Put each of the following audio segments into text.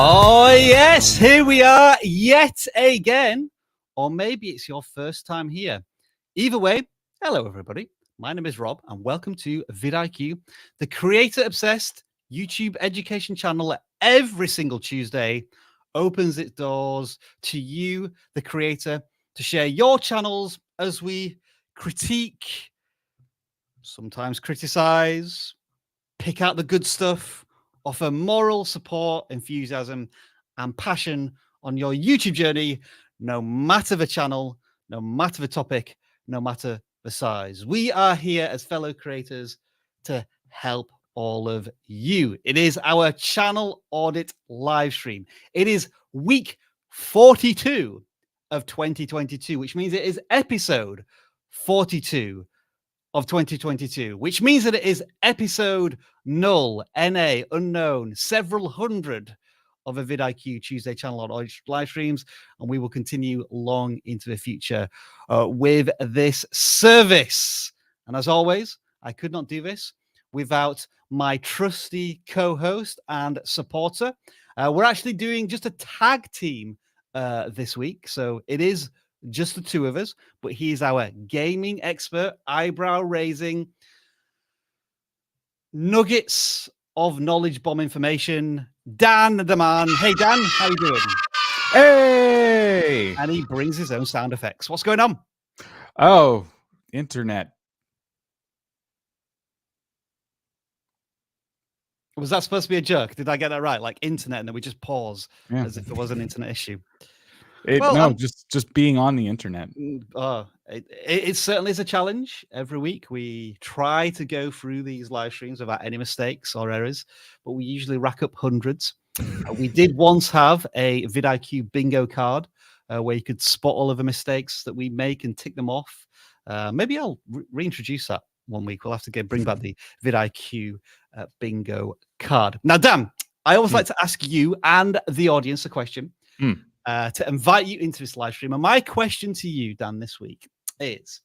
Oh, yes, here we are yet again. Or maybe it's your first time here. Either way, hello, everybody. My name is Rob, and welcome to vidIQ, the creator-obsessed YouTube education channel that every single Tuesday opens its doors to you, the creator, to share your channels as we critique, sometimes criticize, pick out the good stuff, offer moral support, enthusiasm, and passion on your YouTube journey, no matter the channel, no matter the topic, no matter the size. We are here as fellow creators to help all of you. It is our channel audit live stream. It is week 42 of 2022, which means it is episode 42 of 2022, which means that it is episode null, NA, unknown, several hundred of a vidIQ Tuesday channel on live streams, and we will continue long into the future with this service. And as always, I could not do this without my trusty co-host and supporter. We're actually doing just a tag team this week, so it is just the two of us, but he's our gaming expert, eyebrow raising, nuggets of knowledge bomb information, Dan the man. Hey Dan, how you doing? Hey! And he brings his own sound effects. What's going on? Oh, internet. Was that supposed to be a joke? Did I get that right? Like internet, and then we just pause as if there was an internet issue. Just being on the internet. It certainly is a challenge. Every week we try to go through these live streams without any mistakes or errors, but we usually rack up hundreds. We did once have a vidIQ bingo card where you could spot all of the mistakes that we make and tick them off. Maybe I'll reintroduce that one week. We'll have to bring back the vidIQ bingo card. Now, Dan, I always like to ask you and the audience a question. To invite you into this live stream. And my question to you, Dan, this week is,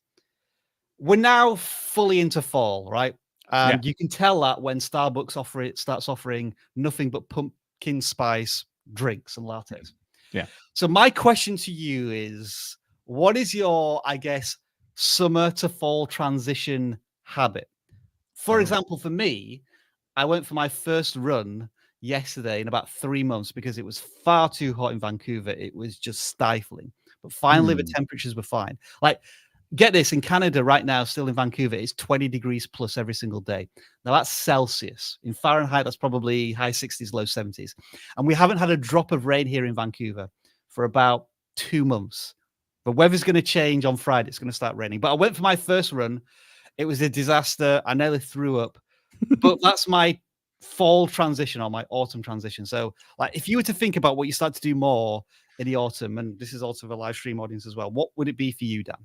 we're now fully into fall, right? And you can tell that when Starbucks starts offering nothing but pumpkin spice drinks and lattes. Yeah. So my question to you is, what is your, I guess, summer to fall transition habit? For example, for me, I went for my first run yesterday in about 3 months because it was far too hot in Vancouver. It was just stifling. But finally, the temperatures were fine. Like, get this, in Canada right now, still in Vancouver, it's 20 degrees plus every single day. Now, that's Celsius. In Fahrenheit, that's probably high 60s, low 70s. And we haven't had a drop of rain here in Vancouver for about 2 months. The weather's going to change on Friday. It's going to start raining. But I went for my first run. It was a disaster. I nearly threw up. But that's my fall transition or my autumn transition. So, like, if you were to think about what you start to do more in the autumn, and this is also the live stream audience as well, what would it be for you, Dan?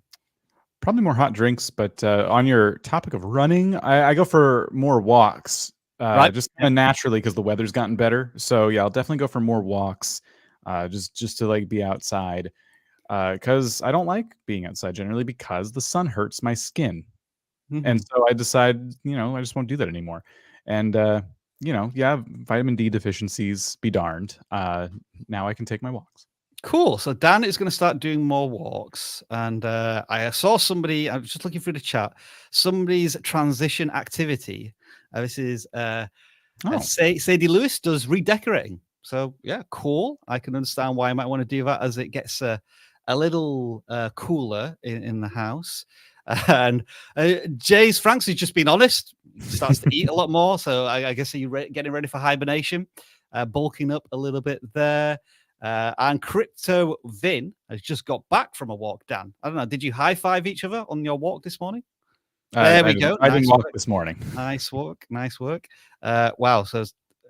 Probably more hot drinks, but on your topic of running, I go for more walks, Right. just kind of naturally because the weather's gotten better. So yeah, I'll definitely go for more walks, just to like be outside, because I don't like being outside generally because the sun hurts my skin, and so I decide, I just won't do that anymore. And vitamin D deficiencies be darned. Now I can take my walks. Cool. So Dan is going to start doing more walks. And I saw somebody, I was just looking through the chat, somebody's transition activity. This is Sadie Lewis does redecorating. So yeah, cool. I can understand why I might want to do that as it gets a little cooler in the house. And Jay's Franks has just been honest, starts to eat a lot more. So I guess you're getting ready for hibernation, bulking up a little bit there. And Crypto Vin has just got back from a walk, Dan. I don't know. Did you high five each other on your walk this morning? There we go. I didn't walk this morning. Nice work. Nice work. Wow. So,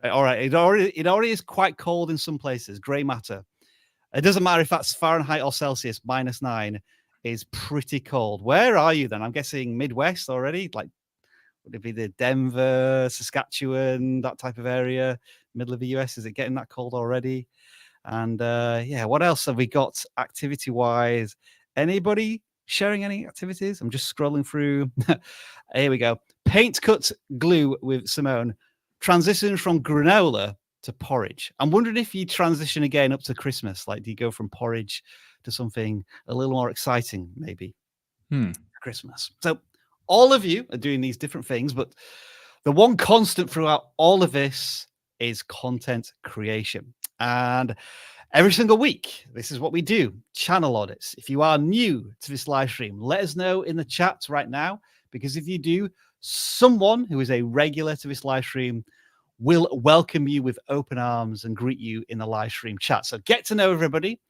all right. It already is quite cold in some places. Gray matter. It doesn't matter if that's Fahrenheit or Celsius. -9 is pretty cold. Where are you then? I'm guessing Midwest already. Like, would it be the Denver, Saskatchewan, that type of area, middle of the US? Is it getting that cold already? And what else have we got activity-wise? Anybody sharing any activities? I'm just scrolling through. Here we go. Paint cut glue with Simone. Transition from granola to porridge. I'm wondering if you transition again up to Christmas. Like, do you go from porridge to something a little more exciting, maybe? Christmas. So all of you are doing these different things, but the one constant throughout all of this is content creation. And every single week, this is what we do, channel audits. If you are new to this live stream, let us know in the chat right now, because if you do, someone who is a regular to this live stream will welcome you with open arms and greet you in the live stream chat. So get to know everybody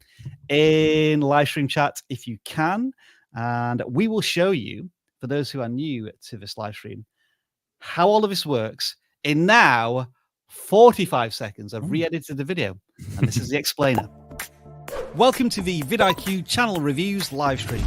in live stream chat if you can. And we will show you, for those who are new to this live stream, how all of this works in now 45 seconds. I've re-edited the video, and this is the explainer. Welcome to the vidIQ channel reviews live stream.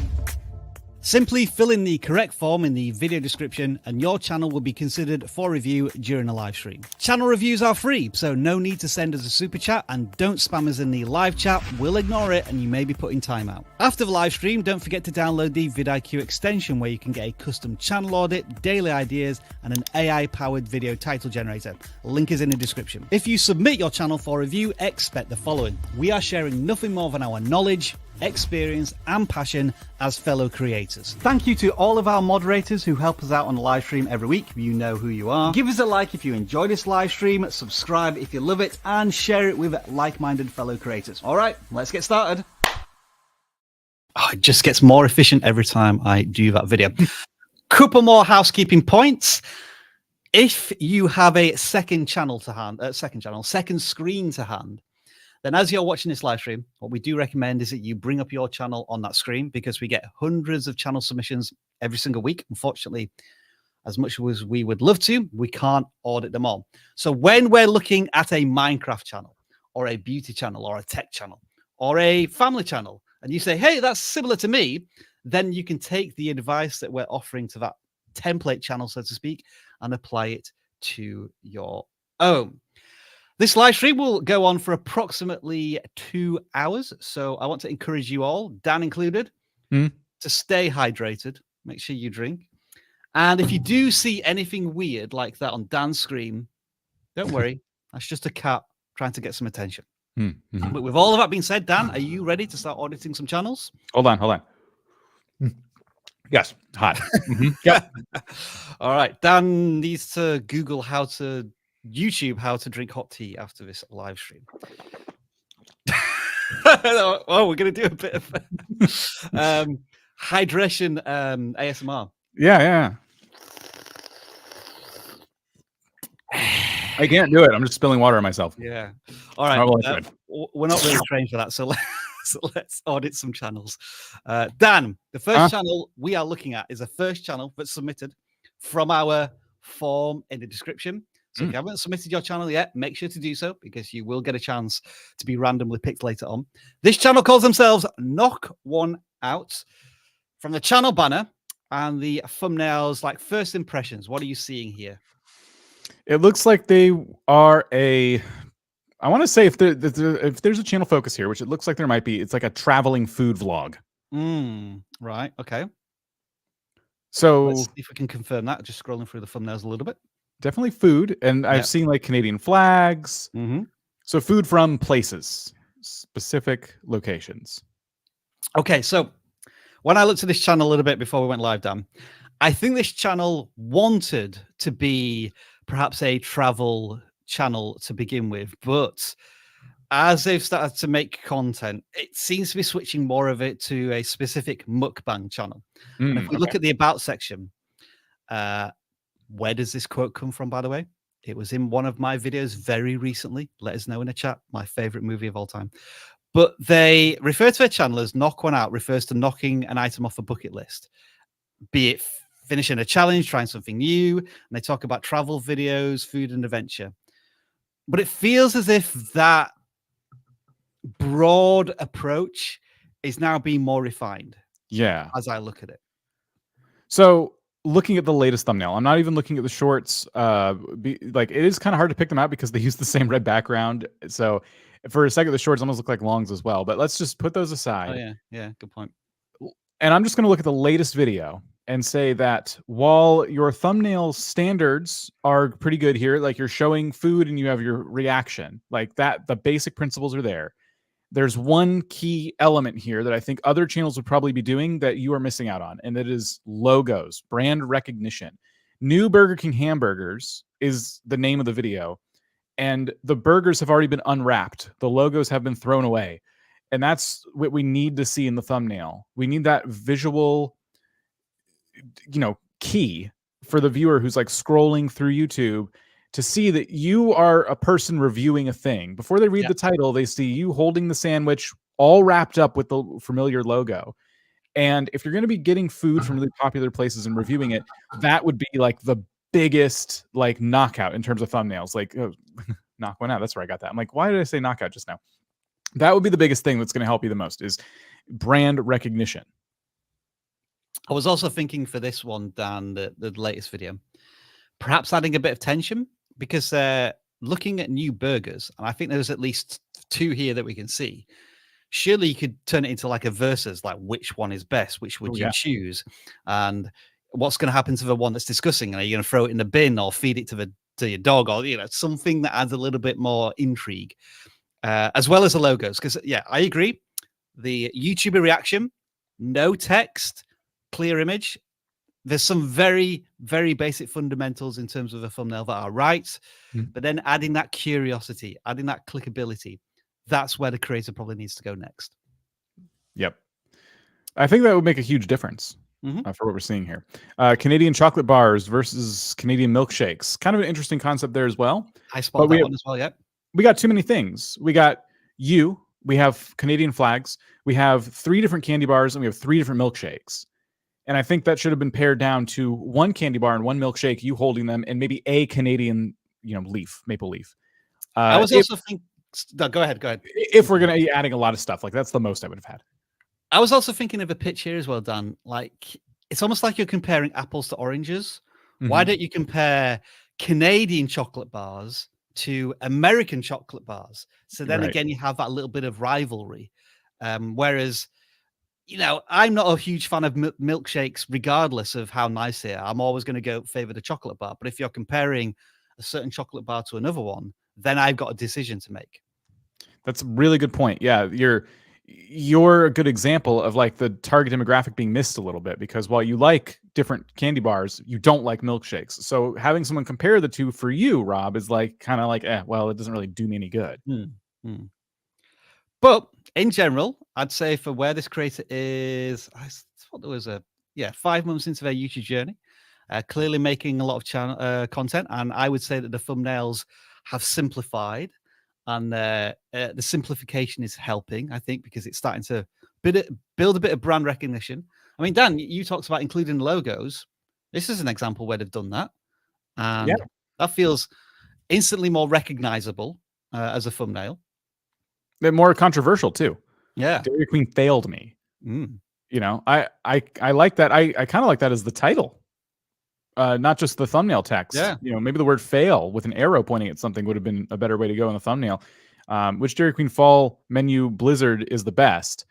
Simply fill in the correct form in the video description and your channel will be considered for review during a live stream. Channel reviews are free, so no need to send us a super chat, and don't spam us in the live chat. We'll ignore it and you may be put in timeout. After the live stream, don't forget to download the vidIQ extension where you can get a custom channel audit, daily ideas, and an AI-powered video title generator. Link is in the description. If you submit your channel for review, expect the following. We are sharing nothing more than our knowledge, experience and passion as fellow creators. Thank you to all of our moderators who help us out on the live stream every week. You know who you are. Give us a like if you enjoy this live stream, subscribe if you love it, and share it with like-minded fellow creators. All right, let's get started. Oh, it just gets more efficient every time I do that video. Couple more housekeeping points. If you have a second screen to hand, then as you're watching this live stream, what we do recommend is that you bring up your channel on that screen, because we get hundreds of channel submissions every single week. Unfortunately, as much as we would love to, we can't audit them all. So when we're looking at a Minecraft channel or a beauty channel or a tech channel or a family channel, and you say, hey, that's similar to me, then you can take the advice that we're offering to that template channel, so to speak, and apply it to your own. This live stream will go on for approximately 2 hours. So I want to encourage you all, Dan included, to stay hydrated. Make sure you drink. And if you do see anything weird like that on Dan's screen, don't worry. That's just a cat trying to get some attention. But with all of that being said, Dan, are you ready to start auditing some channels? Hold on. Yes, hot. Yep. All right. Dan needs to Google YouTube how to drink hot tea after this live stream. Oh, we're going to do a bit of hydration ASMR. Yeah. I can't do it. I'm just spilling water on myself. Yeah. All right. We're not really trained for that, so let's audit some channels. Dan, the first channel we are looking at is a first channel that's submitted from our form in the description. So if you haven't submitted your channel yet, make sure to do so, because you will get a chance to be randomly picked later on. This channel calls themselves Knock One Out. From the channel banner and the thumbnails, like first impressions, what are you seeing here? It looks like they are I want to say if there's a channel focus here, which it looks like there might be, it's like a traveling food vlog. Right. Okay. So let's see if we can confirm that. Just scrolling through the thumbnails a little bit. Definitely food, and I've seen like Canadian flags. So food from places, specific locations. Okay, so when I looked at this channel a little bit before we went live, Dan, I think this channel wanted to be perhaps a travel channel to begin with, but as they've started to make content, it seems to be switching more of it to a specific mukbang channel. And if we look at the about section, where does this quote come from, by the way? It was in one of my videos very recently. Let us know in the chat. My favorite movie of all time. But they refer to their channel as Knock One Out, refers to knocking an item off a bucket list, be it finishing a challenge, trying something new. And they talk about travel videos, food and adventure. But it feels as if that broad approach is now being more refined. Yeah. As I look at it. So looking at the latest thumbnail, I'm not even looking at the shorts. It is kind of hard to pick them out because they use the same red background. So for a second, the shorts almost look like longs as well. But let's just put those aside. Oh, yeah. Good point. And I'm just going to look at the latest video and say that while your thumbnail standards are pretty good here, like you're showing food and you have your reaction, like that, the basic principles are there. There's one key element here that I think other channels would probably be doing that you are missing out on, and that is logos, brand recognition. New Burger King hamburgers is the name of the video, and the burgers have already been unwrapped. The logos have been thrown away. And that's what we need to see in the thumbnail. We need that visual, key for the viewer who's like scrolling through YouTube to see that you are a person reviewing a thing. Before they read the title, they see you holding the sandwich all wrapped up with the familiar logo. And if you're going to be getting food from really popular places and reviewing it, that would be like the biggest like knockout in terms of thumbnails. Like, knock one out. That's where I got that. I'm like, why did I say knockout just now? That would be the biggest thing that's going to help you the most is brand recognition. I was also thinking for this one, Dan, the latest video, perhaps adding a bit of tension, because looking at new burgers, and I think there's at least 2 here that we can see. Surely you could turn it into like a versus, like which one is best, which would you choose, and what's going to happen to the one that's discussing? Are you going to throw it in the bin or feed it to your dog, or something that adds a little bit more intrigue, as well as the logos? Because I agree, the YouTuber reaction, no text, clear image. There's some very, very basic fundamentals in terms of a thumbnail that are right, but then adding that curiosity, adding that clickability, that's where the creator probably needs to go next. Yep. I think that would make a huge difference for what we're seeing here. Canadian chocolate bars versus Canadian milkshakes. Kind of an interesting concept there as well. I spot that one as well, We got too many things. We got we have Canadian flags, we have 3 different candy bars, and we have 3 different milkshakes. And I think that should have been pared down to 1 candy bar and 1 milkshake, you holding them, and maybe a Canadian, maple leaf. I was also thinking. No, go ahead. If we're going to be adding a lot of stuff, like that's the most I would have had. I was also thinking of a pitch here as well, Dan. Like, it's almost like you're comparing apples to oranges. Why don't you compare Canadian chocolate bars to American chocolate bars? So then again, you have that little bit of rivalry. Whereas, I'm not a huge fan of milkshakes, regardless of how nice they are. I'm always going to go favor the chocolate bar. But if you're comparing a certain chocolate bar to another one, then I've got a decision to make. That's a really good point. Yeah, you're a good example of like the target demographic being missed a little bit, because while you like different candy bars, you don't like milkshakes. So having someone compare the two for you, Rob, is like kind of like, well, it doesn't really do me any good. But in general, I'd say for where this creator is, I thought there was 5 months into their YouTube journey, clearly making a lot of channel content, and I would say that the thumbnails have simplified, and the simplification is helping, I think, because it's starting to build a bit of brand recognition. I mean, Dan, you talked about including logos. This is an example where they've done that, and that feels instantly more recognizable as a thumbnail. They're more controversial too. Yeah, Dairy Queen failed me. I like that. I kind of like that as the title. Not just the thumbnail text. Yeah. Maybe the word fail with an arrow pointing at something would have been a better way to go in the thumbnail. Which Dairy Queen fall menu blizzard is the best.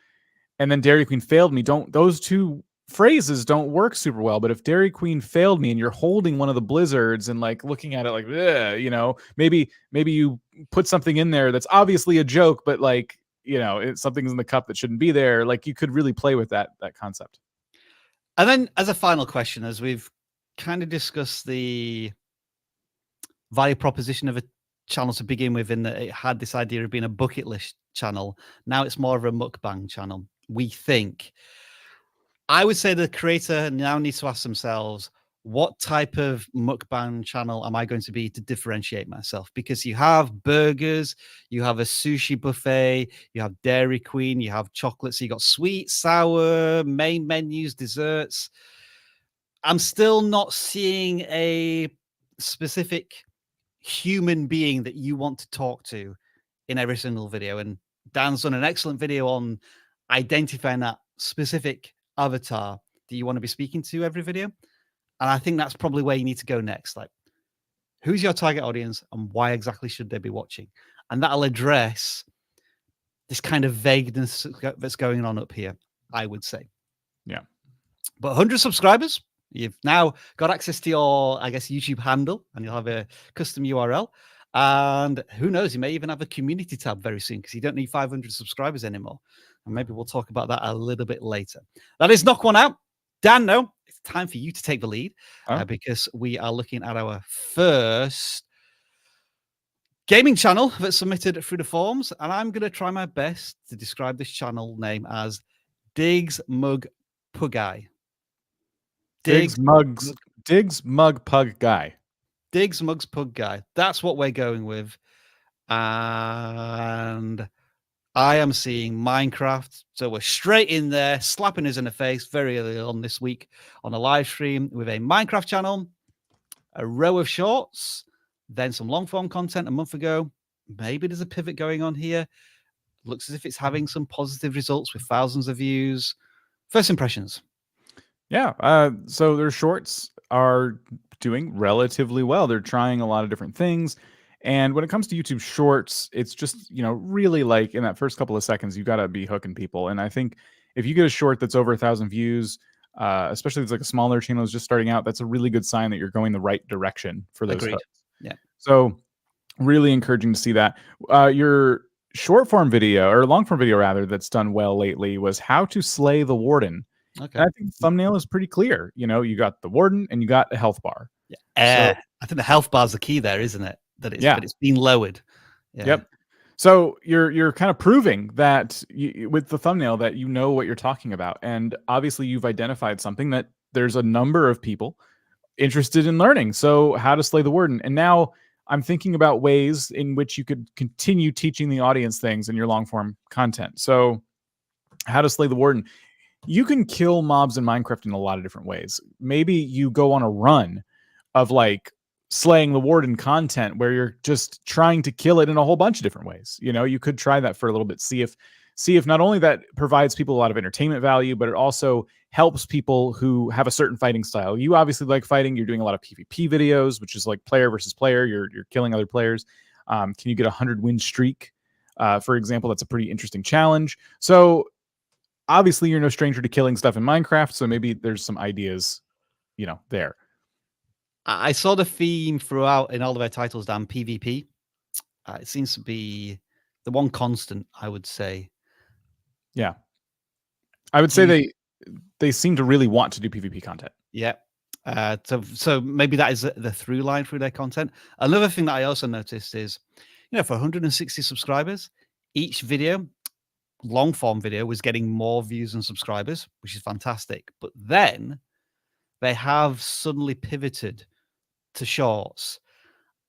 And then Dairy Queen failed me. Those 2 phrases don't work super well. But if Dairy Queen failed me and you're holding one of the blizzards and like looking at it like, maybe you put something in there that's obviously a joke, but like, something's in the cup that shouldn't be there. Like you could really play with that concept. And then as a final question, as we've kind of discuss the value proposition of a channel to begin with, in that it had this idea of being a bucket list channel. Now it's more of a mukbang channel. We think, I would say the creator now needs to ask themselves, what type of mukbang channel am I going to be to differentiate myself? Because you have burgers, you have a sushi buffet, you have Dairy Queen, you have chocolates, you got sweet, sour, main menus, desserts. I'm still not seeing a specific human being that you want to talk to in every single video. And Dan's done an excellent video on identifying that specific avatar that you want to be speaking to every video. And I think that's probably where you need to go next. Like, who's your target audience and why exactly should they be watching? And that'll address this kind of vagueness that's going on up here, I would say. Yeah. But 100 subscribers, you've now got access to your, I guess, YouTube handle, and you'll have a custom URL. And who knows, you may even have a community tab very soon because you don't need 500 subscribers anymore. And maybe we'll talk about that a little bit later. That is Knock One Out. Dan, no, it's time for you to take the lead because we are looking at our first gaming channel that's submitted through the forums. And I'm going to try my best to describe this channel name as Diggs Mug Pug-Eye. Diggs Mug Pug Guy. Diggs Mugs Pug Guy. That's what we're going with. And I am seeing Minecraft. So we're straight in there, slapping us in the face very early on this week on a live stream with a Minecraft channel, a row of shorts, then some long form content a month ago. Maybe there's a pivot going on here. Looks as if it's having some positive results with thousands of views. First impressions. Yeah. So their shorts are doing relatively well. They're trying a lot of different things. And when it comes to YouTube shorts, it's just, really like in that first couple of seconds, you got to be hooking people. And I think if you get a short that's over 1,000 views, especially if it's like a smaller channel is just starting out, that's a really good sign that you're going the right direction for those hooks. Yeah. So really encouraging to see that. Your short form video, or long form video rather, that's done well lately was how to slay the warden. Okay. And I think the thumbnail is pretty clear. You got the warden and you got a health bar. Yeah. I think the health bar is the key there, isn't it? That it's been lowered. Yeah. Yep. So you're kind of proving that with the thumbnail that you know what you're talking about, and obviously you've identified something that there's a number of people interested in learning. So how to slay the warden, and now I'm thinking about ways in which you could continue teaching the audience things in your long form content. So how to slay the warden. You can kill mobs in Minecraft in a lot of different ways. Maybe you go on a run of like slaying the warden content where you're just trying to kill it in a whole bunch of different ways. You could try that for a little bit. See if not only that provides people a lot of entertainment value, but it also helps people who have a certain fighting style. You obviously like fighting. You're doing a lot of PvP videos, which is like player versus player. You're killing other players. Can you get a 100-win streak? For example, that's a pretty interesting challenge. So obviously, you're no stranger to killing stuff in Minecraft, so maybe there's some ideas, there. I saw the theme throughout in all of our titles, Dan, PvP. It seems to be the one constant, I would say. Yeah. I would say they seem to really want to do PvP content. Yeah. So maybe that is the through line through their content. Another thing that I also noticed is, for 160 subscribers, each video, long form video, was getting more views and subscribers, which is fantastic. But then they have suddenly pivoted to shorts.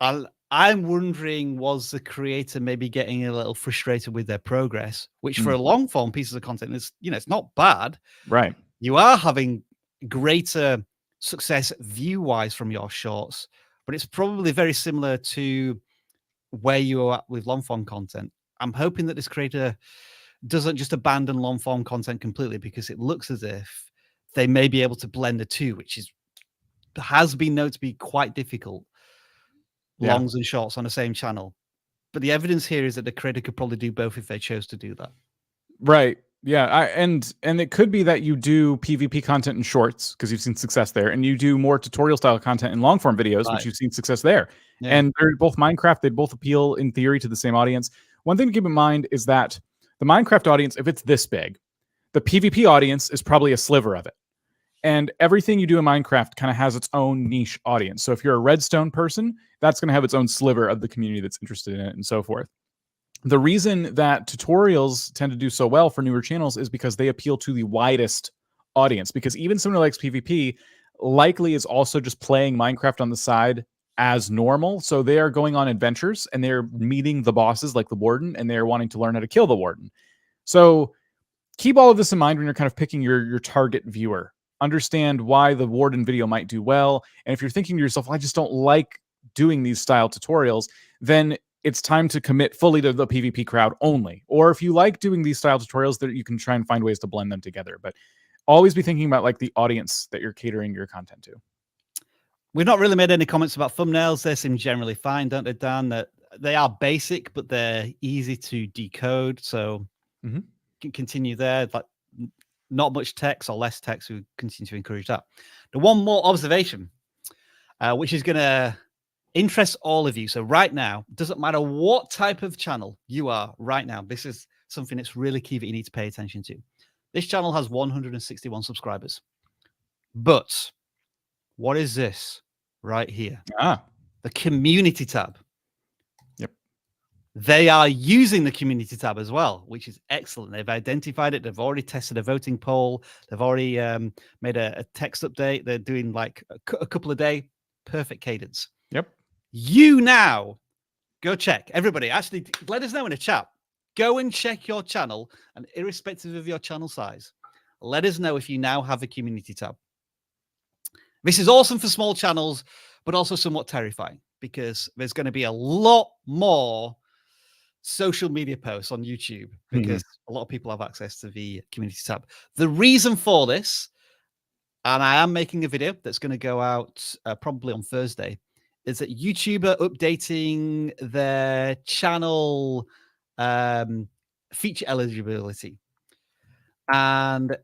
I'm wondering, was the creator maybe getting a little frustrated with their progress, which for a long form piece of content is, it's not bad. Right. You are having greater success view wise from your shorts, but it's probably very similar to where you are at with long form content. I'm hoping that this creator doesn't just abandon long form content completely, because it looks as if they may be able to blend the two, which has been known to be quite difficult. Longs and shorts on the same channel. But the evidence here is that the creator could probably do both if they chose to do that. Right. Yeah. And it could be that you do PvP content in shorts because you've seen success there, and you do more tutorial style content in long form videos, which you've seen success there. Yeah. And they're both Minecraft. They both appeal in theory to the same audience. One thing to keep in mind is that the Minecraft audience, if it's this big, the PvP audience is probably a sliver of it. And everything you do in Minecraft kind of has its own niche audience. So if you're a redstone person, that's going to have its own sliver of the community that's interested in it and so forth. The reason that tutorials tend to do so well for newer channels is because they appeal to the widest audience. Because even someone who likes PvP likely is also just playing Minecraft on the side as normal. So they are going on adventures and they're meeting the bosses like the warden, and they're wanting to learn how to kill the warden. So keep all of this in mind when you're kind of picking your target viewer. Understand why the warden video might do well. And if you're thinking to yourself, well, I just don't like doing these style tutorials, then it's time to commit fully to the PvP crowd only. Or if you like doing these style tutorials, that you can try and find ways to blend them together. But always be thinking about like the audience that you're catering your content to. We've not really made any comments about thumbnails. They seem generally fine, don't they, Dan? That they are basic, but they're easy to decode. So can continue there. Like, not much text or less text, we continue to encourage that. The one more observation, which is going to interest all of you. So right now, doesn't matter what type of channel you are right now, this is something that's really key that you need to pay attention to. This channel has 161 subscribers. But what is this right here? The community tab. Yep. They are using the community tab as well, which is excellent. They've identified it. They've already tested a voting poll. They've already made a text update. They're doing like a couple a day. Perfect cadence. Yep. You now go check. Everybody, actually, let us know in the chat. Go and check your channel, and irrespective of your channel size, let us know if you now have a community tab. This is awesome for small channels, but also somewhat terrifying because there's going to be a lot more social media posts on YouTube because a lot of people have access to the community tab. The reason for this, and I am making a video that's going to go out probably on Thursday, is that YouTube are updating their channel feature eligibility. And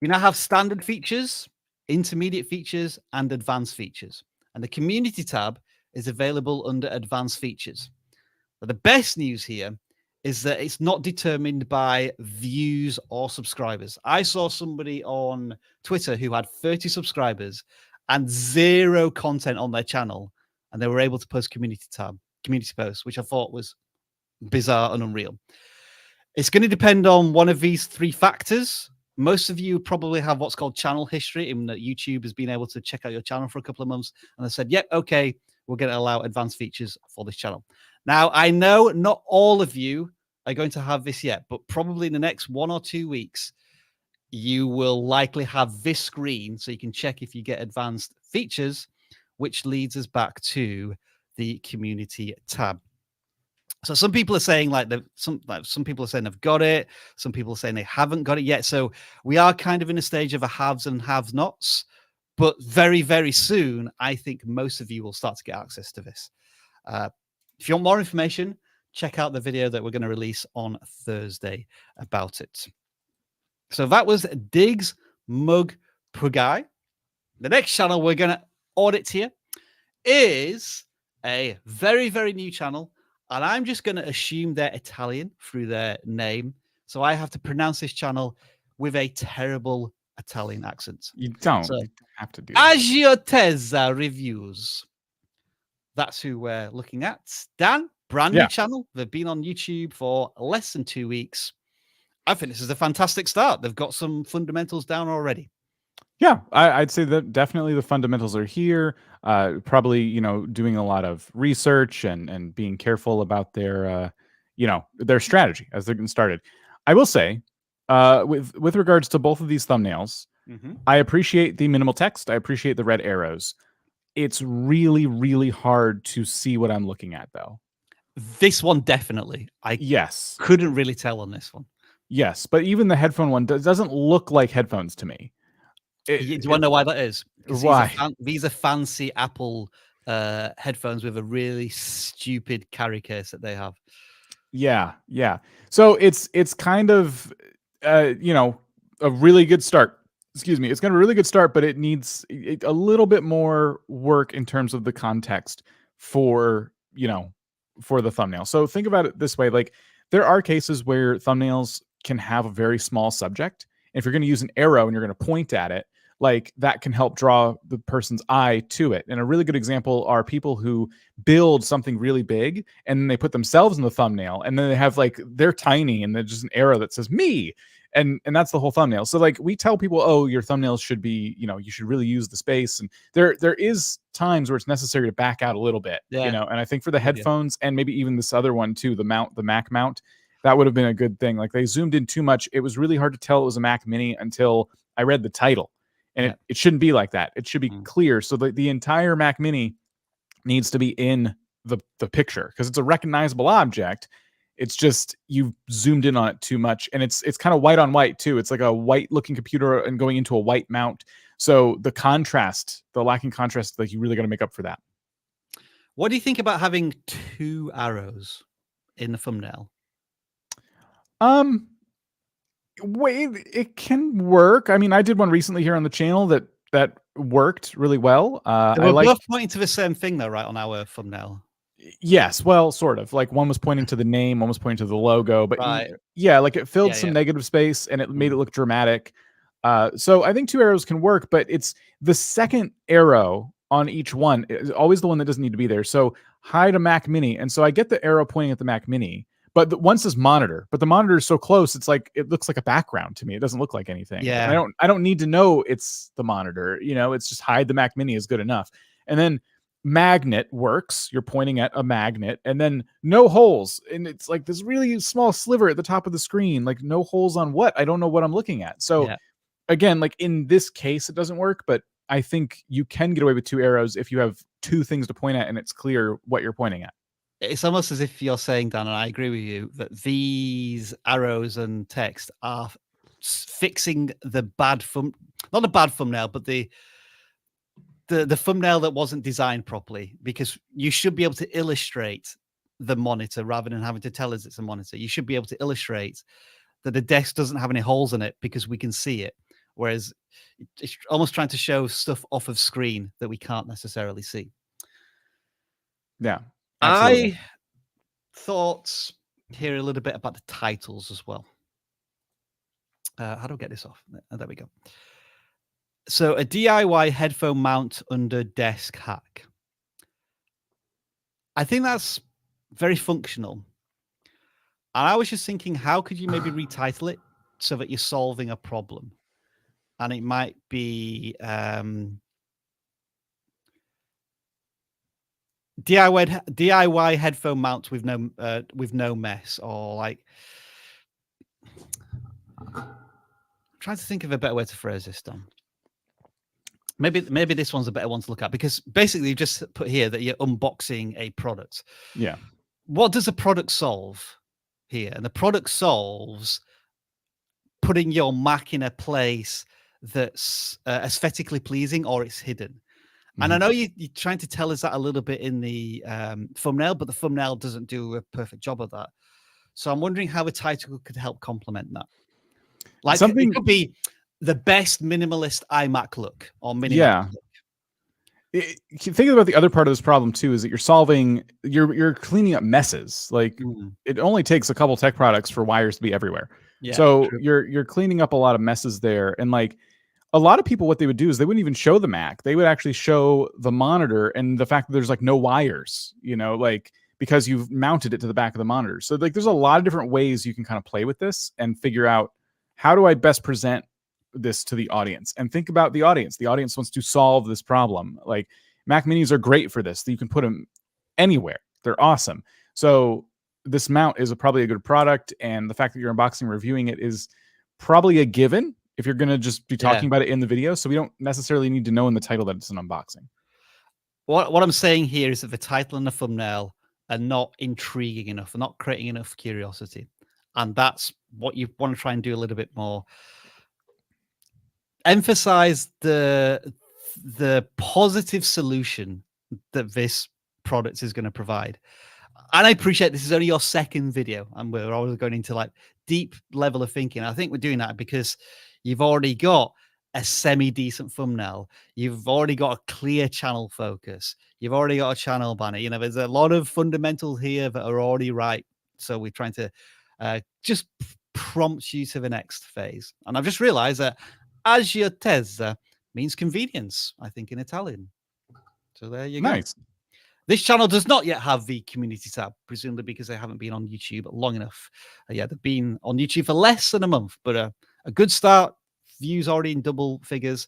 we now have standard features, intermediate features, and advanced features. And the community tab is available under advanced features. But the best news here is that it's not determined by views or subscribers. I saw somebody on Twitter who had 30 subscribers and 0 content on their channel, and they were able to post community posts, which I thought was bizarre and unreal. It's going to depend on one of these 3 factors. Most of you probably have what's called channel history, in that YouTube has been able to check out your channel for a couple of months, and they said, yep, okay, we're going to allow advanced features for this channel. Now, I know not all of you are going to have this yet, but probably in the next 1 or 2 weeks, you will likely have this screen so you can check if you get advanced features, which leads us back to the community tab. So some people are saying some people are saying they've got it. Some people are saying they haven't got it yet. So we are kind of in a stage of a haves and have-nots, but very, very soon, I think most of you will start to get access to this. If you want more information, check out the video that we're going to release on Thursday about it. So that was Diggs Mug PURGE. The next channel we're going to audit here is a very, very new channel. And I'm just going to assume they're Italian through their name. So I have to pronounce this channel with a terrible Italian accent. You don't have to do that. Agiotezza Reviews. That's who we're looking at. Dan, brand new channel. They've been on YouTube for less than 2 weeks. I think this is a fantastic start. They've got some fundamentals down already. Yeah, I'd say that definitely the fundamentals are here. Probably, doing a lot of research and being careful about their, their strategy as they're getting started. I will say, with regards to both of these thumbnails, I appreciate the minimal text. I appreciate the red arrows. It's really, really hard to see what I'm looking at, though. This one, definitely. I couldn't really tell on this one. Yes, but even the headphone one doesn't look like headphones to me. Do you want to know why that is? Why? These are fancy Apple headphones with a really stupid carry case that they have. Yeah. So it's kind of, a really good start. Excuse me. It's got a really good start, but it needs a little bit more work in terms of the context for the thumbnail. So think about it this way. Like, there are cases where thumbnails can have a very small subject. If you're going to use an arrow and you're going to point at it, like, that can help draw the person's eye to it. And a really good example are people who build something really big and then they put themselves in the thumbnail, and then they have they're tiny and there's just an arrow that says me. And that's the whole thumbnail. So we tell people, oh, your thumbnails should be, you should really use the space. And there is times where it's necessary to back out a little bit, and I think for the headphones and maybe even this other one too, the Mac mount, that would have been a good thing. Like, they zoomed in too much. It was really hard to tell it was a Mac Mini until I read the title. And it shouldn't be like that. It should be clear. So the entire Mac Mini needs to be in the picture because it's a recognizable object. It's just you've zoomed in on it too much. And it's kind of white on white too. It's like a white looking computer and going into a white mount. So the contrast, the lacking contrast, you really got to make up for that. What do you think about having 2 arrows in the thumbnail? Wait, it can work. I mean, I did one recently here on the channel that worked really well. They I were like both pointing to the same thing, though, right, on our thumbnail. Yes, well, sort of. Like one was pointing to the name, one was pointing to the logo, but Right. yeah, like it filled Yeah, some yeah. negative space and it made it look dramatic. So I think 2 arrows can work, but it's the second arrow on each one is always the one that doesn't need to be there. So hide a Mac Mini, and so I get the arrow pointing at the Mac Mini, but the one says monitor, but the monitor is so close, it's like it looks like a background to me. It doesn't look like anything. And Yeah. I don't need to know it's the monitor. You know, it's just hide the Mac Mini is good enough. And then magnet works. You're pointing at a magnet, and then no holes. And it's like this really small sliver at the top of the screen. Like no holes on what? I don't know what I'm looking at. So Yeah. again, like in this case, it doesn't work, but I think you can get away with 2 arrows if you have 2 things to point at and it's clear what you're pointing at. It's almost as if you're saying, Dan, and I agree with you, that these arrows and text are fixing the bad not a bad thumbnail, but the thumbnail that wasn't designed properly, because you should be able to illustrate the monitor rather than having to tell us it's a monitor. You should be able to illustrate that the desk doesn't have any holes in it because we can see it. Whereas it's almost trying to show stuff off of screen that we can't necessarily see. Yeah, absolutely. I thought here a little bit about the titles as well. How do I get this off? There we go. So a DIY headphone mount under desk hack. I think that's very functional. And I was just thinking, how could you maybe retitle it so that you're solving a problem? And it might be DIY headphone mount with no mess, or like, I'm trying to think of a better way to phrase this, Don. Maybe this one's a better one to look at, because basically you just put here that you're unboxing a product. Yeah. What does a product solve here? And the product solves putting your Mac in a place that's aesthetically pleasing, or it's hidden. And I know you're trying to tell us that a little bit in the thumbnail, but the thumbnail doesn't do a perfect job of that. So I'm wondering how a title could help complement that. Like it could be the best minimalist iMac look, or minimalist look. Think about the other part of this problem too, is that you're cleaning up messes. Like it only takes a couple tech products for wires to be everywhere. Yeah, so true. You're cleaning up a lot of messes there. And like a lot of people, what they would do is they wouldn't even show the Mac. They would actually show the monitor and the fact that there's like no wires, you know, like because you've mounted it to the back of the monitor. So like there's a lot of different ways you can kind of play with this and figure out, how do I best present this to the audience? And think about the audience. The audience wants to solve this problem. Like Mac Minis are great for this. You can put them anywhere. They're awesome. So this mount is probably a good product. And the fact that you're unboxing and reviewing it is probably a given if you're going to just be talking about it in the video. So we don't necessarily need to know in the title that it's an unboxing. What I'm saying here is that the title and the thumbnail are not intriguing enough, are not creating enough curiosity. And that's what you want to try and do a little bit more. Emphasize the positive solution that this product is going to provide. And I appreciate this is only your second video, and we're always going into like deep level of thinking. I think we're doing that because you've already got a semi-decent thumbnail. You've already got a clear channel focus. You've already got a channel banner. You know, there's a lot of fundamentals here that are already right. So we're trying to just prompt you to the next phase. And I've just realized that agiatezza means convenience, I think, in Italian. So there you go. Nice. This channel does not yet have the community tab, presumably because they haven't been on YouTube long enough. Yeah, they've been on YouTube for less than a month, but a good start. Views already in double figures.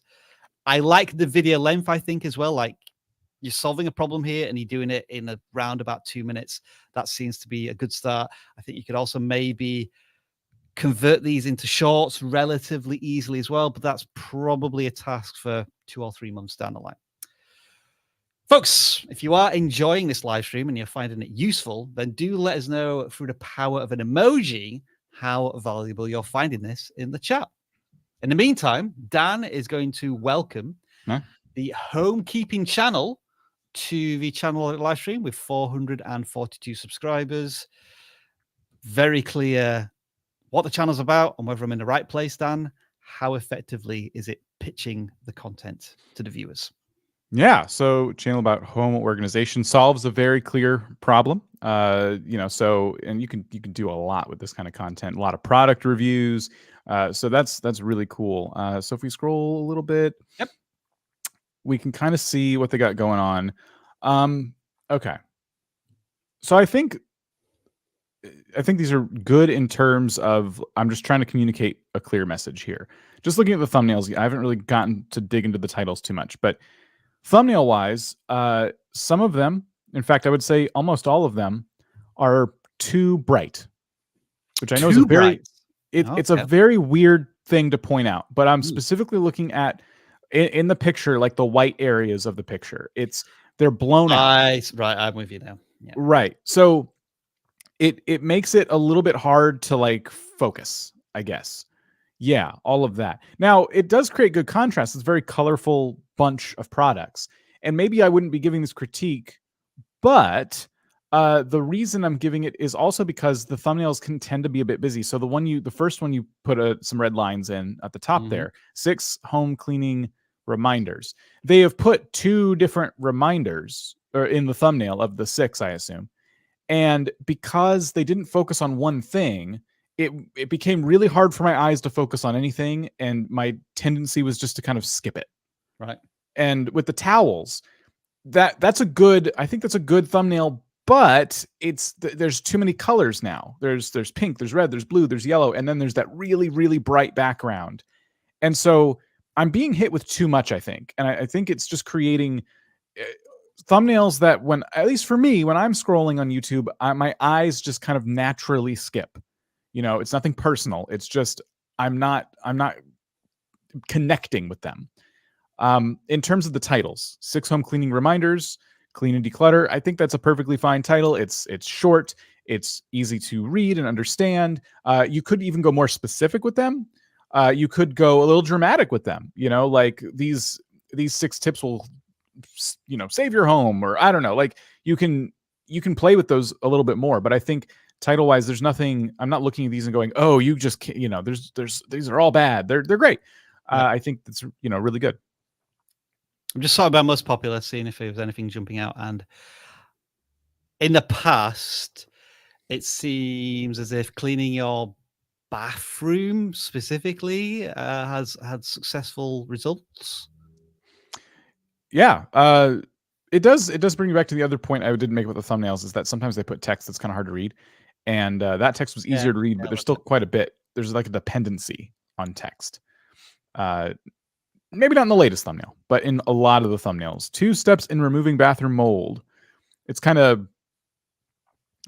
I like the video length, I think, as well. Like, you're solving a problem here and you're doing it in around about 2 minutes. That seems to be a good start. I think you could also maybe convert these into shorts relatively easily as well, but that's probably a task for 2 or 3 months down the line. Folks, if you are enjoying this live stream and you're finding it useful, then do let us know through the power of an emoji how valuable you're finding this in the chat. In the meantime, Dan is going to welcome the Homekeeping channel to the channel live stream with 442 subscribers. Very clear what the channel's about and whether I'm in the right place, Dan. How effectively is it pitching the content to the viewers? Yeah, so channel about home organization solves a very clear problem. So and you can do a lot with this kind of content, a lot of product reviews. So that's really cool. So if we scroll a little bit, Yep. we can kind of see what they got going on. Okay. So I think these are good in terms of I'm just trying to communicate a clear message here. Just looking at the thumbnails, I haven't really gotten to dig into the titles too much, but thumbnail wise, some of them, in fact, I would say almost all of them, are too bright, which I know is a very it's a very weird thing to point out. But I'm specifically looking at in the picture, like the white areas of the picture. They're blown out. Right, I'm with you now. Yeah. Right. So it makes it a little bit hard to like focus, I guess. Yeah, all of that. Now, it does create good contrast. It's a very colorful bunch of products. And maybe I wouldn't be giving this critique, but the reason I'm giving it is also because the thumbnails can tend to be a bit busy. So the first one you put some red lines in at the top there, 6 home cleaning reminders. They have put 2 different reminders in the thumbnail of the 6, I assume. And because they didn't focus on one thing, it became really hard for my eyes to focus on anything, and my tendency was just to kind of skip it. Right. And with the towels, that's a good thumbnail, but there's too many colors now. There's pink, there's red, there's blue, there's yellow, and then there's that really, really bright background. And so I'm being hit with too much, I think. And I think it's just creating thumbnails that at least for me, when I'm scrolling on YouTube, my eyes just kind of naturally skip. It's nothing personal. It's just I'm not connecting with them. In terms of the titles, 6 home cleaning reminders, clean and declutter. I think that's a perfectly fine title. It's short. It's easy to read and understand. You could even go more specific with them. You could go a little dramatic with them. Like these 6 tips will save your home, or I don't know, like you can play with those a little bit more. But I think title wise, there's nothing, I'm not looking at these and going, oh, you just can't, these are all bad. They're great. I think that's really good. I'm just sorting about most popular, seeing if there's anything jumping out. And in the past, it seems as if cleaning your bathroom specifically has had successful results. Yeah, it does bring me back to the other point I didn't make with the thumbnails, is that sometimes they put text that's kind of hard to read, and that text was easier to read, but there's still quite a bit. There's like a dependency on text. Maybe not in the latest thumbnail, but in a lot of the thumbnails. 2 steps in removing bathroom mold. It's kind of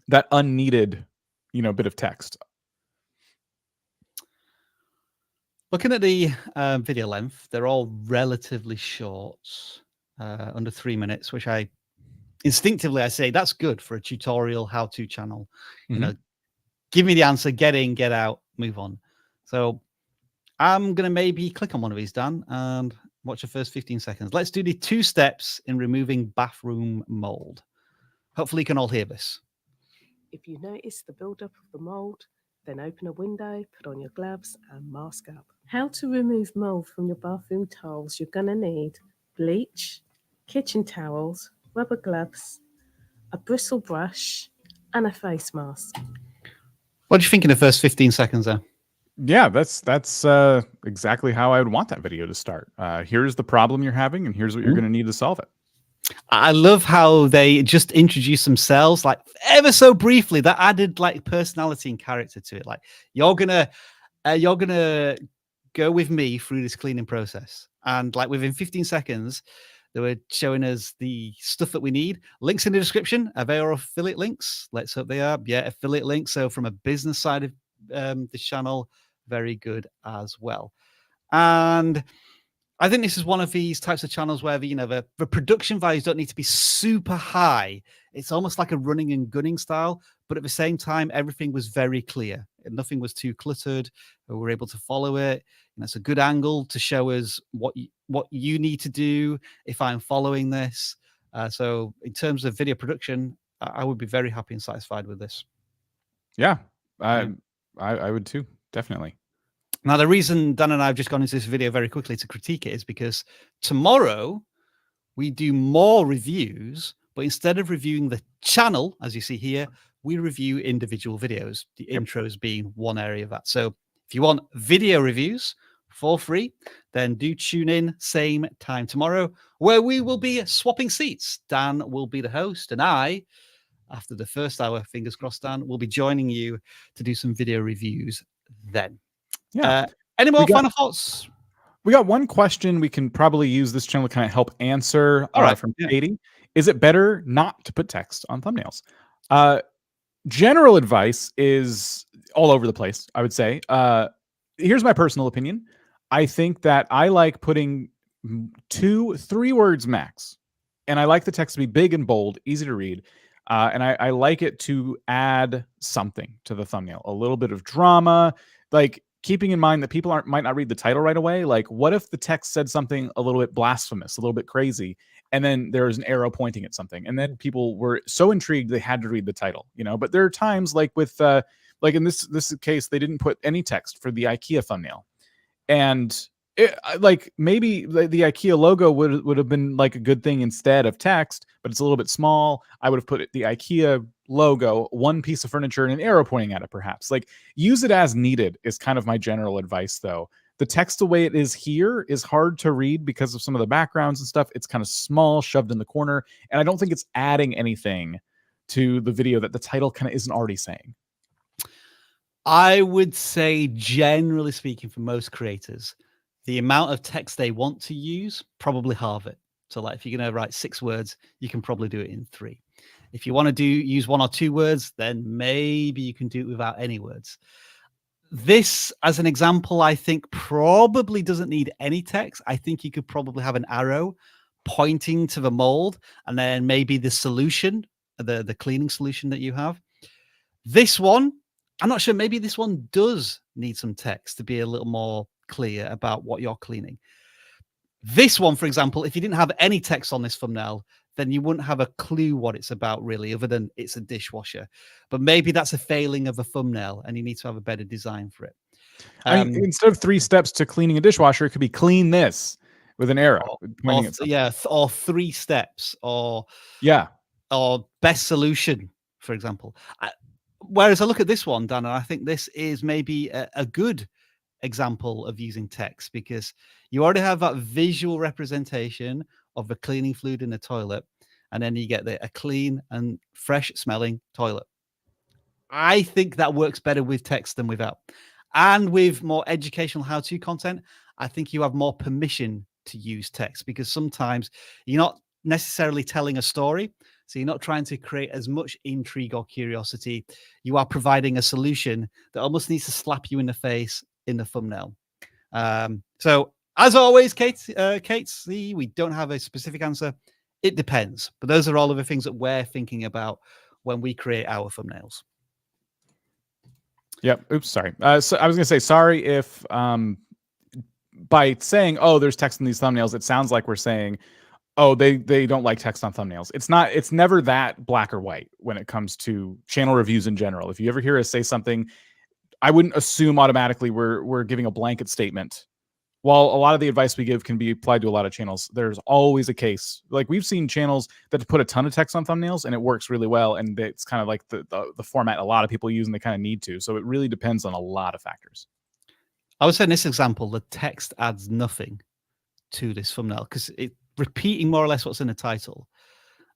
that unneeded, bit of text. Looking at the video length, they're all relatively short, under 3 minutes, which I say that's good for a tutorial how-to channel. Give me the answer, get in, get out, move on. So I'm going to maybe click on one of these, Dan, and watch the first 15 seconds. Let's do the 2 steps in removing bathroom mold. Hopefully you can all hear this. If you notice the buildup of the mold, then open a window, put on your gloves and mask up. How to remove mold from your bathroom tiles. You're going to need bleach, kitchen towels, rubber gloves, a bristle brush, and a face mask. What do you think in the first 15 seconds there? Yeah, that's exactly how I would want that video to start. Here's the problem you're having, and here's what you're going to need to solve it. I love how they just introduce themselves, like ever so briefly. That added like personality and character to it. Like you're gonna go with me through this cleaning process, and like within 15 seconds, they were showing us the stuff that we need. Links in the description. Are they our affiliate links? Let's hope they are. Yeah, affiliate links. So from a business side of this channel, very good as well. And I think this is one of these types of channels where the production values don't need to be super high. It's almost like a running and gunning style, but at the same time, everything was very clear and nothing was too cluttered. We were able to follow it. And it's a good angle to show us what you need to do if I'm following this. So in terms of video production, I would be very happy and satisfied with this. Yeah. I would too, definitely. Now, the reason Dan and I have just gone into this video very quickly to critique it is because tomorrow we do more reviews, but instead of reviewing the channel, as you see here, we review individual videos, the intros being one area of that. So if you want video reviews for free, then do tune in same time tomorrow, where we will be swapping seats. Dan will be the host, and I, after the first hour, fingers crossed, Dan, will be joining you to do some video reviews then. Yeah. Any more final thoughts? We got one question we can probably use this channel to kind of help answer from Katie. Is it better not to put text on thumbnails? General advice is all over the place, I would say. Here's my personal opinion. I think that I like putting 2-3 words max. And I like the text to be big and bold, easy to read. And I like it to add something to the thumbnail, a little bit of drama, like keeping in mind that people might not read the title right away. Like, what if the text said something a little bit blasphemous, a little bit crazy, and then there's an arrow pointing at something, and then people were so intrigued they had to read the title, you know? But there are times like with like in this case, they didn't put any text for the IKEA thumbnail, and like maybe the IKEA logo would have been like a good thing instead of text, but it's a little bit small. I would have put the IKEA logo, one piece of furniture, and an arrow pointing at it, perhaps. Like, use it as needed is kind of my general advice, though. The text the way it is here is hard to read because of some of the backgrounds and stuff. It's kind of small, shoved in the corner, and I don't think it's adding anything to the video that the title kind of isn't already saying. I would say, generally speaking, for most creators, the amount of text they want to use, probably halve it. So like if you're going to write 6 words, you can probably do it in 3. If you want to use 1 or 2 words, then maybe you can do it without any words. This, as an example, I think probably doesn't need any text. I think you could probably have an arrow pointing to the mold, and then maybe the solution, the cleaning solution that you have. This one, I'm not sure. Maybe this one does need some text to be a little more clear about what you're cleaning. This one, for example, if you didn't have any text on this thumbnail, then you wouldn't have a clue what it's about, really, other than it's a dishwasher. But maybe that's a failing of a thumbnail, and you need to have a better design for it. I mean, instead of 3 steps to cleaning a dishwasher, it could be clean this with an arrow pointing at something. Or 3 steps, or best solution, for example. Whereas I look at this one, Dan, and I think this is maybe a good example of using text, because you already have that visual representation of the cleaning fluid in the toilet, and then you get a clean and fresh smelling toilet. I think that works better with text than without. And with more educational how-to content, I think you have more permission to use text, because sometimes you're not necessarily telling a story. So you're not trying to create as much intrigue or curiosity. You are providing a solution that almost needs to slap you in the face in the thumbnail. So as always, Kate, we don't have a specific answer. It depends. But those are all of the things that we're thinking about when we create our thumbnails. Yep. Oops, sorry. So I was going to say, sorry if by saying, oh, there's text in these thumbnails, it sounds like we're saying, oh, they don't like text on thumbnails. It's not. It's never that black or white when it comes to channel reviews in general. If you ever hear us say something, I wouldn't assume automatically we're giving a blanket statement. While a lot of the advice we give can be applied to a lot of channels, there's always a case. Like, we've seen channels that put a ton of text on thumbnails and it works really well, and it's kind of like the format a lot of people use and they kind of need to. So it really depends on a lot of factors. I would say in this example, the text adds nothing to this thumbnail because it's repeating more or less what's in the title.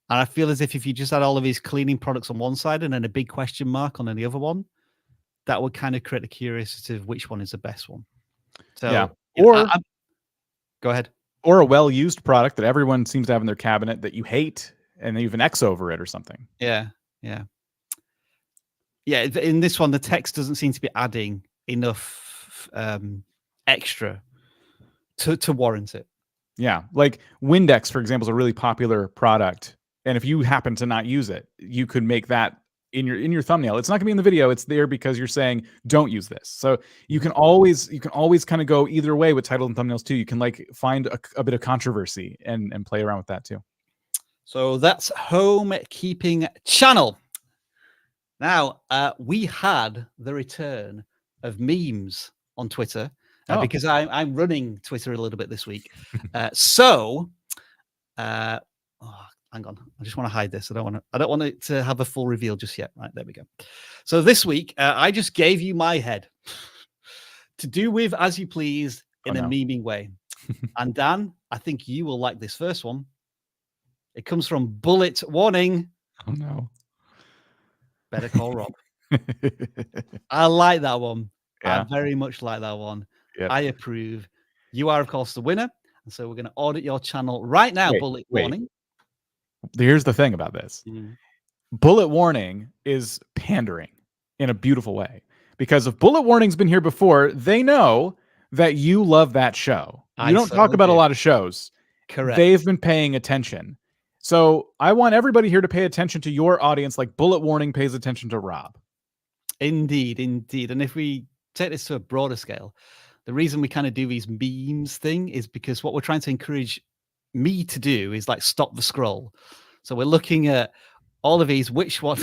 And I feel as if you just had all of these cleaning products on one side and then a big question mark on the other one, that would kind of create a curiosity of which one is the best one. So yeah. Or go ahead. Or a well-used product that everyone seems to have in their cabinet that you hate, and they have an X over it or something. Yeah. In this one, the text doesn't seem to be adding enough extra to warrant it. Yeah, like Windex, for example, is a really popular product, and if you happen to not use it, you could make that in your thumbnail. It's not gonna be in the video. It's there because you're saying don't use this. So you can always kind of go either way with title and thumbnails too. You can like find a bit of controversy and play around with that too. So that's home keeping channel. Now we had the return of memes on Twitter Oh. because I'm running Twitter a little bit this week. So, hang on, I just want to hide this. I don't want it to have a full reveal just yet. Right, there we go. So this week, I just gave you my head to do with as you please in a memeing way. And Dan, I think you will like this first one. It comes from Bullet Warning. Oh no. Better Call Rob. I like that one. Yeah. I very much like that one. Yep. I approve. You are, of course, the winner. And so we're going to audit your channel right now, Bullet Warning. Here's the thing about this. Bullet Warning is pandering in a beautiful way. Because if Bullet Warning's been here before, they know that you love that show. You don't talk about a lot of shows. Correct. They've been paying attention. So I want everybody here to pay attention to your audience like Bullet Warning pays attention to Rob. Indeed, indeed. And if we take this to a broader scale, the reason we kind of do these memes thing is because what we're trying to encourage me to do is like stop the scroll. So we're looking at all of these, which one...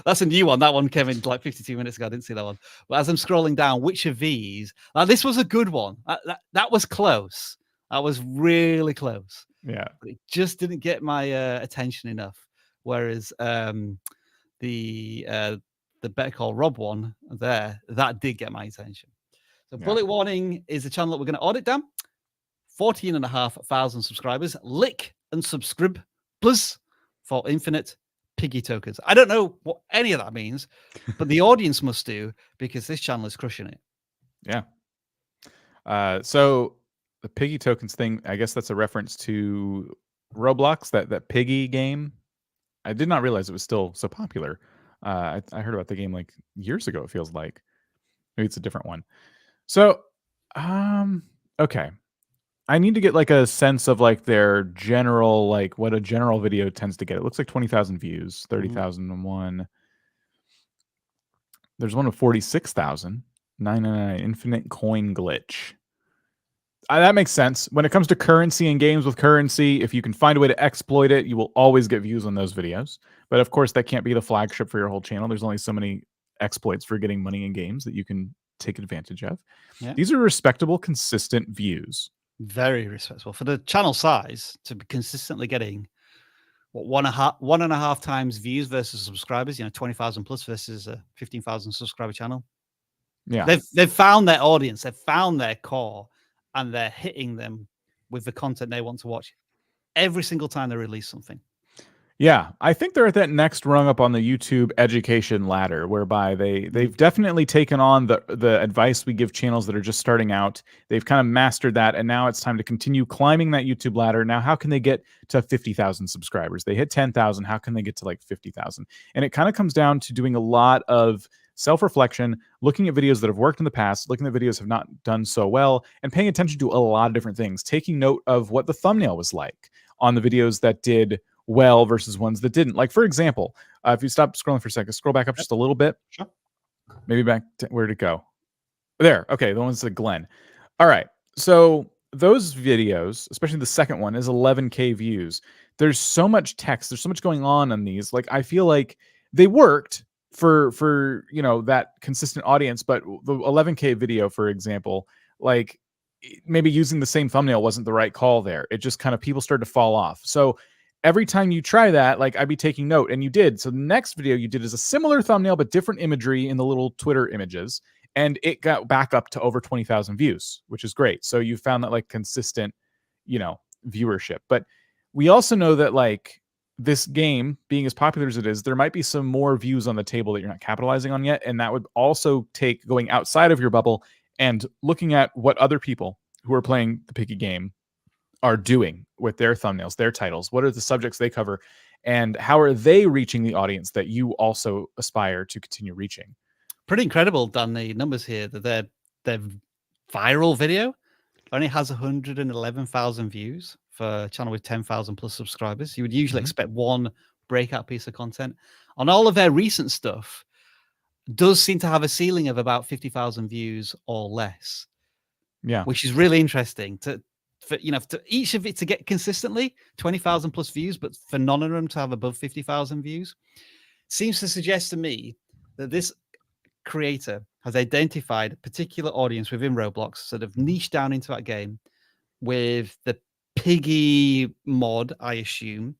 That's a new one. That one came in like 52 minutes ago. I didn't see that one. But as I'm scrolling down, which of these... this was a good one. That was close. That was really close. Yeah. But it just didn't get my attention enough. Whereas the Better Call Rob one there, that did get my attention. So Bullet Warning is the channel that we're going to audit down. 14,500 subscribers. Lick and subscribe plus for infinite piggy tokens. I don't know what any of that means, but the audience must do because this channel is crushing it. Yeah. So the piggy tokens thing, I guess that's a reference to Roblox, that piggy game. I did not realize it was still so popular. I heard about the game like years ago, it feels like. Maybe it's a different one. So, okay. I need to get like a sense of like their general, like what a general video tends to get. It looks like 20,000 views, 30,001. There's one of 46,000. 999 infinite coin glitch. That makes sense. When it comes to currency and games with currency, if you can find a way to exploit it, you will always get views on those videos. But of course, that can't be the flagship for your whole channel. There's only so many exploits for getting money in games that you can take advantage of. Yeah. These are respectable, consistent views. Very respectable. For the channel size, to be consistently getting what one and a half times views versus subscribers, 20,000 plus versus a 15,000 subscriber channel. Yeah. They've found their audience, they've found their core, and they're hitting them with the content they want to watch every single time they release something. Yeah, I think they're at that next rung up on the YouTube education ladder, whereby they've definitely taken on the advice we give channels that are just starting out. They've kind of mastered that, and now it's time to continue climbing that YouTube ladder. Now, how can they get to 50,000 subscribers? They hit 10,000. How can they get to like 50,000? And it kind of comes down to doing a lot of self-reflection, looking at videos that have worked in the past, looking at videos have not done so well, and paying attention to a lot of different things, taking note of what the thumbnail was like on the videos that did well versus ones that didn't. Like, for example, if you stop scrolling for a second, scroll back up just a little bit. Sure. Maybe back to where'd it go? There. Okay, the ones that Glenn. All right. So those videos, especially the second one, is 11K views. There's so much text. There's so much going on these. Like, I feel like they worked for that consistent audience, but the 11K video, for example, like maybe using the same thumbnail wasn't the right call there. It just kind of, people started to fall off. So every time you try that, like, I'd be taking note, and you did. So the next video you did is a similar thumbnail, but different imagery in the little Twitter images, and it got back up to over 20,000 views, which is great. So you found that like consistent, viewership. But we also know that like this game being as popular as it is, there might be some more views on the table that you're not capitalizing on yet. And that would also take going outside of your bubble and looking at what other people who are playing the piggy game are doing with their thumbnails, their titles. What are the subjects they cover, and how are they reaching the audience that you also aspire to continue reaching? Pretty incredible, Dan, the numbers here, that their viral video only has 111,000 views for a channel with 10,000 plus subscribers. You would usually expect one breakout piece of content. On all of their recent stuff, does seem to have a ceiling of about 50,000 views or less. Yeah, which is really interesting for each of it to get consistently 20,000 plus views, but for none of them to have above 50,000 views seems to suggest to me that this creator has identified a particular audience within Roblox, sort of niched down into that game with the piggy mod, I assume.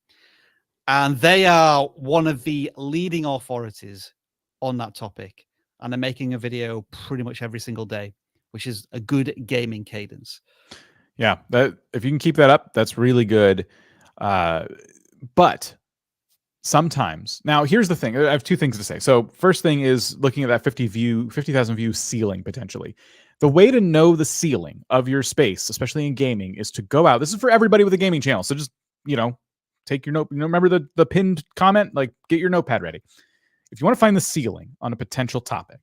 And they are one of the leading authorities on that topic. And they're making a video pretty much every single day, which is a good gaming cadence. Yeah, that if you can keep that up, that's really good. But sometimes, now here's the thing. I have two things to say. So first thing is looking at that 50,000 view ceiling potentially. The way to know the ceiling of your space, especially in gaming, is to go out. This is for everybody with a gaming channel. So just, take your note. Remember the pinned comment? Like, get your notepad ready. If you want to find the ceiling on a potential topic,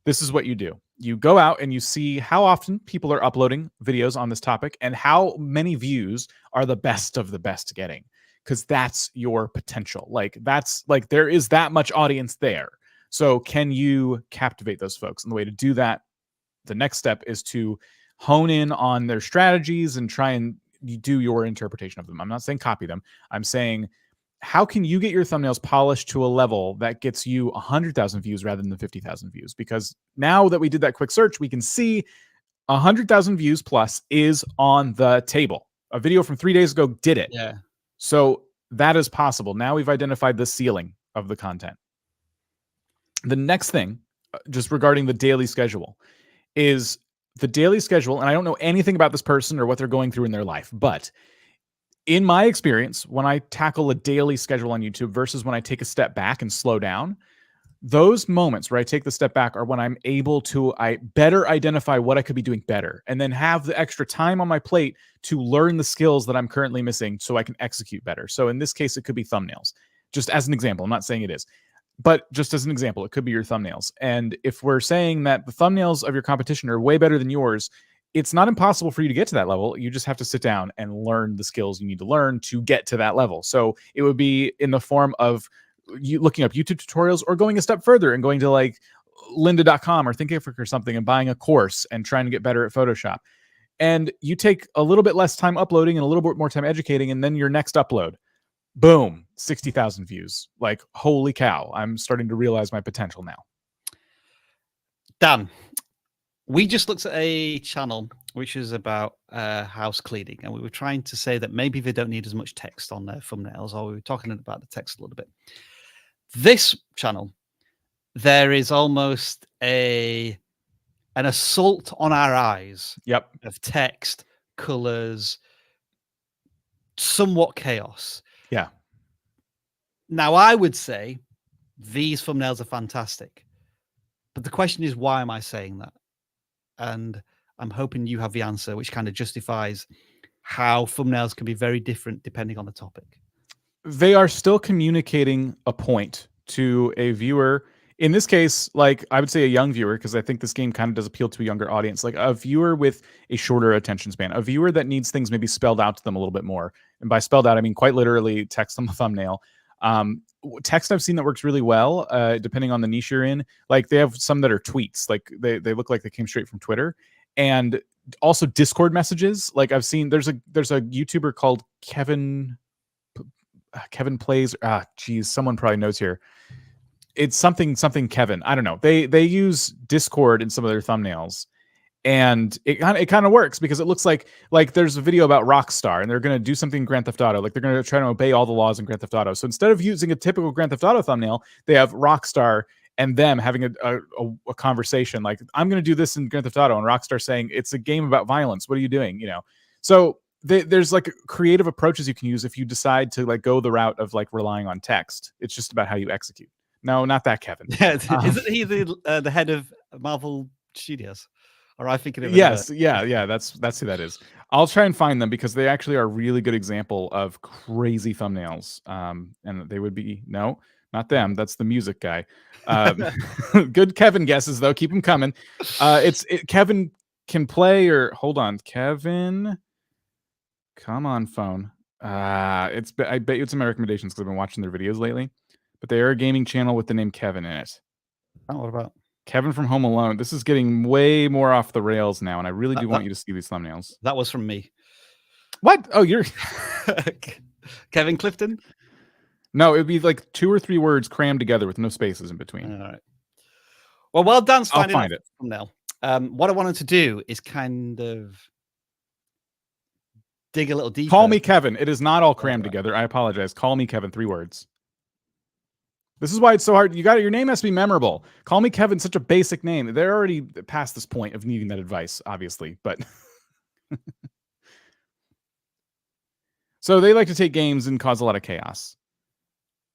this is what you do. You go out and you see how often people are uploading videos on this topic and how many views are the best of the best getting. Because that's your potential. There is that much audience there. So can you captivate those folks? And the way to do that, the next step is to hone in on their strategies and try and do your interpretation of them. I'm not saying copy them. I'm saying, how can you get your thumbnails polished to a level that gets you 100,000 views rather than 50,000 views? Because now that we did that quick search, we can see 100,000 views plus is on the table. A video from 3 days ago did it. Yeah. So that is possible. Now we've identified the ceiling of the content. The next thing, just regarding the daily schedule, is the daily schedule. And I don't know anything about this person or what they're going through in their life, but in my experience, when I tackle a daily schedule on YouTube versus when I take a step back and slow down, those moments where I take the step back are when I'm able to better identify what I could be doing better and then have the extra time on my plate to learn the skills that I'm currently missing so I can execute better. So in this case, it could be thumbnails. Just as an example, I'm not saying it is, but just as an example, it could be your thumbnails. And if we're saying that the thumbnails of your competition are way better than yours, it's not impossible for you to get to that level. You just have to sit down and learn the skills you need to learn to get to that level. So it would be in the form of you looking up YouTube tutorials or going a step further and going to like lynda.com or Thinkific or something and buying a course and trying to get better at Photoshop. And you take a little bit less time uploading and a little bit more time educating, and then your next upload, boom, 60,000 views. Like, holy cow, I'm starting to realize my potential now. Dan, we just looked at a channel which is about house cleaning, and we were trying to say that maybe they don't need as much text on their thumbnails, or we were talking about the text a little bit. This channel, there is almost an assault on our eyes. Yep. Of text, colors, somewhat chaos. Yeah. Now, I would say these thumbnails are fantastic, but the question is, why am I saying that? And I'm hoping you have the answer, which kind of justifies how thumbnails can be very different depending on the topic. They are still communicating a point to a viewer. In this case, like I would say a young viewer, because I think this game kind of does appeal to a younger audience, like a viewer with a shorter attention span, a viewer that needs things maybe spelled out to them a little bit more. And by spelled out, I mean quite literally text on the thumbnail. Text I've seen that works really well, depending on the niche you're in. Like they have some that are tweets, like they look like they came straight from Twitter, and also Discord messages. Like I've seen there's a YouTuber called Kevin Plays. Geez, someone probably knows here. It's something Kevin. I don't know. They use Discord in some of their thumbnails. And it kind of works because it looks like there's a video about Rockstar and they're going to do something in Grand Theft Auto. Like they're going to try to obey all the laws in Grand Theft Auto. So instead of using a typical Grand Theft Auto thumbnail, they have Rockstar and them having a conversation. Like, I'm going to do this in Grand Theft Auto, and Rockstar saying it's a game about violence. What are you doing? You know? So there's like creative approaches you can use if you decide to like go the route of like relying on text. It's just about how you execute. No, not that Kevin. Isn't he the head of Marvel Studios? Or I think it is. Yes, yeah, that's who that is. I'll try and find them because they actually are a really good example of crazy thumbnails. And they would be not them. That's the music guy. Good Kevin guesses though. Keep them coming. Kevin can play or hold on. Kevin, come on, phone. I bet you it's in my recommendations because I've been watching their videos lately. But they are a gaming channel with the name Kevin in it. Oh, what about Kevin from Home Alone? This is getting way more off the rails now, and I really do want you to see these thumbnails. That was from me. What? Oh, you're Kevin Clifton? No, it would be like 2 or 3 words crammed together with no spaces in between. All right. Well, while Dan's I'll finding find out it. the thumbnail, what I wanted to do is kind of dig a little deeper. Call me Kevin. It is not all crammed Right. together. I apologize. Call me Kevin. 3 words. This is why it's so hard. Your name has to be memorable. Call me Kevin. Such a basic name. They're already past this point of needing that advice, obviously. But so they like to take games and cause a lot of chaos.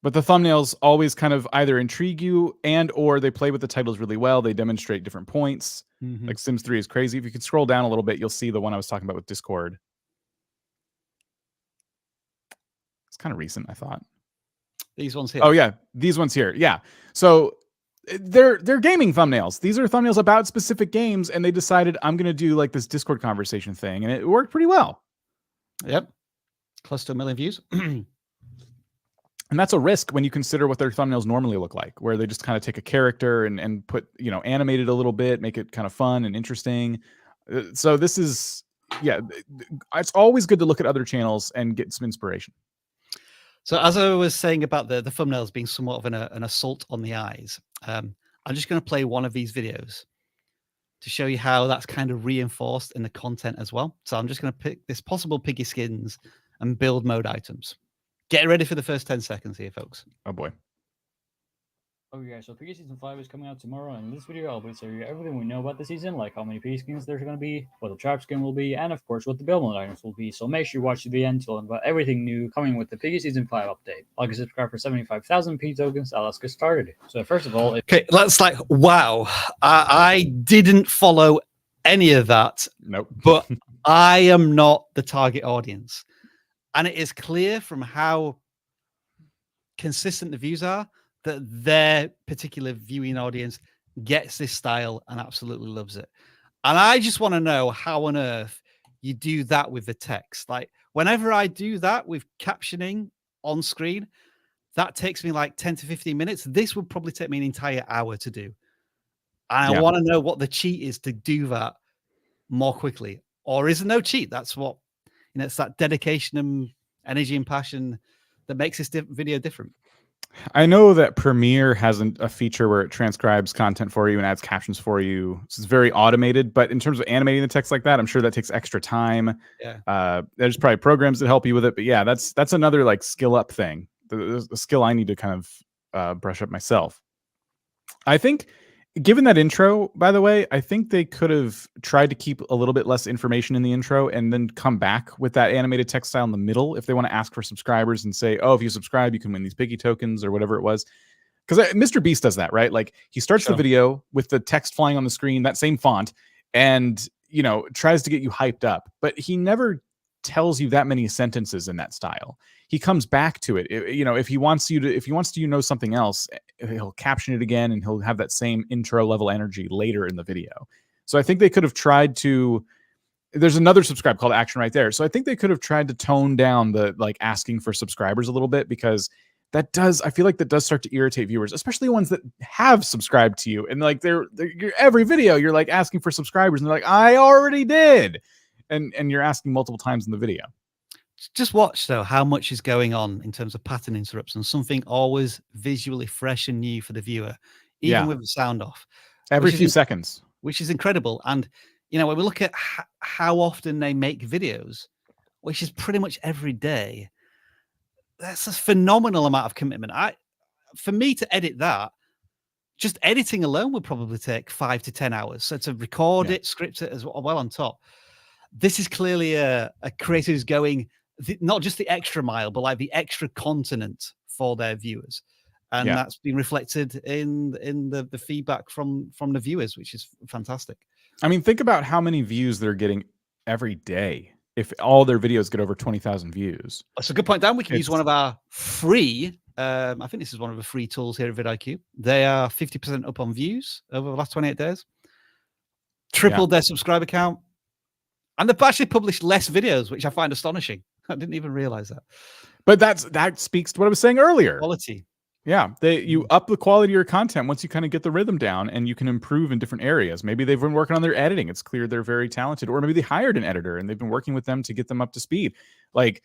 But the thumbnails always kind of either intrigue you and or they play with the titles really well. They demonstrate different points. Like Sims 3 is crazy. If you could scroll down a little bit, you'll see the one I was talking about with Discord. It's kind of recent, I thought. These ones here. Oh yeah, these ones here. Yeah. So they're gaming thumbnails. These are thumbnails about specific games, and they decided I'm gonna do like this Discord conversation thing, and it worked pretty well. Yep. Close to 1 million views. And that's a risk when you consider what their thumbnails normally look like, where they just kind of take a character and put, animate it a little bit, make it kind of fun and interesting. So this is, yeah, it's always good to look at other channels and get some inspiration. So as I was saying about the thumbnails being somewhat of an assault on the eyes, I'm just going to play one of these videos to show you how that's kind of reinforced in the content as well. So I'm just going to pick this possible piggy skins and build mode items. Get ready for the first 10 seconds here, folks. Oh boy. Okay guys, so PURGE Season 5 is coming out tomorrow, and in this video I'll be showing you everything we know about the season, like how many piggy skins there's going to be, what the trap skin will be, and of course what the build mode items will be, so make sure you watch to the end to learn about everything new coming with the PURGE Season 5 update. Like and subscribe for 75,000 P tokens, now let's get started. So first of all... Okay, that's like, wow. I didn't follow any of that. Nope. But I am not the target audience. And it is clear from how consistent the views are that their particular viewing audience gets this style and absolutely loves it. And I just want to know how on earth you do that with the text. Like whenever I do that with captioning on screen, that takes me like 10 to 15 minutes. This would probably take me an entire hour to do. And I want to know what the cheat is to do that more quickly. Or is there no cheat? That's what, it's that dedication and energy and passion that makes this video different. I know that Premiere has a feature where it transcribes content for you and adds captions for you. So it's very automated, but in terms of animating the text like that, I'm sure that takes extra time. Yeah. There's probably programs that help you with it, but yeah, that's another like skill up thing. The skill I need to kind of brush up myself. I think given that intro, by the way, I think they could have tried to keep a little bit less information in the intro and then come back with that animated text style in the middle if they want to ask for subscribers and say, oh, if you subscribe, you can win these piggy tokens or whatever it was. Because Mr. Beast does that, right? Like he starts the video with the text flying on the screen, that same font, and, tries to get you hyped up. But he never tells you that many sentences in that style. He comes back to it. If he wants to know something else, he'll caption it again and he'll have that same intro level energy later in the video. So I think they could have tried to, there's another subscribe call to action right there. So I think they could have tried to tone down the like asking for subscribers a little bit, because I feel like that does start to irritate viewers, especially ones that have subscribed to you. And like you're every video, you're like asking for subscribers and they're like, I already did. And you're asking multiple times in the video. Just watch though how much is going on in terms of pattern interruptions. Something always visually fresh and new for the viewer, even with the sound off. Every few seconds. Which is incredible. And, when we look at how often they make videos, which is pretty much every day, that's a phenomenal amount of commitment. For me to edit that, just editing alone would probably take 5 to 10 hours. So to record it, script it as well on top. This is clearly a creator who's going not just the extra mile, but like the extra continent for their viewers. And that's been reflected in the feedback from the viewers, which is fantastic. I mean, think about how many views they're getting every day. If all their videos get over 20,000 views. That's a good point, Dan. We can use one of our free, I think this is one of the free tools here at vidIQ. They are 50% up on views over the last 28 days. Tripled their subscriber count. And they've actually published less videos, which I find astonishing. I didn't even realize that. But that speaks to what I was saying earlier. Quality. Yeah, you up the quality of your content once you kind of get the rhythm down, and you can improve in different areas. Maybe they've been working on their editing. It's clear they're very talented. Or maybe they hired an editor and they've been working with them to get them up to speed. Like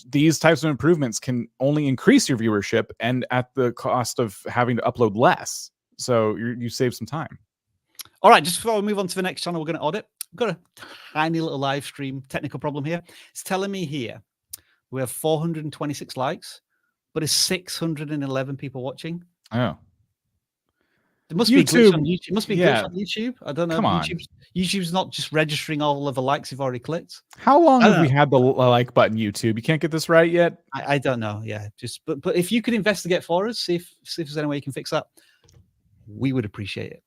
these types of improvements can only increase your viewership and at the cost of having to upload less. So you save some time. All right, just before we move on to the next channel, we're going to audit. We've got a tiny little live stream technical problem here. It's telling me here we have 426 likes, but it's 611 people watching. Oh. There must be a glitch on YouTube. YouTube. It must be a glitch on YouTube. I don't know. Come on. YouTube's not just registering all of the likes you've already clicked. How long have we had the like button, YouTube? You can't get this right yet? I don't know. Yeah, but if you could investigate for us, see if there's any way you can fix that, we would appreciate it.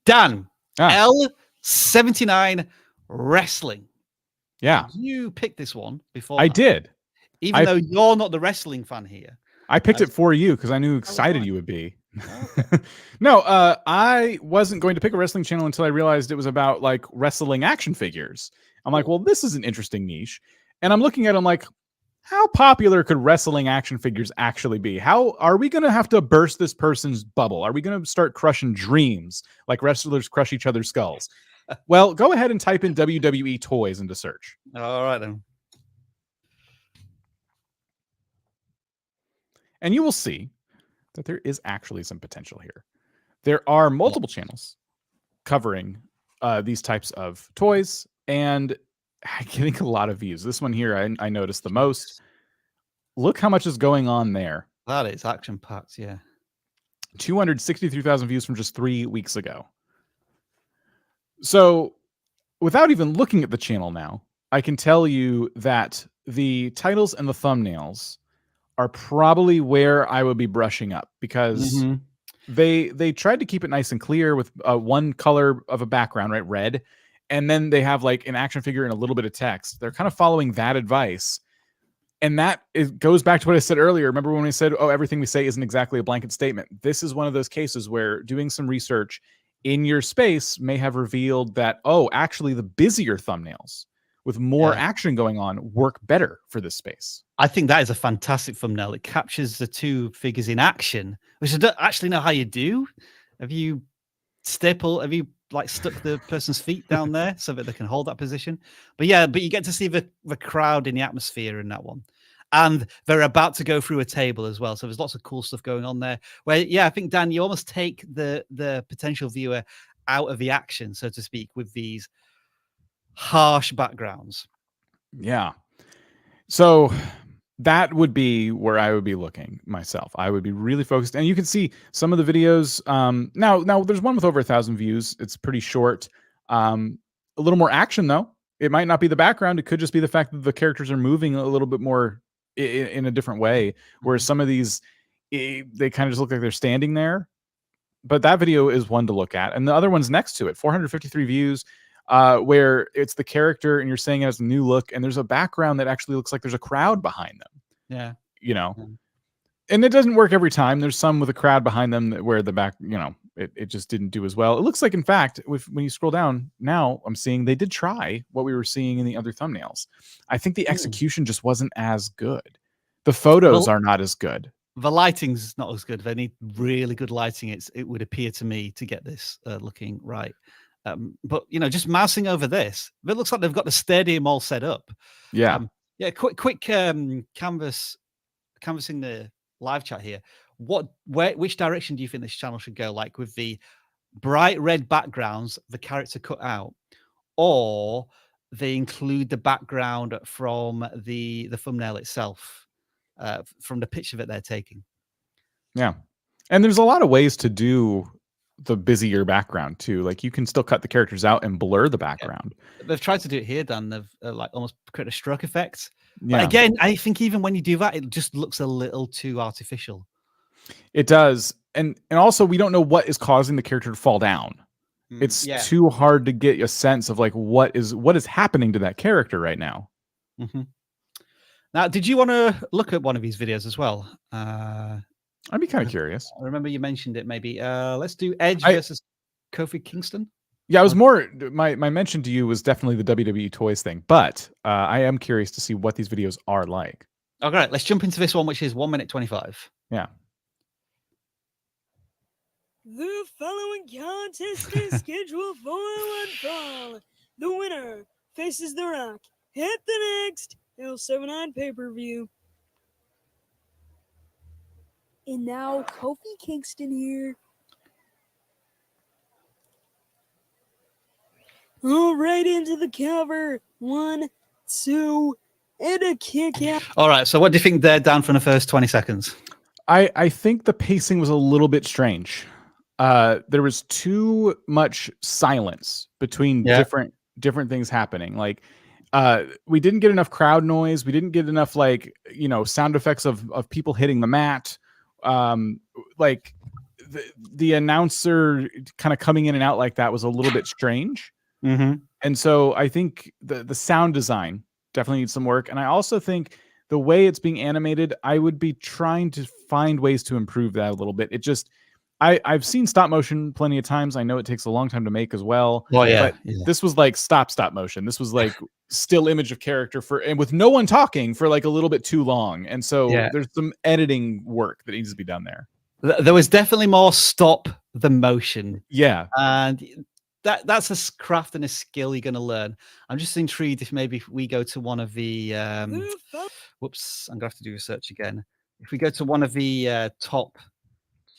Dan, L79 Wrestling. Yeah. You picked this one before. I did. Even though you're not the wrestling fan here. I picked it for you because I knew excited you would be. Okay. No, I wasn't going to pick a wrestling channel until I realized it was about like wrestling action figures. I'm like, well, this is an interesting niche. And I'm looking at them like, how popular could wrestling action figures actually be? How are we going to have to burst this person's bubble? Are we going to start crushing dreams like wrestlers crush each other's skulls? Well, go ahead and type in WWE toys into search. All right, then. And you will see that there is actually some potential here. There are multiple channels covering these types of toys and getting a lot of views. This one here, I noticed the most. Look how much is going on there. That is action-packed, yeah. 263,000 views from just 3 weeks ago. So without even looking at the channel now, I can tell you that the titles and the thumbnails are probably where I would be brushing up because they tried to keep it nice and clear with one color of a background, right? Red. And then they have like an action figure and a little bit of text. They're kind of following that advice. And that goes back to what I said earlier. Remember when we said, oh, everything we say isn't exactly a blanket statement. This is one of those cases where doing some research in your space may have revealed that, oh, actually the busier thumbnails with more action going on work better for this space. I think that is a fantastic thumbnail. It captures the two figures in action, which I don't actually know how you do. Have you like stuck the person's feet down there so that they can hold that position? But yeah, but you get to see the crowd in the atmosphere in that one. And they're about to go through a table as well. So there's lots of cool stuff going on there where, yeah, I think, Dan, you almost take the potential viewer out of the action, so to speak, with these harsh backgrounds. Yeah. So that would be where I would be looking myself. I would be really focused. And you can see some of the videos. Now there's one with over 1,000 views. It's pretty short. A little more action, though. It might not be the background. It could just be the fact that the characters are moving a little bit more in a different way. Whereas some of these, they kind of just look like they're standing there. But that video is one to look at. And the other one's next to it, 453 views. Where it's the character and you're saying it has a new look and there's a background that actually looks like there's a crowd behind them. Yeah. You know, and it doesn't work every time. There's some with a crowd behind them where the back, you know, it just didn't do as well. It looks like, in fact, when you scroll down now, I'm seeing they did try what we were seeing in the other thumbnails. I think the execution just wasn't as good. The photos are not as good. The lighting's not as good. They need really good lighting. It would appear to me to get this looking right. But you know, just mousing over this, it looks like they've got the stadium all set up. Yeah. Quick canvassing the live chat here. Which direction do you think this channel should go? Like with the bright red backgrounds, the character cut out, or they include the background from the thumbnail itself, from the picture that they're taking? Yeah. And there's a lot of ways to do the busier background too. Like you can still cut the characters out and blur the background. Yeah. They've tried to do it here, Dan. They've like almost created a stroke effect. Yeah. But again, I think even when you do that, it just looks a little too artificial. It does. And also we don't know what is causing the character to fall down. It's too hard to get a sense of like what is happening to that character right now. Now, did you want to look at one of these videos as well? I'd be kind of curious. I remember you mentioned it maybe. Let's do Edge versus Kofi Kingston. Yeah, I was more, my mention to you was definitely the WWE toys thing, but I am curious to see what these videos are like. Okay, right, let's jump into this one, which is 1 minute 25. Yeah. The following contest is scheduled for one fall. The winner faces The Rock at the next L79 pay-per-view. And now Kofi Kingston here. Oh, right into the cover. 1, 2, and a kick out. All right. So what do you think they're down from the first 20 seconds? I think the pacing was a little bit strange. There was too much silence between Yeah. different things happening. Like, we didn't get enough crowd noise. We didn't get enough, like, sound effects of people hitting the mat. Like the announcer kind of coming in and out like that was a little bit strange. Mm-hmm. And so I think the sound design definitely needs some work. And I also think the way it's being animated, I would be trying to find ways to improve that a little bit. It just, I've seen stop motion plenty of times. I know it takes a long time to make as well. Oh, yeah. But this was like stop motion. This was like still image of character and with no one talking for like a little bit too long. And so there's some editing work that needs to be done there. There was definitely more stop the motion. Yeah. And that's a craft and a skill you're going to learn. I'm just intrigued if maybe we go to one of the whoops, I'm gonna have to do research again. If we go to one of the top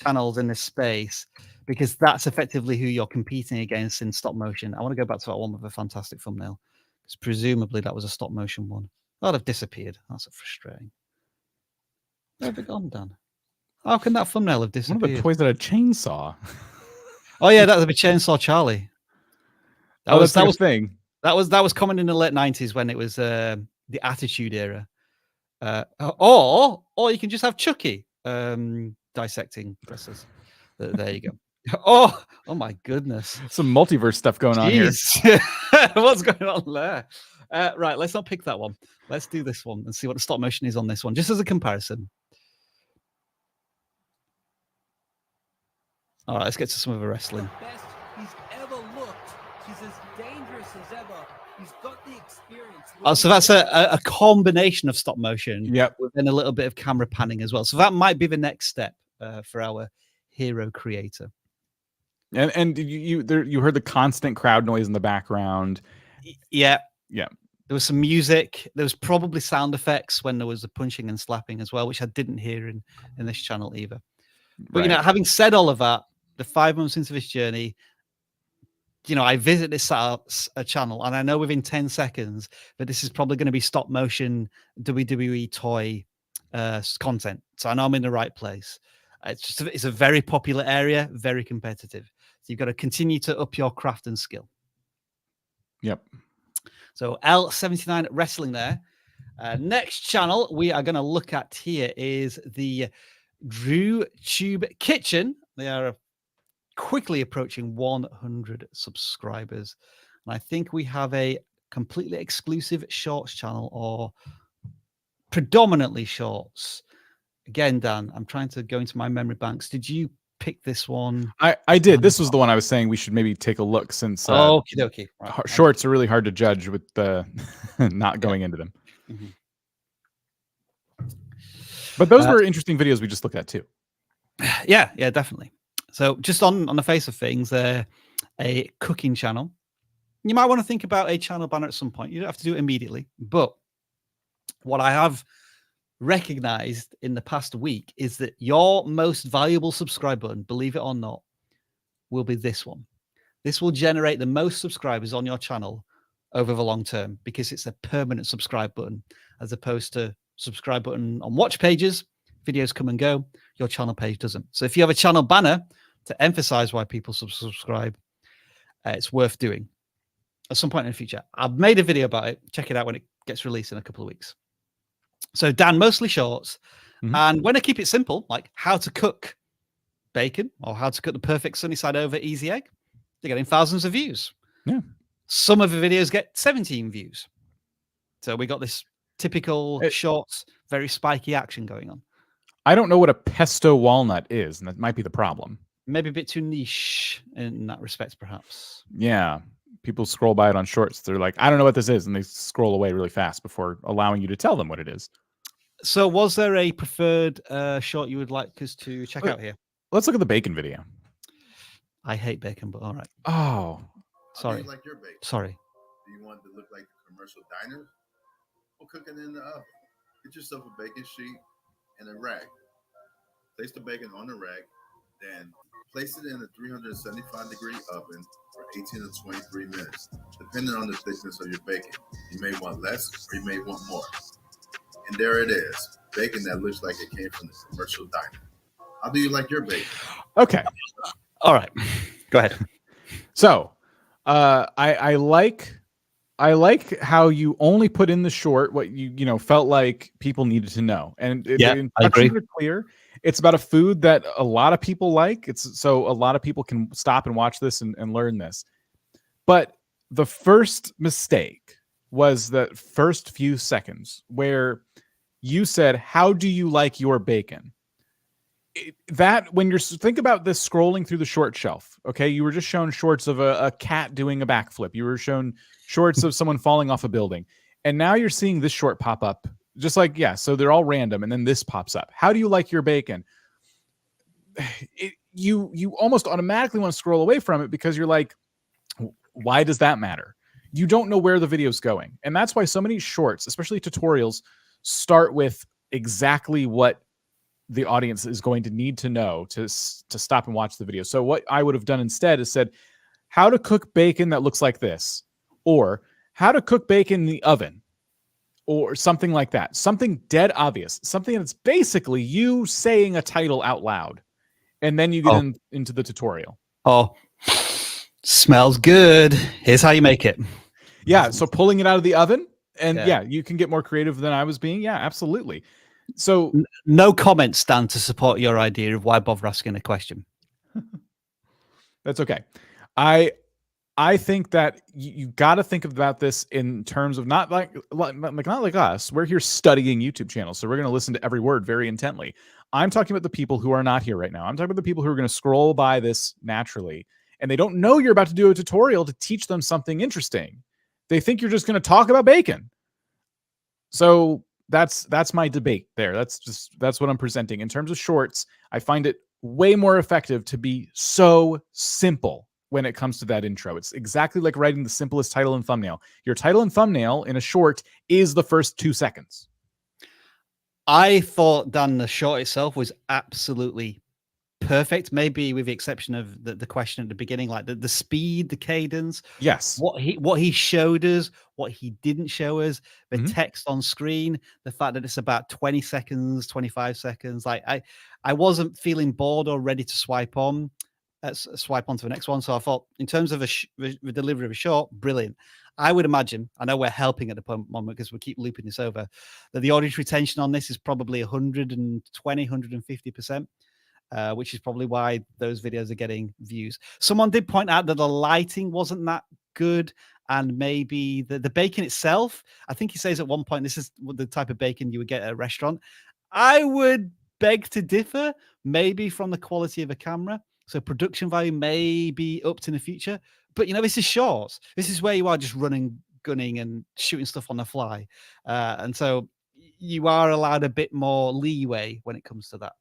channels in this space, because that's effectively who you're competing against in stop motion. I want to go back to that one with a fantastic thumbnail, because presumably that was a stop motion one. That'd have disappeared. That's frustrating. Where have it gone, Dan? How can that thumbnail have disappeared? One of the toys had a chainsaw. Oh yeah, that was a Chainsaw Charlie. That was thing. That was common in the late 90s when it was the Attitude Era. Or you can just have Chucky dissecting wrestlers. There you go. Oh my goodness. Some multiverse stuff going on here. What's going on there? Right, let's not pick that one. Let's do this one and see what the stop motion is on this one, just as a comparison. All right, let's get to some of the wrestling. Best he's ever looked. She's as dangerous as ever. He's got the experience. Oh, so that's a combination of stop motion, yep, and a little bit of camera panning as well. So that might be the next step for our hero creator. And you heard the constant crowd noise in the background. Yeah. There was some music. There was probably sound effects when there was the punching and slapping as well, which I didn't hear in this channel either. But having said all of that, the 5 months into this journey, I visit this channel, and I know within 10 seconds that this is probably going to be stop motion WWE toy content. So I know I'm in the right place. It's a very popular area, very competitive. So you've got to continue to up your craft and skill. Yep. So L79 Wrestling there. Next channel we are going to look at here is the Drew Tube Kitchen. They are quickly approaching 100 subscribers. And I think we have a completely exclusive shorts channel, or predominantly shorts. Again, Dan, I'm trying to go into my memory banks. Did you pick this one? I did. This was the one I was saying we should maybe take a look, since okie dokie. Right. Shorts are really hard to judge with the not going into them. Mm-hmm. But those were interesting videos we just looked at too. Yeah, definitely. So just on the face of things, a cooking channel. You might want to think about a channel banner at some point. You don't have to do it immediately. But what I have recognized in the past week is that your most valuable subscribe button, believe it or not, will be this one. This will generate the most subscribers on your channel over the long term, because it's a permanent subscribe button, as opposed to subscribe button on watch pages. Videos come and go. Your channel page doesn't. So if you have a channel banner to emphasize why people subscribe, it's worth doing at some point in the future. I've made a video about it. Check it out when it gets released in a couple of weeks. So Dan, mostly shorts. Mm-hmm. And when I keep it simple, like how to cook bacon or how to cook the perfect sunny side over easy egg, they're getting thousands of views. Yeah. Some of the videos get 17 views. So we got this typical shorts, very spiky action going on. I don't know what a pesto walnut is, and that might be the problem. Maybe a bit too niche in that respect, perhaps. Yeah. People scroll by it on shorts. They're like, I don't know what this is. And they scroll away really fast before allowing you to tell them what it is. So was there a preferred short you would like us to check out here? Let's look at the bacon video. I hate bacon, but all right. Oh. Sorry. How do you like your bacon? Sorry. Do you want it to look like the commercial diners? Well, cook it in the oven. Get yourself a bacon sheet and a rag. Place the bacon on the rack, then place it in a 375-degree oven for 18 to 23 minutes, depending on the thickness of your bacon. You may want less or you may want more. And there it is, bacon that looks like it came from the commercial diner. How do you like your bacon? Okay. All right. Go ahead. So, I like how you only put in the short what you felt like people needed to know, and the instructions are clear. It's about a food that a lot of people like. It's so a lot of people can stop and watch this and learn this. But the first mistake was the first few seconds where you said, "How do you like your bacon?" That when you're think about this scrolling through the short shelf, okay, you were just shown shorts of a cat doing a backflip. You were shown shorts of someone falling off a building, and now you're seeing this short pop up. Just like, yeah, so they're all random, and then this pops up. How do you like your bacon? You almost automatically want to scroll away from it because you're like, why does that matter? You don't know where the video's going, and that's why so many shorts, especially tutorials, start with exactly what the audience is going to need to know to stop and watch the video. So what I would have done instead is said, how to cook bacon that looks like this, or how to cook bacon in the oven, or something like that. Something dead obvious, something that's basically you saying a title out loud, and then you get into the tutorial. Oh, smells good. Here's how you make it. Yeah, so pulling it out of the oven, and yeah, you can get more creative than I was being. Yeah, absolutely. So no comments, Stan, to support your idea of why bother asking a question. That's okay. I think that you got to think about this in terms of not like us. We're here studying YouTube channels, so we're going to listen to every word very intently. I'm talking about the people who are not here right now. I'm talking about the people who are going to scroll by this naturally, and they don't know you're about to do a tutorial to teach them something interesting. They think you're just going to talk about bacon. So that's my debate there. That's what I'm presenting. In terms of shorts, I find it way more effective to be so simple when it comes to that intro. It's exactly like writing the simplest title and thumbnail. Your title and thumbnail in a short is the first 2 seconds. I thought, Dan, the short itself was absolutely perfect, maybe with the exception of the question at the beginning, like the speed, the cadence. Yes. What he showed us, what he didn't show us, the text on screen, the fact that it's about 20 seconds, 25 seconds. Like I wasn't feeling bored or ready to swipe on to the next one. So I thought, in terms of the delivery of a short, brilliant. I would imagine, I know we're helping at the moment because we keep looping this over, that the audience retention on this is probably 120, 150%. Which is probably why those videos are getting views. Someone did point out that the lighting wasn't that good, and maybe the bacon itself, I think he says at one point, this is the type of bacon you would get at a restaurant. I would beg to differ, maybe from the quality of a camera. So production value may be upped in the future. But, this is shorts. This is where you are just running, gunning, and shooting stuff on the fly. And so you are allowed a bit more leeway when it comes to that.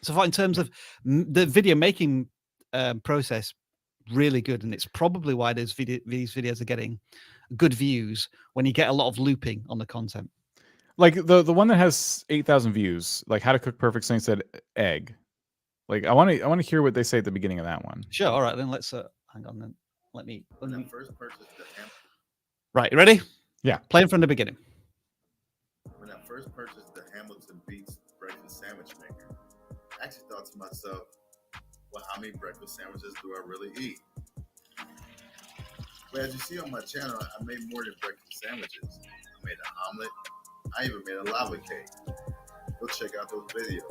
So in terms of the video making process, really good. And it's probably why these videos are getting good views when you get a lot of looping on the content. Like the one that has 8,000 views, like how to cook perfect thing, said egg. Like I want to hear what they say at the beginning of that one. Sure. All right, then let's hang on. Then let me First purchase the right. You ready? Yeah. Playing from the beginning. When I first purchased the Hamilton Beats breakfast sandwich maker, I actually thought to myself, well, how many breakfast sandwiches do I really eat? But as you see on my channel, I made more than breakfast sandwiches. I made an omelet. I even made a lava cake. Go check out those videos.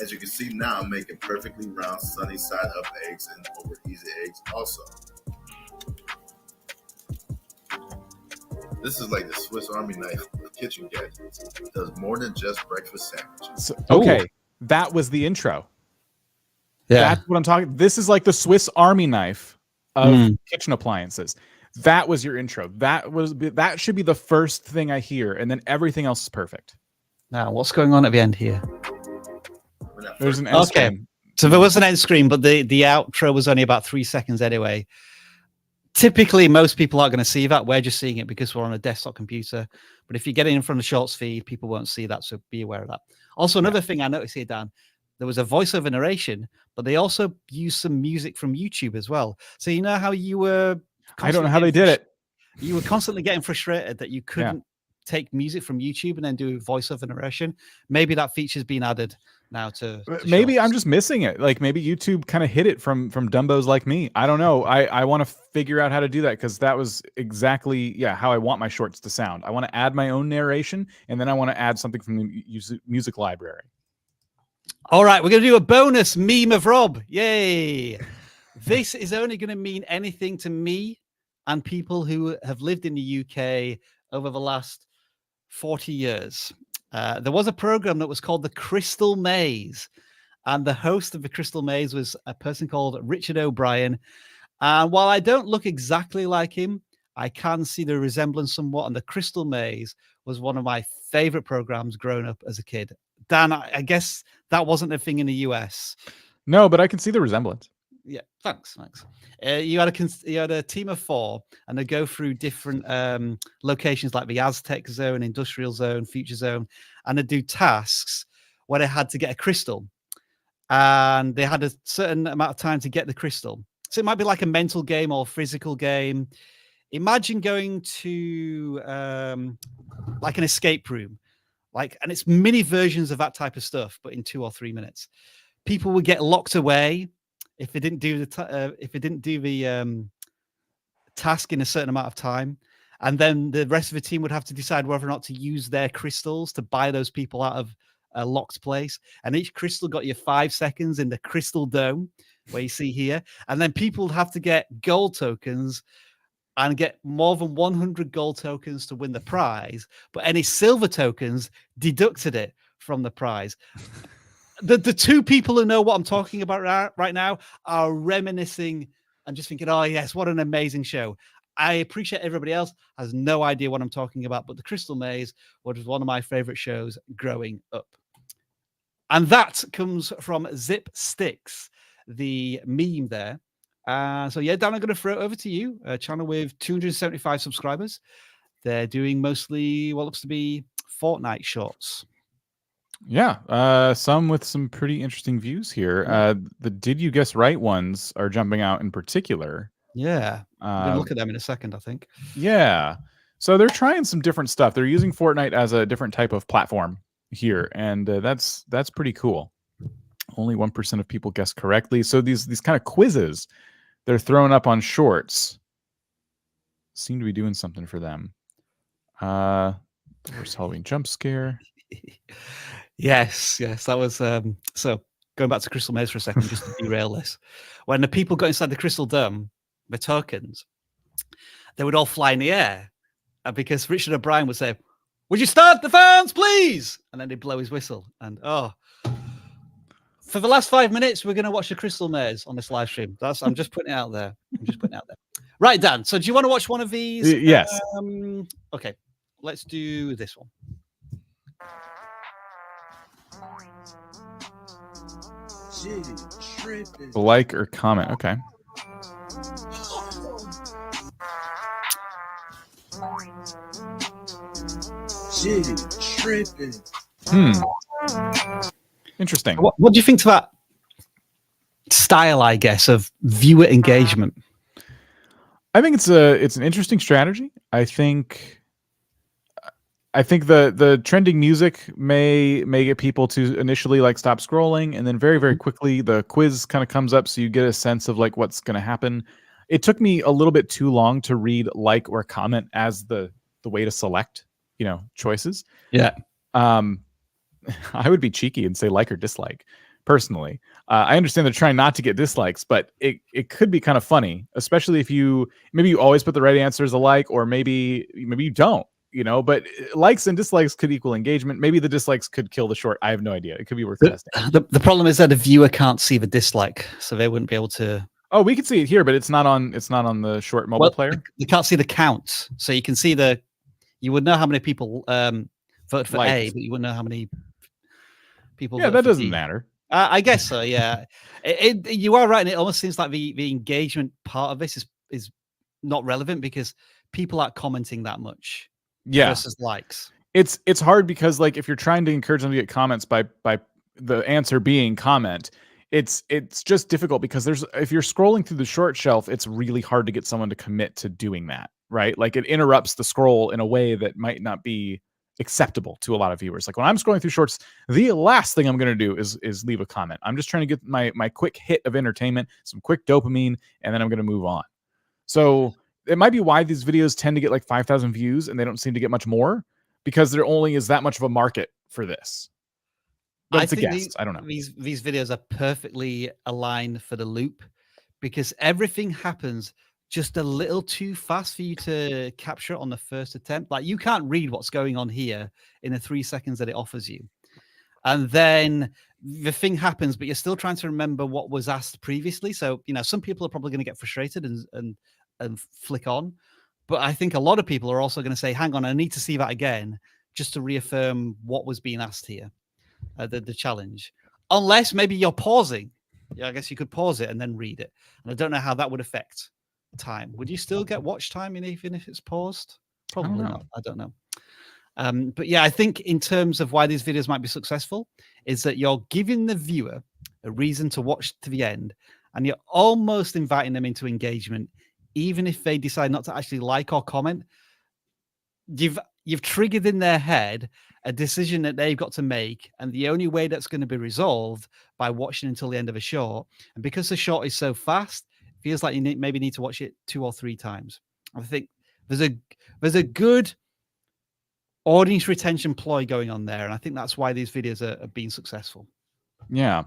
As you can see now, I'm making perfectly round, sunny side up eggs and over easy eggs also. This is like the Swiss Army knife of kitchen gadgets. It does more than just breakfast sandwiches. So, okay, that was the intro. Yeah. That's what I'm talking. This is like the Swiss Army knife of kitchen appliances. That was your intro. That should be the first thing I hear, and then everything else is perfect. Now, what's going on at the end here? There's an end screen. So there was an end screen, but the outro was only about 3 seconds anyway. Typically, most people aren't going to see that. We're just seeing it because we're on a desktop computer. But if you get in from the shorts feed, people won't see that. So be aware of that. Also, another thing I noticed here, Dan, there was a voiceover narration, but they also used some music from YouTube as well. So you know how you were... I don't know how they did it. You were constantly getting frustrated that you couldn't take music from YouTube and then do voiceover narration. Maybe that feature's been added now to maybe shorts. I'm just missing it. Like maybe YouTube kind of hit it from dumbos like me. I don't know. I want to figure out how to do that, because that was exactly how I want my shorts to sound. I want to add my own narration, and then I want to add something from the music library. All right, we're going to do a bonus meme of Rob. Yay. This is only going to mean anything to me and people who have lived in the UK over the last 40 years. There was a program that was called The Crystal Maze, and the host of The Crystal Maze was a person called Richard O'Brien. And while I don't look exactly like him, I can see the resemblance somewhat, and The Crystal Maze was one of my favorite programs growing up as a kid. Dan, I guess that wasn't a thing in the US. No, but I can see the resemblance. Yeah, thanks. You had a team of 4, and they go through different locations like the Aztec Zone, Industrial Zone, Future Zone, and they do tasks where they had to get a crystal, and they had a certain amount of time to get the crystal. So it might be like a mental game or physical game. Imagine going to like an escape room, and it's mini versions of that type of stuff, but in 2 or 3 minutes. People would get locked away if they didn't do the task in a certain amount of time, and then the rest of the team would have to decide whether or not to use their crystals to buy those people out of a locked place. And each crystal got you 5 seconds in the crystal dome, where you see here, and then people would have to get gold tokens and get more than 100 gold tokens to win the prize, but any silver tokens deducted it from the prize. The 2 people who know what I'm talking about right now are reminiscing and just thinking, oh, yes, what an amazing show. I appreciate everybody else has no idea what I'm talking about, but The Crystal Maze was one of my favorite shows growing up. And that comes from Zip Sticks, the meme there. So, yeah, Dan, I'm going to throw it over to you, a channel with 275 subscribers. They're doing mostly what looks to be Fortnite shorts. Yeah, some with some pretty interesting views here. The Did You Guess Right ones are jumping out in particular. Yeah, I'm going to look at them in a second, I think. Yeah, so they're trying some different stuff. They're using Fortnite as a different type of platform here, and that's pretty cool. Only 1% of people guess correctly. So these kind of quizzes they're throwing up on shorts seem to be doing something for them. First Halloween jump scare. Yes, that was so going back to Crystal Maze for a second, just to derail this. When the people got inside the Crystal Dome, the tokens, they would all fly in the air, because Richard O'Brien would say, "Would you start the fans, please?" And then they'd blow his whistle. And for the last 5 minutes, we're going to watch the Crystal Maze on this live stream. I'm just putting it out there. Right, Dan. So do you want to watch one of these? Yes. Okay, let's do this one. Like or comment. Okay. Interesting. What do you think to that style, I guess, of viewer engagement? I think it's an interesting strategy. I think the trending music may get people to initially stop scrolling, and then very, very quickly the quiz kind of comes up, so you get a sense of what's going to happen. It took me a little bit too long to read like or comment as the way to select, choices. Yeah. I would be cheeky and say like or dislike. Personally, I understand they're trying not to get dislikes, but it could be kind of funny, especially if maybe you always put the right answer as a like, or maybe you don't. But likes and dislikes could equal engagement. Maybe the dislikes could kill the short. I have no idea. It could be worth testing. The problem is that the viewer can't see the dislike, so they wouldn't be able to. Oh, we can see it here, but it's not on the short mobile player. You can't see the count, so you can see you would know how many people vote for A, but you wouldn't know how many people. Yeah, that doesn't matter. I guess so. Yeah, you are right, and it almost seems like the engagement part of this is not relevant because people aren't commenting that much. versus likes. It's hard because like if you're trying to encourage them to get comments by the answer being comment, it's just difficult because if you're scrolling through the short shelf, it's really hard to get someone to commit to doing that, right? Like it interrupts the scroll in a way that might not be acceptable to a lot of viewers. Like when I'm scrolling through shorts, the last thing I'm going to do is leave a comment. I'm just trying to get my quick hit of entertainment, some quick dopamine, and then I'm going to move on. So it might be why these videos tend to get like 5,000 views and they don't seem to get much more, because there only is that much of a market for this. But it's a guess. I don't know. These videos are perfectly aligned for the loop because everything happens just a little too fast for you to capture it on the first attempt. Like you can't read what's going on here in the 3 seconds that it offers you. And then the thing happens, but you're still trying to remember what was asked previously. So, you know, some people are probably going to get frustrated and flick on. But I think a lot of people are also going to say, hang on, I need to see that again just to reaffirm what was being asked here, the challenge. Unless maybe you're pausing. Yeah, I guess you could pause it and then read it. And I don't know how that would affect time. Would you still get watch time even if it's paused? Probably not. I don't know. But yeah, I think in terms of why these videos might be successful is that you're giving the viewer a reason to watch to the end, and you're almost inviting them into engagement, even if they decide not to actually like or comment. You've triggered in their head a decision that they've got to make, and the only way that's going to be resolved by watching until the end of a short. And because the short is so fast, it feels like you maybe need to watch it 2 or 3 times. I think there's a good audience retention ploy going on there, and I think that's why these videos are being successful. Yeah.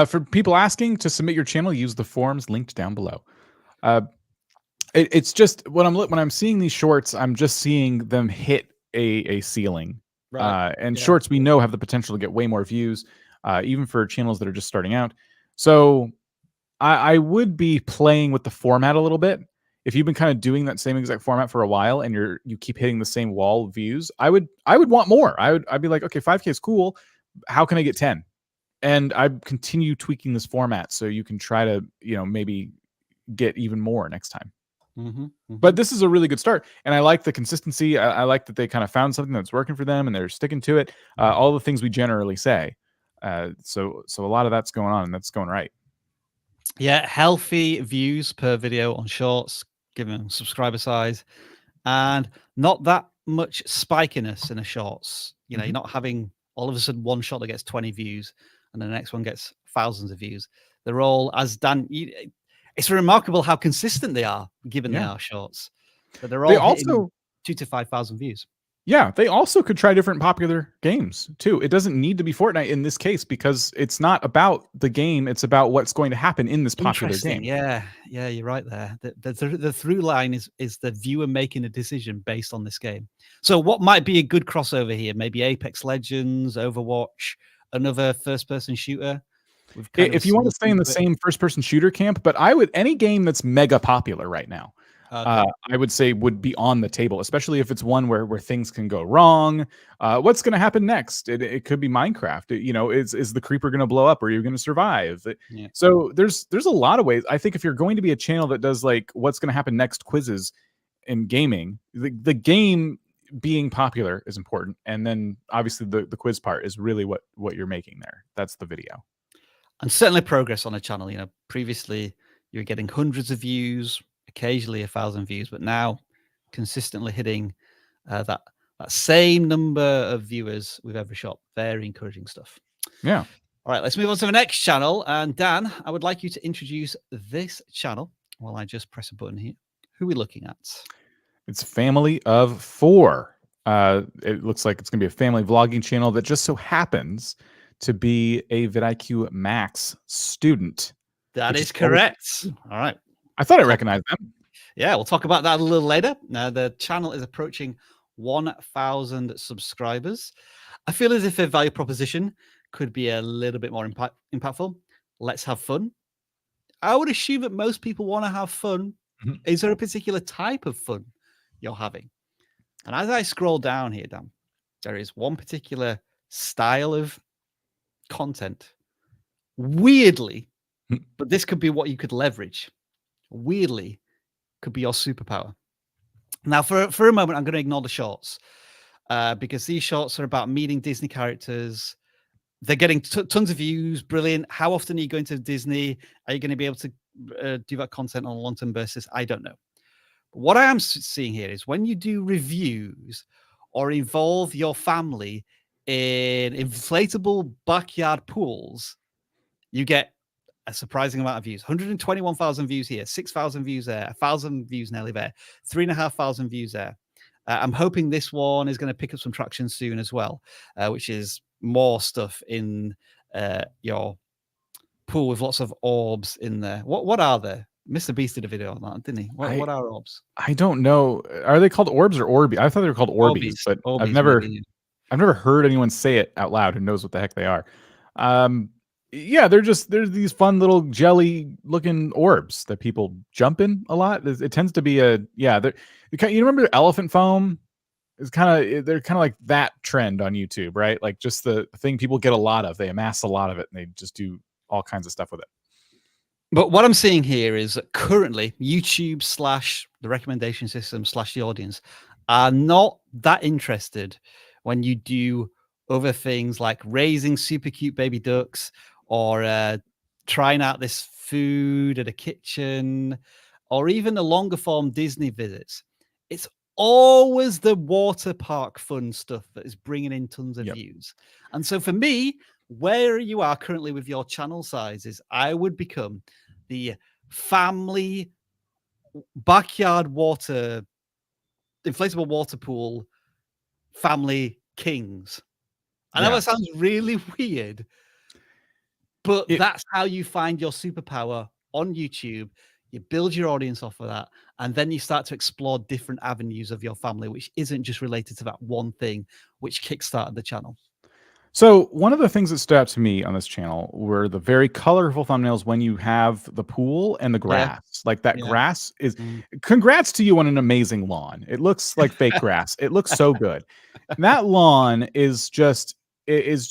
For people asking to submit your channel, use the forms linked down below. It's just when I'm seeing these shorts, I'm just seeing them hit a ceiling. Right. And shorts we know have the potential to get way more views, even for channels that are just starting out. So I would be playing with the format a little bit. If you've been kind of doing that same exact format for a while and you keep hitting the same wall of views, I would want more. I'd be like, okay, 5K is cool. How can I get 10? And I'd continue tweaking this format so you can try to, maybe get even more next time. But this is a really good start, and I like the consistency. I like that they kind of found something that's working for them and they're sticking to it. All the things we generally say. So a lot of that's going on, and that's going right. Yeah, healthy views per video on shorts, given them subscriber size, and not that much spikiness in the shorts. You're not having all of a sudden one shot that gets 20 views and the next one gets thousands of views. They're all, as Dan, it's remarkable how consistent they are, given they are shorts. But they're all also 2,000 to 5,000 views. Yeah, they also could try different popular games too. It doesn't need to be Fortnite in this case because it's not about the game; it's about what's going to happen in this popular game. Yeah, you're right there. The through line is the viewer making a decision based on this game. So, what might be a good crossover here? Maybe Apex Legends, Overwatch, another first-person shooter. If you want to stay in the same first-person shooter camp, but any game that's mega popular right now. I would say would be on the table, especially if it's one where things can go wrong. What's going to happen next? It could be Minecraft. Is the creeper going to blow up, or are you going to survive? So there's a lot of ways. I think if you're going to be a channel that does like what's going to happen next quizzes in gaming, the game being popular is important, and then obviously the quiz part is really what you're making there. That's the video, and certainly progress on a channel. Previously you're getting hundreds of views, occasionally 1,000 views, but now consistently hitting that same number of viewers with every shot. Very encouraging stuff. Yeah. All right, let's move on to the next channel. And Dan, I would like you to introduce this channel while I just press a button here. Who are we looking at? It's Family of 4. It looks like it's going to be a family vlogging channel that just so happens to be a vidIQ Max student. That is correct. All right. I thought I recognized them. Yeah, we'll talk about that a little later. Now, the channel is approaching 1,000 subscribers. I feel as if a value proposition could be a little bit more impactful. Let's have fun. I would assume that most people want to have fun. Is there a particular type of fun you're having? And as I scroll down here, Dan, there is one particular style of content. Weirdly, but this could be what you could leverage. Weirdly, could be your superpower. Now, for a moment, I'm going to ignore the shorts because these shorts are about meeting Disney characters. They're getting tons of views. Brilliant. How often are you going to Disney? Are you going to be able to do that content on a long-term basis? I don't know. But what I am seeing here is when you do reviews or involve your family in inflatable backyard pools, you get a surprising amount of views. 121,000 views here, 6,000 views there, 1,000 views nearly there, 3,500 views there. I'm hoping this one is going to pick up some traction soon as well, which is more stuff in your pool with lots of orbs in there. What are they? Mr. Beast did a video on that, didn't he? What are orbs? I don't know. Are they called orbs or Orbeez? I thought they were called Orbeez, but I've never heard anyone say it out loud who knows what the heck they are. Yeah, they're these fun little jelly looking orbs that people jump in a lot. It tends to be you remember elephant foam? They're kind of like that trend on YouTube, right? Like just the thing people get a lot of. They amass a lot of it and they just do all kinds of stuff with it. But what I'm seeing here is that currently YouTube / the recommendation system / the audience are not that interested when you do other things like raising super cute baby ducks or trying out this food at a kitchen or even the longer form Disney visits. It's always the water park fun stuff that is bringing in tons of views. And so for me, where you are currently with your channel sizes, I would become the family backyard inflatable water pool family kings. I know that sounds really weird, but that's how you find your superpower on YouTube. You build your audience off of that, and then you start to explore different avenues of your family, which isn't just related to that one thing which kickstarted the channel. So one of the things that stood out to me on this channel were the very colorful thumbnails when you have the pool and the grass. Like that grass is, congrats to you on an amazing lawn. It looks like fake grass. It looks so good. That lawn is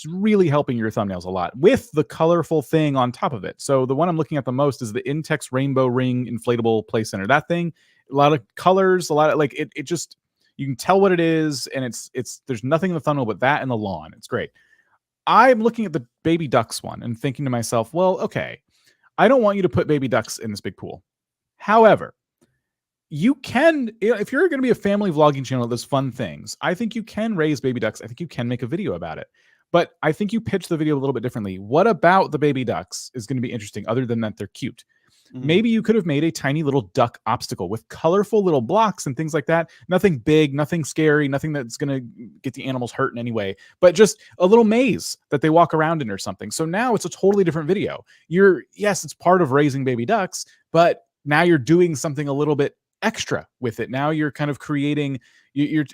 really helping your thumbnails a lot with the colorful thing on top of it. So the one I'm looking at the most is the Intex Rainbow Ring Inflatable Play Center. That thing, a lot of colors, a lot of like it just, you can tell what it is. And there's nothing in the thumbnail but that and the lawn. It's great. I'm looking at the baby ducks one and thinking to myself, well, okay, I don't want you to put baby ducks in this big pool. However, you can, if you're going to be a family vlogging channel that does fun things, I think you can raise baby ducks. I think you can make a video about it. But I think you pitch the video a little bit differently. What about the baby ducks is going to be interesting other than that they're cute? Maybe you could have made a tiny little duck obstacle with colorful little blocks and things like that. Nothing big, nothing scary, nothing that's going to get the animals hurt in any way, but just a little maze that they walk around in or something. So now it's a totally different video. Yes, it's part of raising baby ducks, but now you're doing something a little bit extra with it. Now you're kind of creating,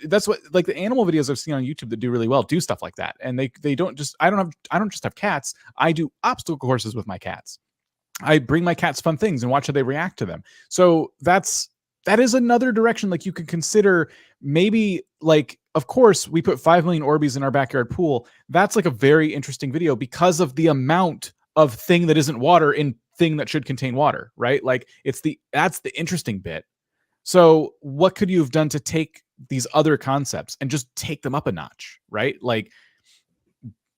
that's what, like the animal videos I've seen on YouTube that do really well do stuff like that. And they don't just, I don't just have cats. I do obstacle courses with my cats. I bring my cats fun things and watch how they react to them. So that is another direction. Like you could consider maybe like, of course we put 5 million Orbeez in our backyard pool. That's like a very interesting video because of the amount of thing that isn't water in thing that should contain water, right? Like that's the interesting bit. So what could you have done to take these other concepts and just take them up a notch, right? Like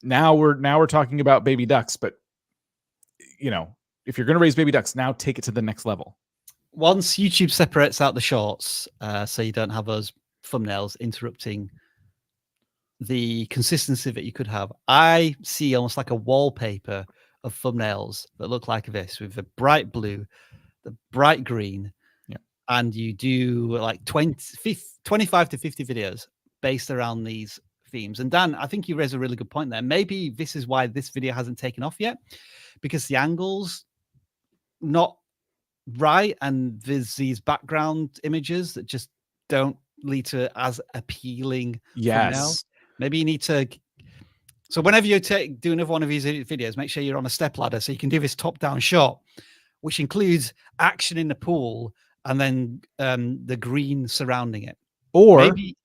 now we're talking about baby ducks, but if you're going to raise baby ducks, now take it to the next level. Once YouTube separates out the shorts, so you don't have those thumbnails interrupting the consistency that you could have, I see almost like a wallpaper of thumbnails that look like this with the bright blue, the bright green, and you do like 25 to 50 videos based around these themes. And Dan, I think you raised a really good point there. Maybe this is why this video hasn't taken off yet, because the angles not right and there's these background images that just don't lead to as appealing thumbnails. Maybe you need to, so whenever you do another one of these videos, make sure you're on a step ladder so you can do this top-down shot, which includes action in the pool and then the green surrounding it. Or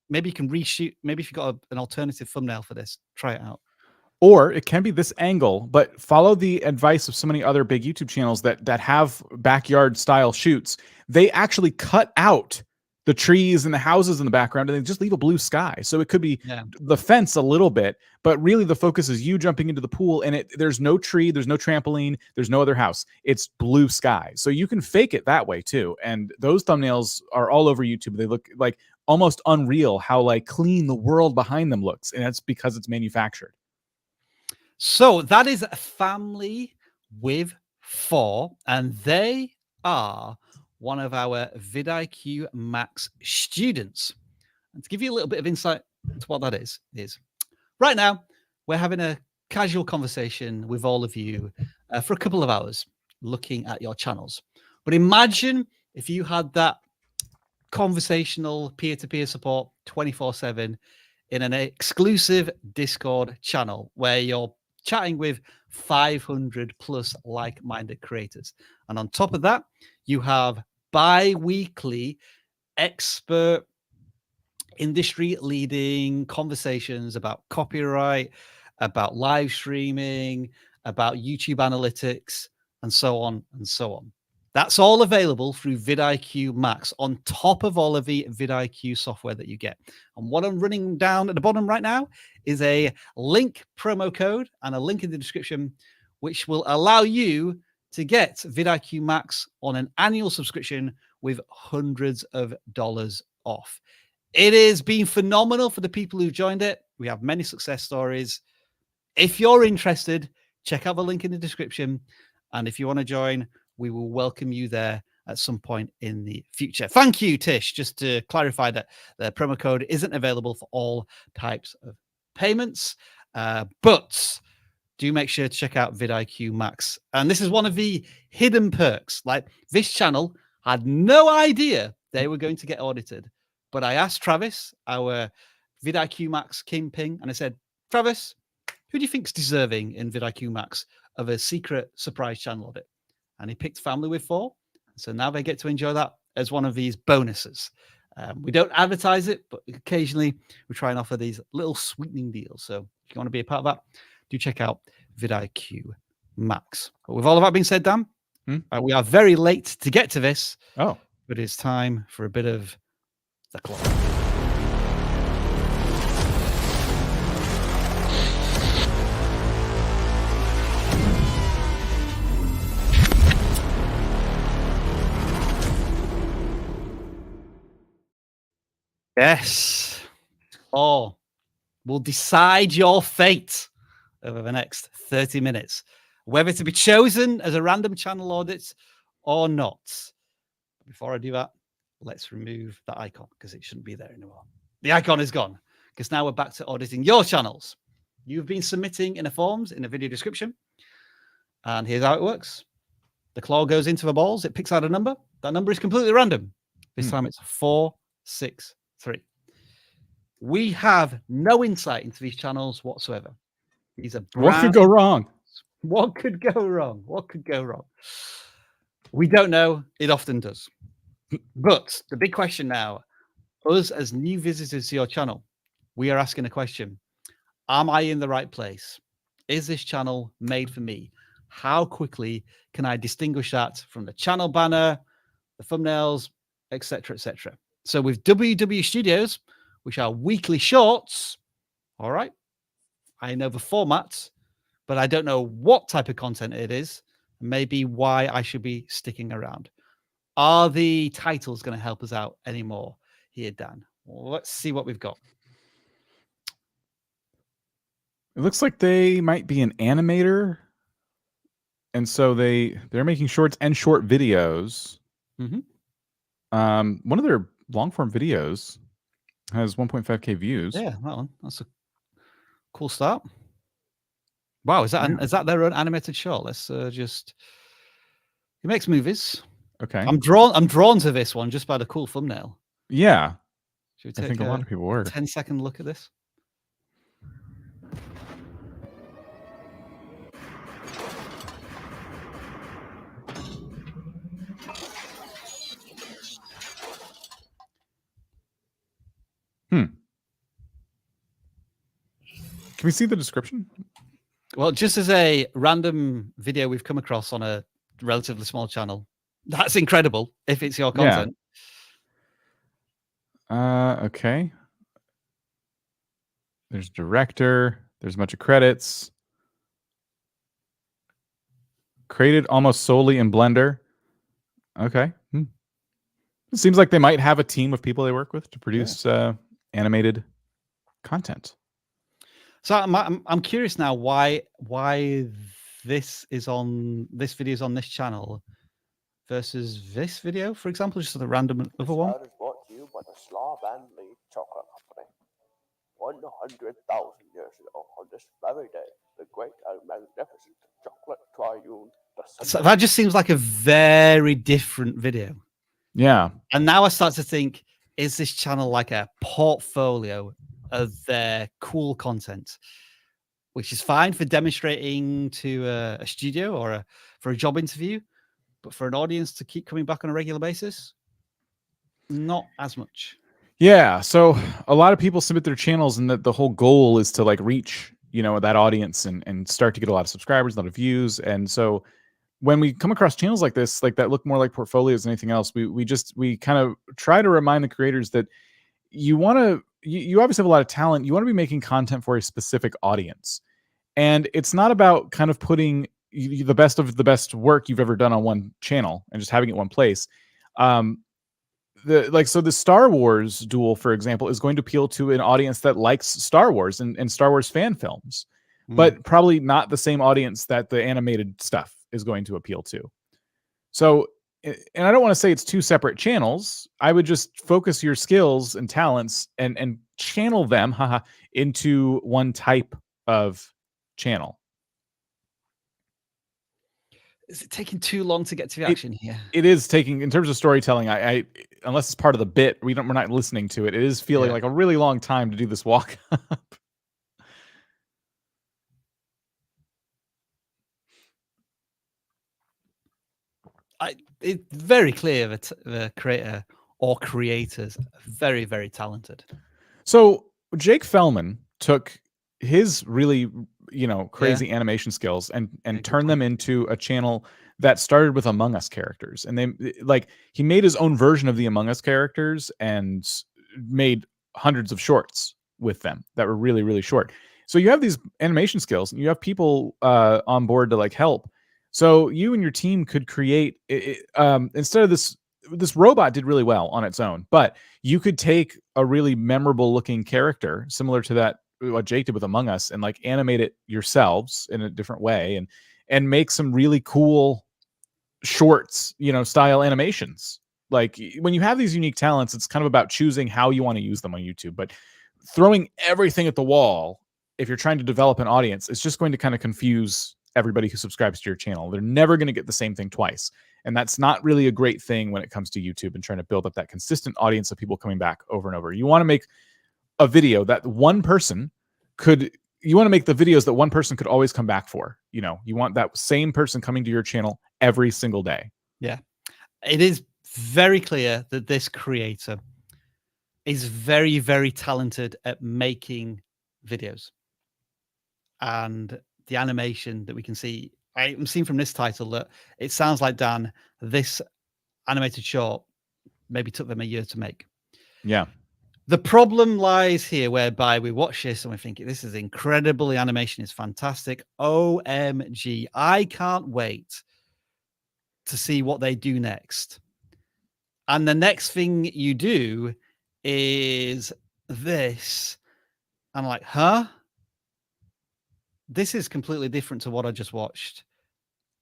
maybe you can reshoot. Maybe if you've got an alternative thumbnail for this, try it out. Or it can be this angle, but follow the advice of so many other big YouTube channels that have backyard style shoots. They actually cut out the trees and the houses in the background, and they just leave a blue sky. So it could be Yeah. the fence a little bit, but really the focus is you jumping into the pool, and there's no tree, there's no trampoline, there's no other house. It's blue sky. So you can fake it that way too. And those thumbnails are all over YouTube. They look like almost unreal how like clean the world behind them looks, and that's because it's manufactured. So that is a family with 4, and they are one of our vidIQ Max students. And to give you a little bit of insight into what that is right now we're having a casual conversation with all of you for a couple of hours looking at your channels. But imagine if you had that conversational peer-to-peer support 24/7 in an exclusive Discord channel where you're chatting with 500 plus like-minded creators. And on top of that, you have bi-weekly expert industry leading conversations about copyright, about live streaming, about YouTube analytics, and so on and so on. That's all available through vidIQ Max on top of all of the vidIQ software that you get. And what I'm running down at the bottom right now is a link promo code and a link in the description, which will allow you to get vidIQ Max on an annual subscription with hundreds of dollars off. It has been phenomenal for the people who've joined it. We have many success stories. If you're interested, check out the link in the description. And if you want to join, we will welcome you there at some point in the future. Thank you, Tish. Just to clarify that the promo code isn't available for all types of payments, but do make sure to check out vidIQ Max. And this is one of the hidden perks. Like, this channel had no idea they were going to get audited. But I asked Travis, our vidIQ Max kingpin, and I said, Travis, who do you think's deserving in vidIQ Max of a secret surprise channel audit? And he picked Family with 4. So now they get to enjoy that as one of these bonuses. We don't advertise it, but occasionally we try and offer these little sweetening deals. So if you want to be a part of that, do check out vidIQ Max. But with all of that being said, Dan, we are very late to get to this. Oh, but it's time for a bit of the clock. Yes. Oh, will decide your fate over the next 30 minutes, whether to be chosen as a random channel audit or not. Before I do that, let's remove that icon because it shouldn't be there anymore. The icon is gone because now we're back to auditing your channels. You've been submitting in the forms in the video description. And here's how it works. The claw goes into the balls. It picks out a number. That number is completely random. This time it's 4, 6, 3. We have no insight into these channels whatsoever. These are what could go wrong? What could go wrong? What could go wrong? We don't know. It often does. But the big question now, us as new visitors to your channel, we are asking a question. Am I in the right place? Is this channel made for me? How quickly can I distinguish that from the channel banner, the thumbnails, etc., etc.? So with WW Studios, which are weekly shorts, all right, I know the format, but I don't know what type of content it is, maybe why I should be sticking around. Are the titles going to help us out anymore here, Dan? Well, let's see what we've got. It looks like they might be an animator. And so they're making shorts and short videos. Mm-hmm. One of their long form videos has 1.5K views. Yeah, that one. That's a cool start. Wow, is that their own animated short? Let's just. He makes movies. Okay. I'm drawn to this one just by the cool thumbnail. Yeah. Should we take I think a lot of people were. 10-second look at this? Can we see the description? Well, just as a random video we've come across on a relatively small channel, that's incredible if it's your content. Okay. There's director. There's a bunch of credits. Created almost solely in Blender. Okay. It seems like they might have a team of people they work with to produce animated content. So I'm curious now why this video is on this channel versus this video, for example, just a random other one. This ad is brought to you by the Slav and Lee Chocolate Company. 100,000 years ago, on this very day, the great and magnificent chocolate triune. So that just seems like a very different video. Yeah. And now I start to think, is this channel like a portfolio of their cool content, which is fine for demonstrating to a studio or for a job interview, but for an audience to keep coming back on a regular basis, not as much. Yeah. So a lot of people submit their channels, and the whole goal is to like reach, that audience and start to get a lot of subscribers, a lot of views. And so when we come across channels like this, like that look more like portfolios than anything else, we kind of try to remind the creators that you obviously have a lot of talent. You want to be making content for a specific audience. And it's not about kind of putting the best of the best work you've ever done on one channel and just having it one place. So the Star Wars duel, for example, is going to appeal to an audience that likes Star Wars and Star Wars fan films, but probably not the same audience that the animated stuff is going to appeal to. So, and I don't want to say it's two separate channels. I would just focus your skills and talents and channel them into one type of channel. Is it taking too long to get to the action here? It is taking, in terms of storytelling, I unless it's part of the bit, we're not listening to it. It is feeling like a really long time to do this walk up. It's very clear that the creator or creators are very, very talented. So Jake Fellman took his really, crazy animation skills and turned them into a channel that started with Among Us characters. And he made his own version of the Among Us characters and made hundreds of shorts with them that were really, really short. So you have these animation skills and you have people on board to help. So you and your team could create instead of this robot did really well on its own, but you could take a really memorable looking character similar to that what Jake did with Among Us and animate it yourselves in a different way and make some really cool shorts, style animations. Like when you have these unique talents, it's kind of about choosing how you want to use them on YouTube, but throwing everything at the wall, if you're trying to develop an audience, it's just going to kind of confuse everybody who subscribes to your channel. They're never going to get the same thing twice. And that's not really a great thing when it comes to YouTube and trying to build up that consistent audience of people coming back over and over. You want to make a video that one person you want to make the videos that one person could always come back for. You want that same person coming to your channel every single day. Yeah. It is very clear that this creator is very, very talented at making videos. And the animation that we can see, I'm seeing from this title that it sounds like, Dan, this animated short maybe took them a year to make. Yeah. The problem lies here, whereby we watch this and we think this is incredible. The animation is fantastic. OMG. I can't wait to see what they do next. And the next thing you do is this. I'm like, huh? This is completely different to what I just watched.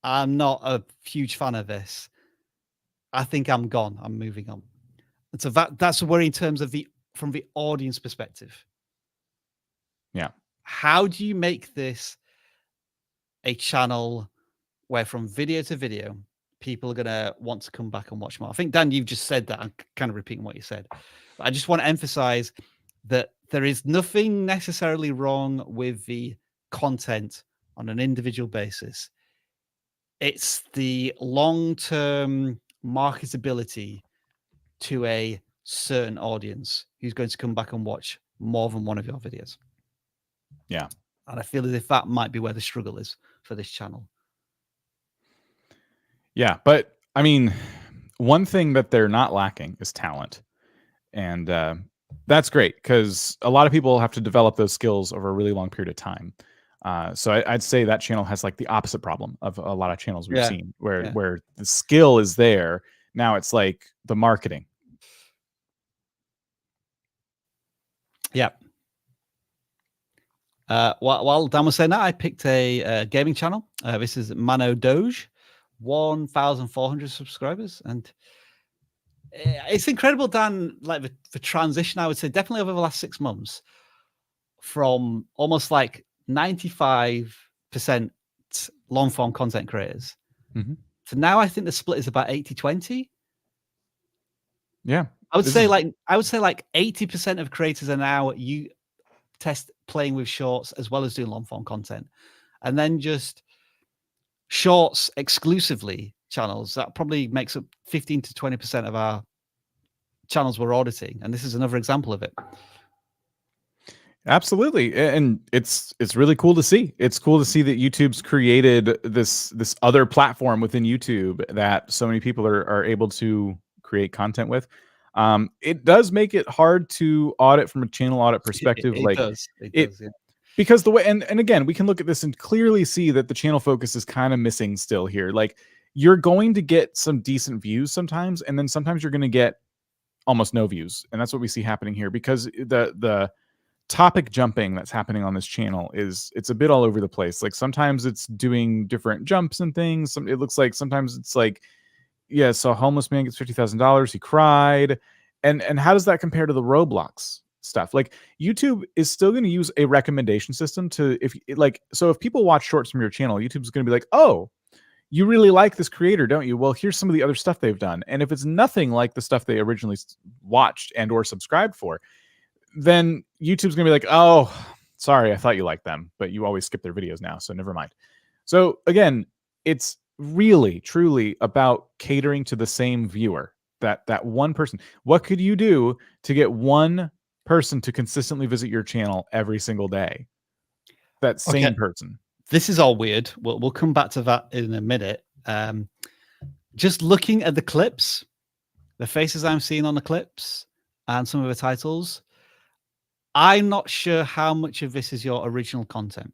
I'm not a huge fan of this. I think I'm gone. I'm moving on. And so that's a worry in terms of from the audience perspective. Yeah. How do you make this a channel where from video to video, people are going to want to come back and watch more? I think, Dan, you've just said that. I'm kind of repeating what you said. But I just want to emphasize that there is nothing necessarily wrong with the content on an individual basis. It's the long-term marketability to a certain audience who's going to come back and watch more than one of your videos. Yeah. And I feel as if that might be where the struggle is for this channel. Yeah. But I mean, one thing that they're not lacking is talent. And that's great because a lot of people have to develop those skills over a really long period of time. So I'd say that channel has like the opposite problem of a lot of channels we've seen, where the skill is there. Now it's like the marketing. Yeah. While Dan was saying that, I picked a gaming channel. This is Mano Doge, 1,400 subscribers, and it's incredible, Dan. Like the transition, I would say, definitely over the last 6 months, from almost like 95% long form content creators to now, I think the split is about 80-20. Yeah, I would say like 80% of creators are now test playing with shorts as well as doing long form content, and then just shorts exclusively channels that probably makes up 15 to 20% of our channels we're auditing, and this is another example of it. Absolutely, and it's really cool to see. It's cool to see that YouTube's created this other platform within YouTube that so many people are able to create content with. It does make it hard to audit from a channel audit perspective. It does, yeah. Because the way, and again, we can look at this and clearly see that the channel focus is kind of missing still here. Like, you're going to get some decent views sometimes, and then sometimes you're going to get almost no views. And that's what we see happening here, because the topic jumping that's happening on this channel it's a bit all over the place. Like, sometimes it's doing different jumps and things. It looks like sometimes it's like, yeah, so a homeless man gets $50,000. He cried. And how does that compare to the Roblox stuff? Like, YouTube is still going to use a recommendation system to, so if people watch shorts from your channel, YouTube's going to be like, oh, you really like this creator, don't you? Well, here's some of the other stuff they've done. And if it's nothing like the stuff they originally watched and or subscribed for, then YouTube's going to be like, oh, sorry, I thought you liked them, but you always skip their videos now, so never mind. So again, it's really, truly about catering to the same viewer, that one person. What could you do to get one person to consistently visit your channel every single day? That same person. This is all weird. We'll come back to that in a minute. Just looking at the clips, the faces I'm seeing on the clips, and some of the titles, I'm not sure how much of this is your original content.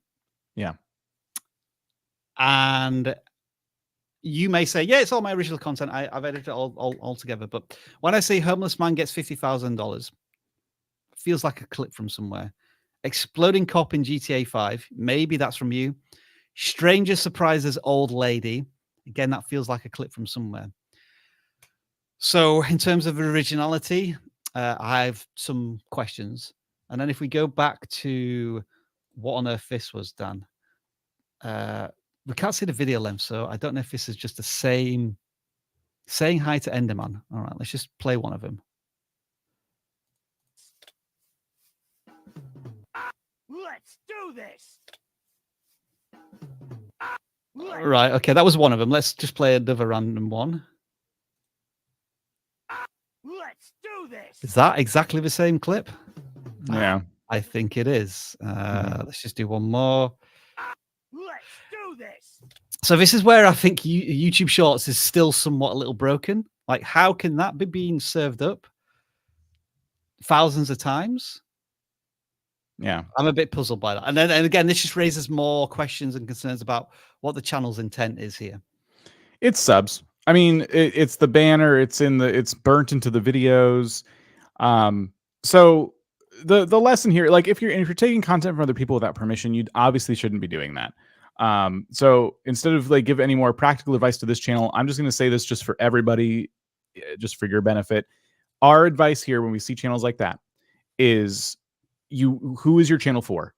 Yeah. And you may say, yeah, it's all my original content. I've edited it all together. But when I say homeless man gets $50,000, feels like a clip from somewhere. Exploding cop in GTA 5, maybe that's from you. Stranger surprises old lady. Again, that feels like a clip from somewhere. So in terms of originality, I have some questions. And then if we go back to what on earth this was, Dan, we can't see the video length, so I don't know if this is just the same saying hi to Enderman. All right, let's just play one of them. Let's do this. Right, okay, that was one of them. Let's just play another random one. Let's do this. Is that exactly the same clip? Yeah, I think it is. Let's just do one more. Let's do this. So this is where I think YouTube Shorts is still somewhat a little broken. Like, how can that be being served up thousands of times? Yeah, I'm a bit puzzled by that. And again, this just raises more questions and concerns about what the channel's intent is here. It's subs. I mean, it's the banner. It's burnt into the videos. So the lesson here, like, if you're taking content from other people without permission, you obviously shouldn't be doing that. So instead of like give any more practical advice to this channel, I'm just going to say this just for everybody, just for your benefit. Our advice here when we see channels like that is, who is your channel for?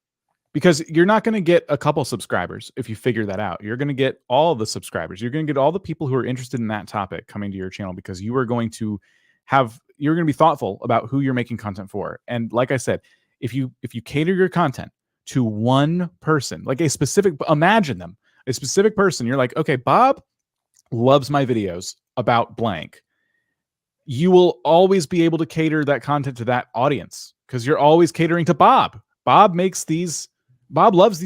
Because you're not going to get a couple subscribers if you figure that out. You're going to get all the subscribers. You're going to get all the people who are interested in that topic coming to your channel, because you are going to you're going to be thoughtful about who you're making content for. And like I said, if you cater your content to one person, like a specific person, you're like, okay, Bob loves my videos about blank. You will always be able to cater that content to that audience, because you're always catering to Bob. Bob loves these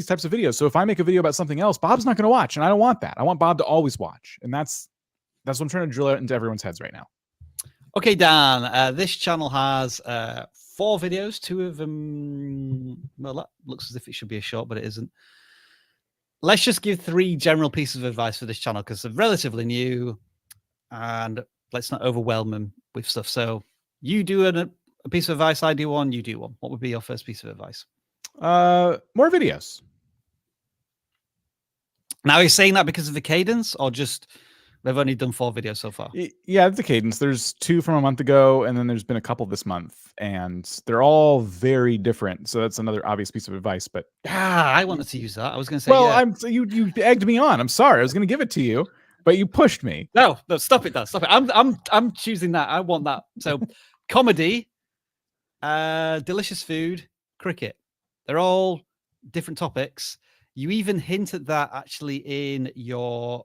types of videos. So if I make a video about something else, Bob's not going to watch, and I don't want that. I want Bob to always watch. And that's what I'm trying to drill out into everyone's heads right now. Okay, Dan, this channel has 4 videos. 2 of them, well, that looks as if it should be a short, but it isn't. Let's just give 3 general pieces of advice for this channel because they're relatively new, and let's not overwhelm them with stuff. So you do a piece of advice, I do one, you do one. What would be your first piece of advice? More videos. Now, are you saying that because of the cadence, or just they've only done 4 videos so far? Yeah, it's the cadence. There's 2 from a month ago, and then there's been a couple this month, and they're all very different. So that's another obvious piece of advice. But I wanted to use that. I was going to say, well, yeah. you egged me on. I'm sorry. I was going to give it to you, but you pushed me. No, stop it, Dan. Stop it. I'm choosing that. I want that. So, comedy, delicious food, cricket. They're all different topics. You even hint at that actually in your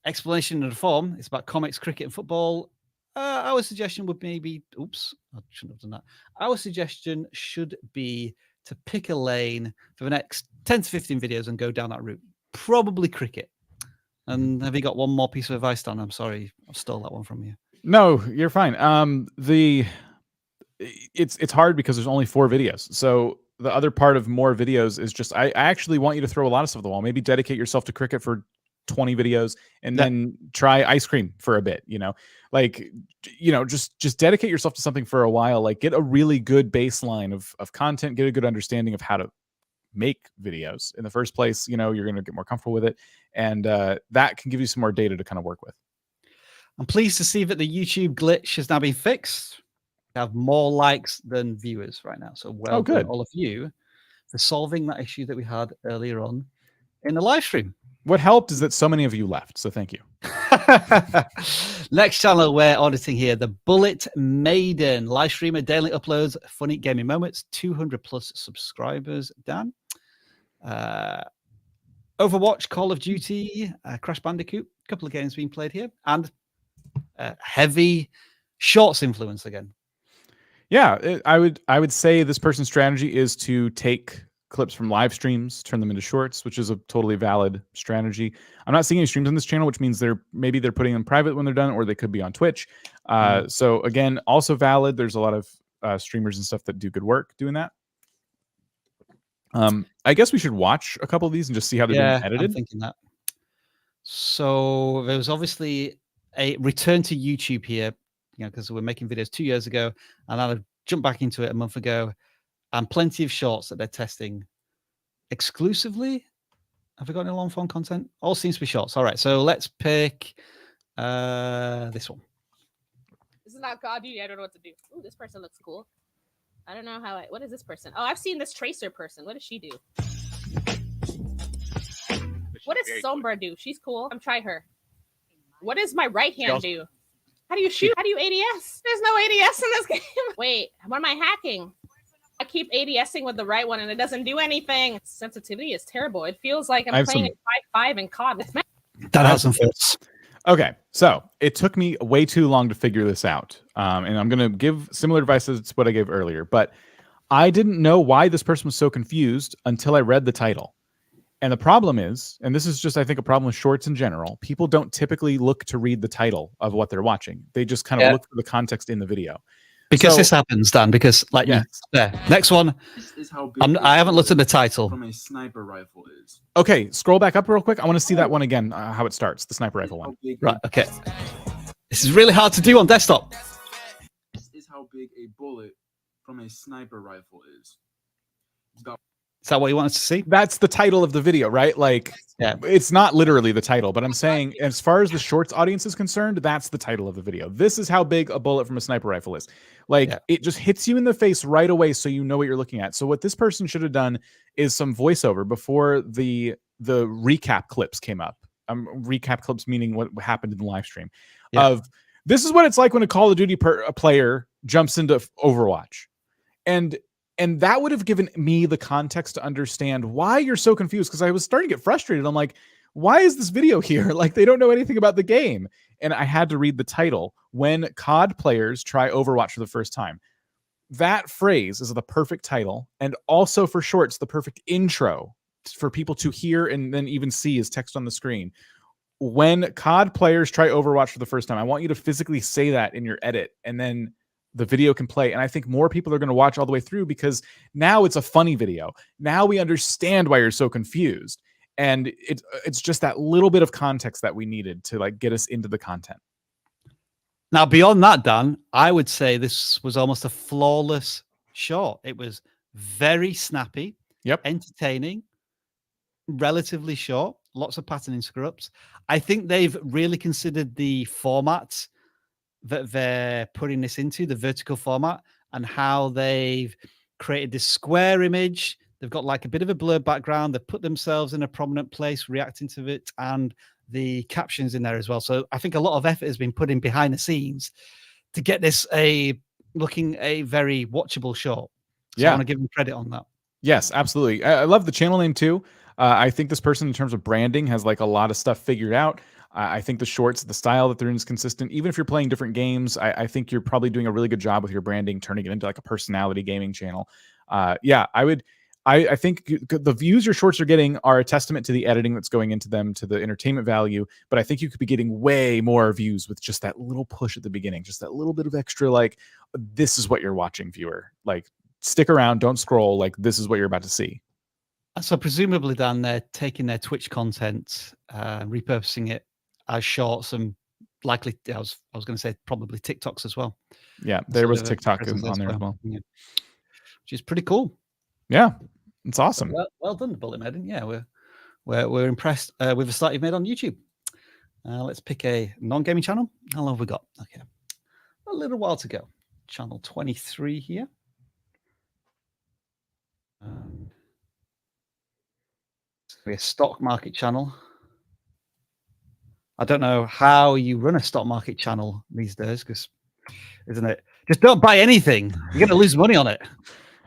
explanation of the form. It's about comics, cricket, and football. Our suggestion would maybe, oops, I shouldn't have done that. Our suggestion should be to pick a lane for the next 10 to 15 videos and go down that route. Probably cricket. And have you got one more piece of advice, Dan? I'm sorry, I stole that one from you. No, you're fine. It's hard because there's only 4 videos. So the other part of more videos is just I actually want you to throw a lot of stuff at the wall. Maybe dedicate yourself to cricket for 20 videos and then try ice cream for a bit, just dedicate yourself to something for a while, like get a really good baseline of content, get a good understanding of how to make videos in the first place. You're going to get more comfortable with it. And that can give you some more data to kind of work with. I'm pleased to see that the YouTube glitch has now been fixed. We have more likes than viewers right now. So well done, all of you, for solving that issue that we had earlier on in the live stream. What helped is that so many of you left. So thank you. Next channel we're auditing here, the Bullet Maiden live streamer, daily uploads, funny gaming moments, 200+ subscribers. Dan, Overwatch, Call of Duty, Crash Bandicoot, a couple of games being played here, and heavy shorts influence again. Yeah, I would say this person's strategy is to take clips from live streams, turn them into shorts, which is a totally valid strategy. I'm not seeing any streams on this channel, which means maybe they're putting them private when they're done, or they could be on Twitch. So again, also valid. There's a lot of streamers and stuff that do good work doing that. I guess we should watch a couple of these and just see how they're being edited. I'm thinking that. So there was obviously a return to YouTube here, because we're making videos 2 years ago, and I jumped back into it a month ago, and plenty of shorts that they're testing exclusively. Have we got any long form content? All seems to be shorts. All right, so let's pick this one. This is not Call of Duty. I don't know what to do. Ooh, this person looks cool. I don't know what is this person? Oh, I've seen this Tracer person. What does she do? What does Sombra do? She's cool. I'm trying her. What does my right hand do? How do you shoot? How do you ADS? There's no ADS in this game. Wait, what am I hacking? I keep ADSing with the right one and it doesn't do anything. Sensitivity is terrible. It feels like I'm playing at 5.5 in COD. That has some fits. Okay, so it took me way too long to figure this out. And I'm going to give similar advice as what I gave earlier. But I didn't know why this person was so confused until I read the title. And the problem is, and this is just, I think, a problem with shorts in general, people don't typically look to read the title of what they're watching. They just kind of look for the context in the video. Because this happens, Dan, because next one, This is how big I haven't looked at the title. from a sniper rifle is. Okay, scroll back up real quick. I want to see that one again, how it starts, the sniper rifle one. Right, okay. This is really hard to do on desktop. This is how big a bullet from a sniper rifle is. It's about Is that what you want us to see? That's the title of the video, right? Like, it's not literally the title, but I'm saying as far as the shorts audience is concerned, that's the title of the video. This is how big a bullet from a sniper rifle is. Like, it just hits you in the face right away so you know what you're looking at. So what this person should have done is some voiceover before the recap clips came up. Recap clips meaning what happened in the live stream. Of this is what it's like when a Call of Duty player jumps into Overwatch. And that would have given me the context to understand why you're so confused, because I was starting to get frustrated. I'm like, why is this video here? Like, they don't know anything about the game. And I had to read the title, When COD Players Try Overwatch for the First Time. That phrase is the perfect title, and also for shorts, the perfect intro for people to hear and then even see as text on the screen. when COD players try Overwatch for the first time, I want you to physically say that in your edit, and then the video can play. And I think more people are going to watch all the way through because now it's a funny video. Now we understand why you're so confused. And it's just that little bit of context that we needed to like get us into the content. Now, beyond that, Dan, I would say this was almost a flawless short. It was very snappy, entertaining, relatively short, lots of patterning screw-ups. I think they've really considered the format that they're putting this into, the vertical format, and how they've created this square image. They've got like a bit of a blurred background. They've put themselves in a prominent place reacting to it, and the captions in there as well. So I think a lot of effort has been put in behind the scenes to get this looking a very watchable short. So I want to give them credit on that. Yes, absolutely. I love the channel name too. I think this person, in terms of branding, has like a lot of stuff figured out. I think the shorts, the style that they're in is consistent. Even if you're playing different games, I think you're probably doing a really good job with your branding, turning it into like a personality gaming channel. Yeah, I think the views your shorts are getting are a testament to the editing that's going into them, to the entertainment value. But I think you could be getting way more views with just that little push at the beginning, just that little bit of extra, like, this is what you're watching, viewer. Like, stick around, don't scroll. Like, this is what you're about to see. So presumably, Dan, they're taking their Twitch content, repurposing it as shorts, and likely, I was going to say probably TikToks as well. Yeah, there was TikTok on there as well, yeah. Which is pretty cool. Yeah, it's awesome. Well done, Bullet Maiden. Yeah, we're impressed with the start you've made on YouTube. Let's pick a non-gaming channel. How long have we got? Okay, a little while to go. Channel 23 here. It's a stock market channel. I don't know how you run a stock market channel these days, because, isn't it? Just don't buy anything. You're going to lose money on it.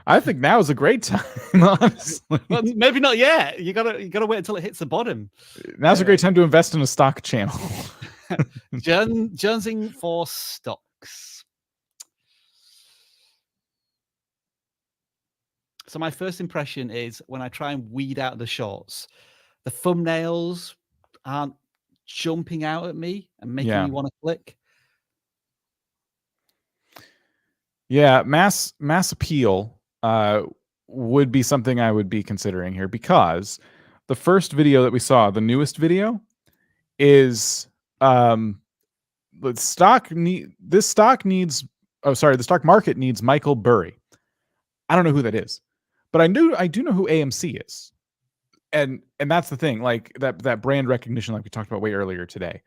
I think now is a great time, honestly. Well, maybe not yet. You gotta wait until it hits the bottom. Now's a great time to invest in a stock channel. Jonesing for stocks. So my first impression is, when I try and weed out the shorts, the thumbnails aren't jumping out at me and making me want to click. Yeah, mass appeal would be something I would be considering here, because the first video that we saw, the newest video, is the stock market needs Michael Burry. I don't know who that is, but I do know who AMC is. And that's the thing, like that brand recognition, like we talked about way earlier today.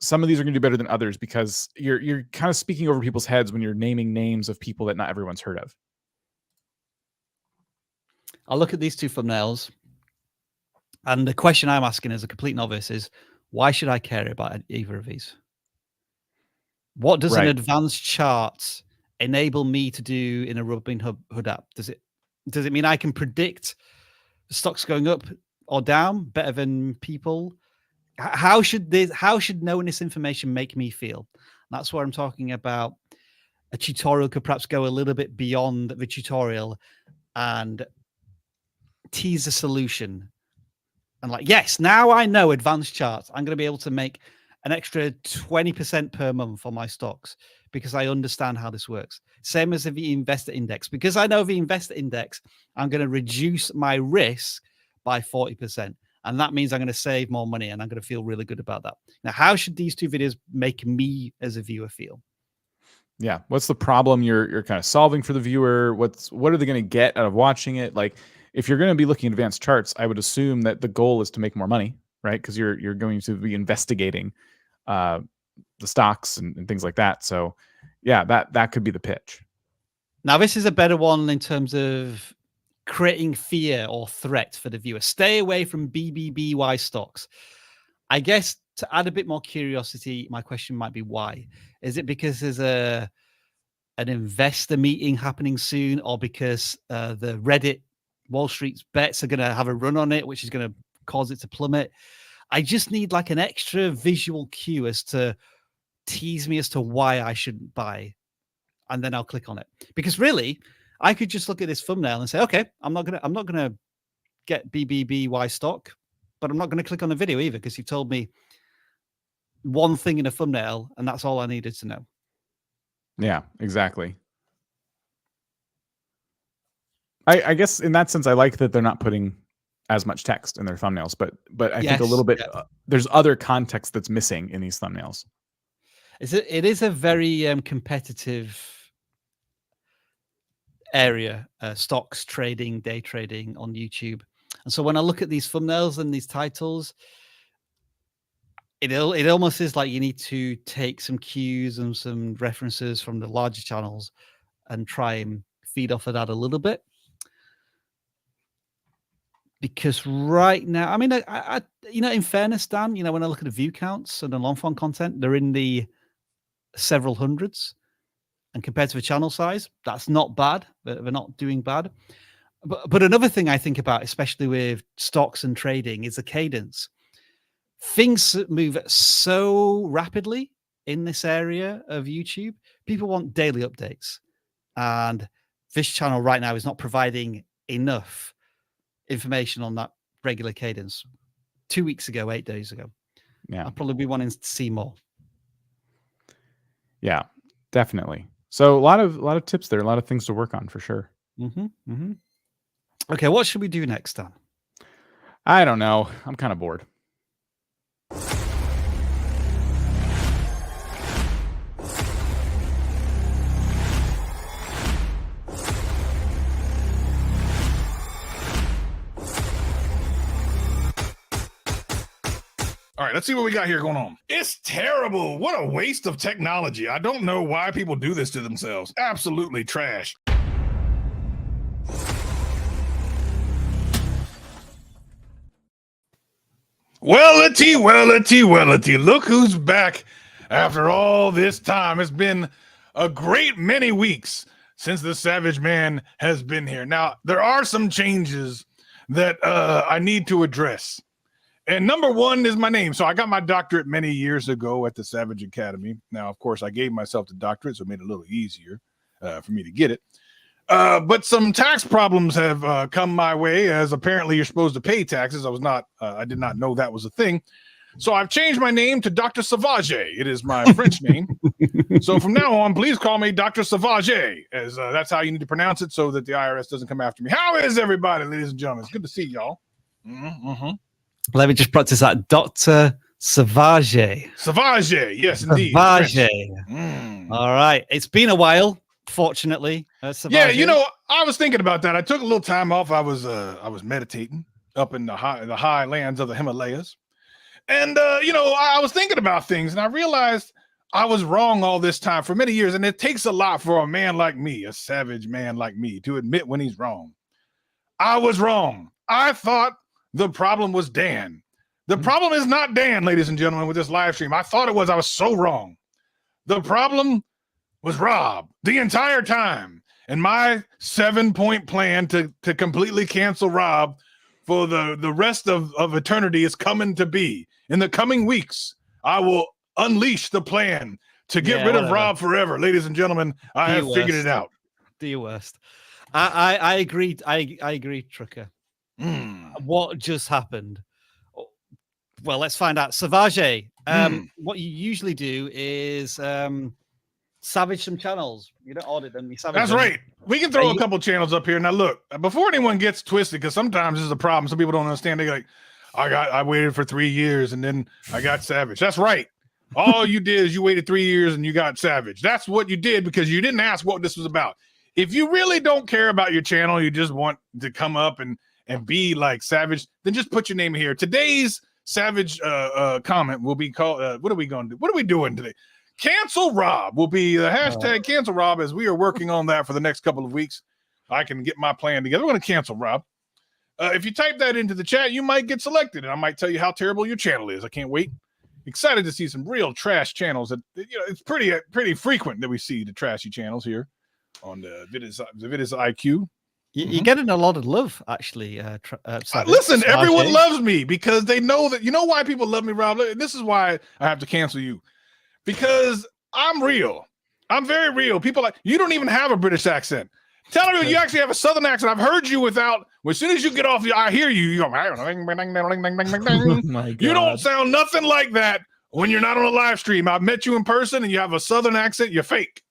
Some of these are going to do better than others, because you're kind of speaking over people's heads when you're naming names of people that not everyone's heard of. I'll look at these two thumbnails, and the question I'm asking as a complete novice is, why should I care about either of these? What does an advanced chart enable me to do in a Robinhood app? Does it mean I can predict the stocks going up or down better than people? How should knowing this information make me feel? That's what I'm talking about. A tutorial could perhaps go a little bit beyond the tutorial and tease a solution. And like, yes, now I know advanced charts. I'm going to be able to make an extra 20% per month on my stocks because I understand how this works. Same as the investor index. Because I know the investor index, I'm going to reduce my risk by 40%. And that means I'm going to save more money, and I'm going to feel really good about that. Now, how should these two videos make me as a viewer feel? Yeah. What's the problem you're kind of solving for the viewer? What are they going to get out of watching it? Like, if you're going to be looking at advanced charts, I would assume that the goal is to make more money, right? Because you're going to be investigating the stocks and things like that. So yeah, that could be the pitch. Now, this is a better one in terms of creating fear or threat for the viewer. Stay away from BBBY stocks. I guess to add a bit more curiosity, my question might be why. Is it because there's an investor meeting happening soon, or because the Reddit Wall Street's bets are going to have a run on it, which is going to cause it to plummet? I just need like an extra visual cue as to tease me as to why I shouldn't buy, and then I'll click on it. Because really, I could just look at this thumbnail and say, okay, I'm not gonna get BBBY stock. but I'm not going to click on the video either because you've told me one thing in a thumbnail and that's all I needed to know. Yeah, exactly. I guess in that sense, I like that they're not putting as much text in their thumbnails, but I think a little bit, there's other context that's missing in these thumbnails. It is a very competitive area, stocks trading, day trading on YouTube. And so when I look at these thumbnails and these titles, it almost is like you need to take some cues and some references from the larger channels and try and feed off of that a little bit. Because right now, I mean, I in fairness, Dan, when I look at the view counts and the long form content, they're in the several hundreds. And compared to the channel size, that's not bad. They're not doing bad. But another thing I think about, especially with stocks and trading, is the cadence. Things move so rapidly in this area of YouTube. People want daily updates. And this channel right now is not providing enough information on that regular cadence. 2 weeks ago, 8 days ago. Yeah. I'll probably be wanting to see more. Yeah, definitely. So a lot of tips there, a lot of things to work on for sure. Okay, what should we do next, Dan? I don't know. I'm kind of bored. All right, let's see what we got here going on. It's terrible. What a waste of technology. I don't know why people do this to themselves. Absolutely trash. Wellity. Look who's back after all this time. It's been a great many weeks since the Savage Man has been here. Now, there are some changes that I need to address. And number one is my name. So I got my doctorate many years ago at the Savage Academy. Now, of course, I gave myself the doctorate, so it made it a little easier for me to get it. But some tax problems have come my way, as apparently you're supposed to pay taxes. I did not know that was a thing. So I've changed my name to Dr. Savage. It is my French name. So from now on, please call me Dr. Savage, as that's how you need to pronounce it so that the IRS doesn't come after me. How is everybody, ladies and gentlemen? It's good to see y'all. Let me just practice that. Dr. Savage. Savage, yes, indeed. Savage. All right. It's been a while, fortunately. Yeah, I was thinking about that. I took a little time off. I was meditating up in the high lands of the Himalayas. And, I was thinking about things, and I realized I was wrong all this time for many years. And it takes a lot for a man like me, a savage man like me, to admit when he's wrong. I was wrong. I thought the problem was Dan. The problem is not Dan, ladies and gentlemen, with this live stream. I thought it was. I was so wrong. The problem was Rob the entire time. And my 7-point plan to completely cancel Rob for the rest of eternity is coming to be. In the coming weeks, I will unleash the plan to get rid of Rob forever. Ladies and gentlemen, I have figured it out. The worst. I agree. I agree, Trucker. What just happened? Well, let's find out. Savage, what you usually do is savage some channels. You don't audit them. You savage That's them. right. We can throw a couple channels up here. Now, look, before anyone gets twisted, because sometimes this is a problem. Some people don't understand. They're like, I waited for 3 years and then I got savage. That's right. All you did is you waited 3 years and you got savage. That's what you did because you didn't ask what this was about. If you really don't care about your channel, you just want to come up and be like savage, then just put your name here. Today's savage comment will be called, what are we going to do? What are we doing today? Cancel Rob will be the hashtag cancel Rob, as we are working on that for the next couple of weeks. I can get my plan together. We're going to cancel Rob. If you type that into the chat, you might get selected, and I might tell you how terrible your channel is. I can't wait. Excited to see some real trash channels. That it's pretty frequent that we see the trashy channels here on the vidIQ. You're getting a lot of love, actually. Listen, everyone loves me because they know that. You know why people love me, Rob? This is why I have to cancel you. Because I'm real. I'm very real. People like, you don't even have a British accent. Tell me you actually have a Southern accent. I've heard you without. As soon as you get off, I hear you. You go. Oh my God. You don't sound nothing like that when you're not on a live stream. I've met you in person, and you have a Southern accent. You're fake.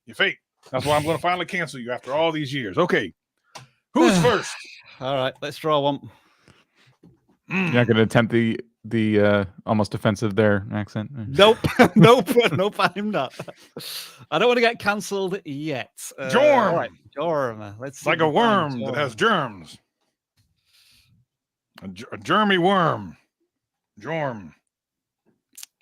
You're fake. That's why I'm going to finally cancel you after all these years. Okay, who's first? All right, let's draw one. You're not going to attempt the almost offensive there accent? Nope. Nope. I'm not. I don't want to get cancelled yet. Jorm. All right, Jorm. Let's see Like a worm that has germs. A germy worm. Jorm.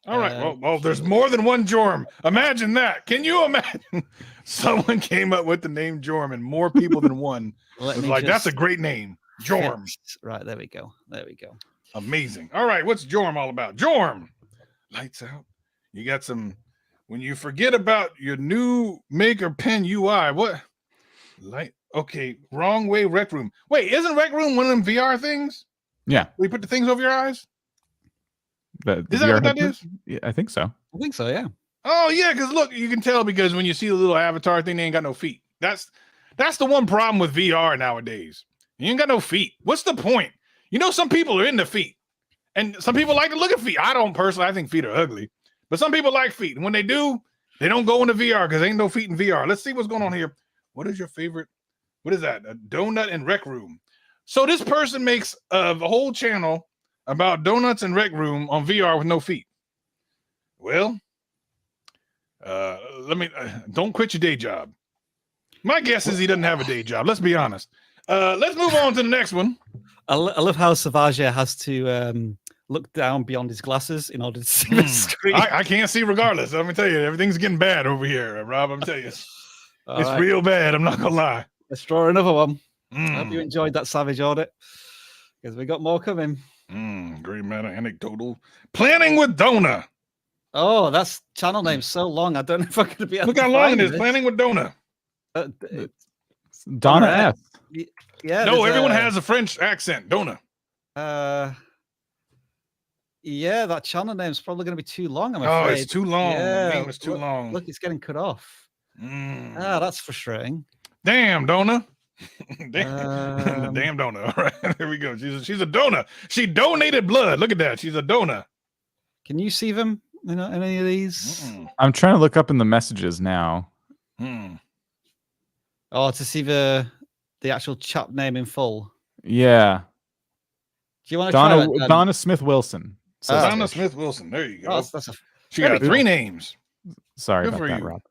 All right. Well, there's more than one Jorm. Imagine that. Can you imagine? Someone came up with the name Jorm, and more people than one was like, "That's a great name, Jorm." Right there we go. There we go. Amazing. All right, what's Jorm all about? Jorm. Lights out. You got some. When you forget about your new Maker Pen UI, what? Light. Okay, wrong way. Rec Room. Wait, isn't Rec Room one of them VR things? Yeah. We put the things over your eyes. Is that what that is? Yeah, I think so. I think so. Yeah. Oh yeah, because look, you can tell because when you see the little avatar thing, they ain't got no feet. That's the one problem with VR nowadays. You ain't got no feet. What's the point? You know, some people are into feet, and some people like to look at feet. I don't personally. I think feet are ugly, but some people like feet, and when they do, they don't go into VR because ain't no feet in VR. Let's see what's going on here. What is your favorite? What is that? A donut and Rec Room. So this person makes a whole channel about donuts and Rec Room on VR with no feet. Well, don't quit your day job. My guess is he doesn't have a day job. Let's be honest. Let's move on to the next one. I love how Savage has to look down beyond his glasses in order to see the screen. I can't see regardless. Let me tell you, everything's getting bad over here, Rob. I'm telling you, it's right. real bad. I'm not gonna lie. Let's draw another one. I hope you enjoyed that Savage audit because we got more coming. Great matter, anecdotal. Planning with Dona. Oh, that's channel name so long. I don't know if I'm going to be able Look to how long find it is. Planning with Dona. Donna S. Yeah. No, everyone has a French accent. Dona. Yeah, that channel name's probably going to be too long. I'm afraid. Oh, it's too long. Yeah, the name is too long. Look, it's getting cut off. That's frustrating. Damn, Dona. Damn Dona. All right, here we go. She's a Dona. She donated blood. Look at that. She's a Dona. Can you see them in any of these? I'm trying to look up in the messages now. Oh, to see the actual chat name in full. Yeah. Do you want to try that? Donna Smith Wilson. Donna Smith Wilson. There you go. She got 3 names. Sorry Good about for that, you. Rob.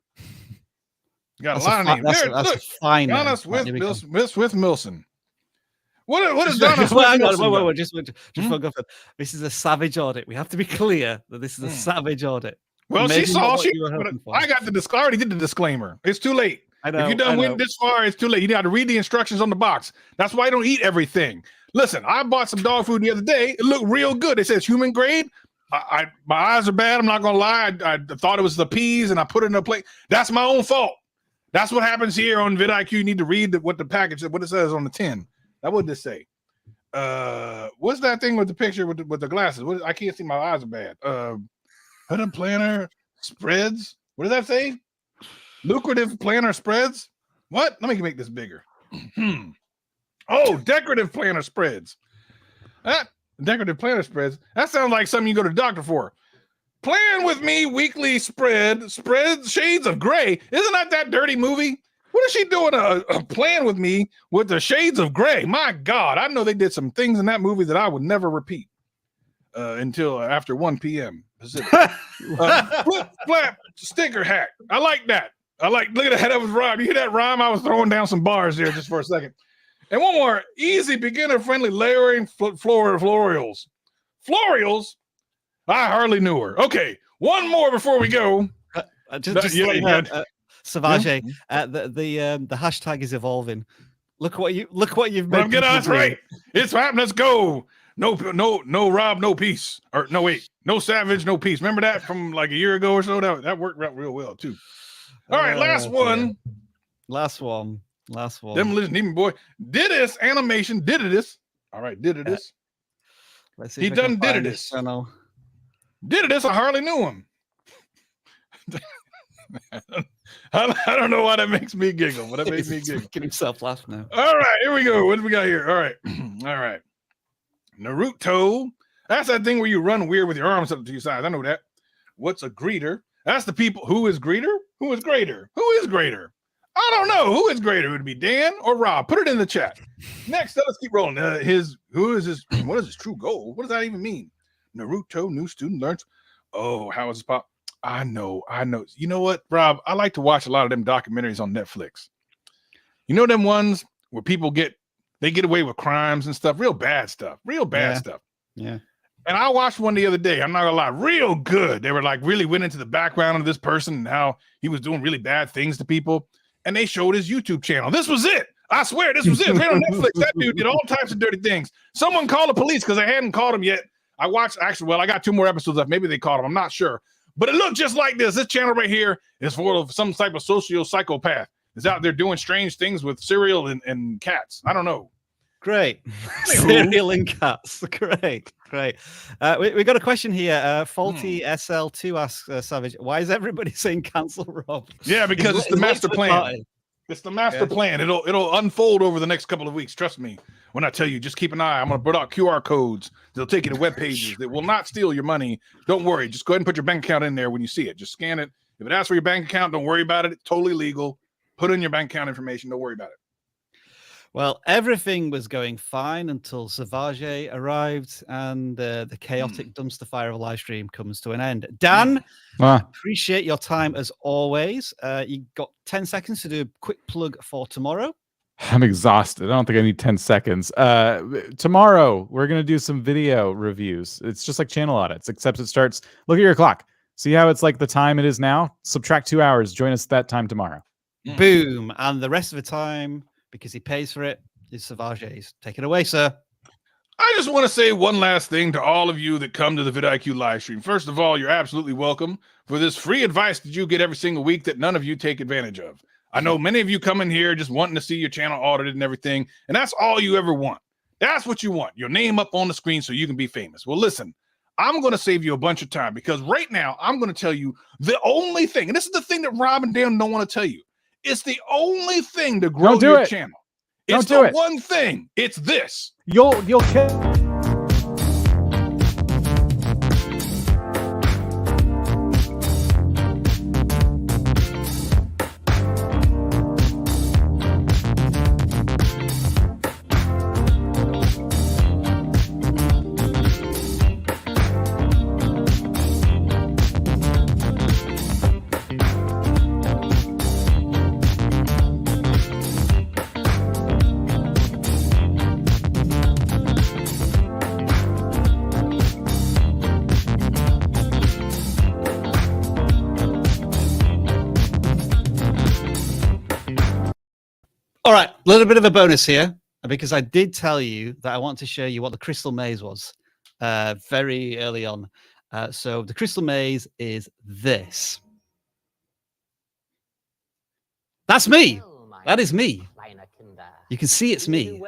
You got a lot of names. That's a fine name. Donna Smith Wilson. What is Just Donna Smith Wilson? wait, just focus. This is a Savage audit. We have to be clear that this is a Savage audit. Well, Maybe she saw. not what you were hoping for. I already did the disclaimer. It's too late. I know, if you done went this far, it's too late. You got to read the instructions on the box. That's why I don't eat everything. Listen, I bought some dog food the other day. It looked real good. It says human grade. My eyes are bad. I'm not gonna lie. I thought it was the peas, and I put it in a plate. That's my own fault. That's what happens here on vidIQ. You need to read what it says on the tin. That what this say. What's that thing with the picture with the glasses? I can't see. My eyes are bad. Hidden planner spreads. What does that say? Lucrative planner spreads. What? Let me make this bigger. Oh, decorative planner spreads. Decorative planner spreads. That sounds like something you go to the doctor for. Plan with me weekly spreads shades of gray. Isn't that dirty movie? What is she doing a plan with me with the shades of gray? My God, I know they did some things in that movie that I would never repeat until after 1 p.m. Pacific. Flip flap sticker hack. I like that. Look at that. That was rhyme. You hear that rhyme? I was throwing down some bars there just for a second. And one more. Easy, beginner-friendly layering florals. Florals? I hardly knew her. Okay, one more before we go. Savage, the hashtag is evolving. Look what you've made. That's right. It's happening. Let's go. No, Rob, no peace. Or no, wait, no Savage, no peace. Remember that from like a year ago or so? That worked out real well too. All right, last one. Last one. Demolition Demon Boy. Did this animation. Did this. All right, did this. Let's see. He done did this. Did this. I hardly knew him. I don't know why that makes me giggle, but that makes me He's giggle. making himself laugh now. All right, here we go. What do we got here? All right. All right. Naruto. That's that thing where you run weird with your arms up to your sides. I know that. What's a greeter? That's the people. Who is greeter? Who is greater? Who is greater? I don't know. Who is greater? Would it be Dan or Rob? Put it in the chat. Next, let's keep rolling. What is his true goal? What does that even mean? Naruto, new student learns. Oh, how is this pop? I know. You know what, Rob? I like to watch a lot of them documentaries on Netflix. You know them ones where people get away with crimes and stuff, real bad stuff. Yeah. And I watched one the other day. I'm not gonna lie, real good. They were like really went into the background of this person and how he was doing really bad things to people. And they showed his YouTube channel. This was it. I swear, this was it. Right on Netflix. That dude did all types of dirty things. Someone called the police because they hadn't called him yet. I got 2 more episodes left. Maybe they called him. I'm not sure. But it looked just like this. This channel right here is full of some type of psychopath is out there doing strange things with cereal and cats. I don't know. Great. Cereal and cats. Great. We got a question here. Faulty SL2 asks Savage, why is everybody saying cancel Rob? Yeah, because it's the master plan. It's the master plan. It'll unfold over the next couple of weeks. Trust me when I tell you, just keep an eye. I'm going to put out QR codes. They'll take you to web pages that will not steal your money. Don't worry. Just go ahead and put your bank account in there when you see it. Just scan it. If it asks for your bank account, don't worry about it. It's totally legal. Put in your bank account information. Don't worry about it. Well, everything was going fine until Savage arrived and the chaotic dumpster fire of a live stream comes to an end. Dan, appreciate your time as always. You got 10 seconds to do a quick plug for tomorrow. I'm exhausted. I don't think I need 10 seconds. Tomorrow, we're going to do some video reviews. It's just like channel audits, except it starts, look at your clock. See how it's like the time it is now? Subtract 2 hours. Join us that time tomorrow. Boom. And the rest of the time, because he pays for it, is Savage's. Take it away, sir. I just want to say one last thing to all of you that come to the vidIQ live stream. First of all, you're absolutely welcome for this free advice that you get every single week that none of you take advantage of. I know many of you come in here just wanting to see your channel audited and everything, and that's all you ever want. That's what you want, your name up on the screen so you can be famous. Well, listen, I'm going to save you a bunch of time because right now I'm going to tell you the only thing, and this is the thing that Rob and Dan don't want to tell you. It's the only thing to grow your channel. It's the one thing. It's this. You'll kill. All right, a little bit of a bonus here, because I did tell you that I want to show you what the crystal maze was very early on. So the crystal maze is this. That's me. That is me. You can see it's me.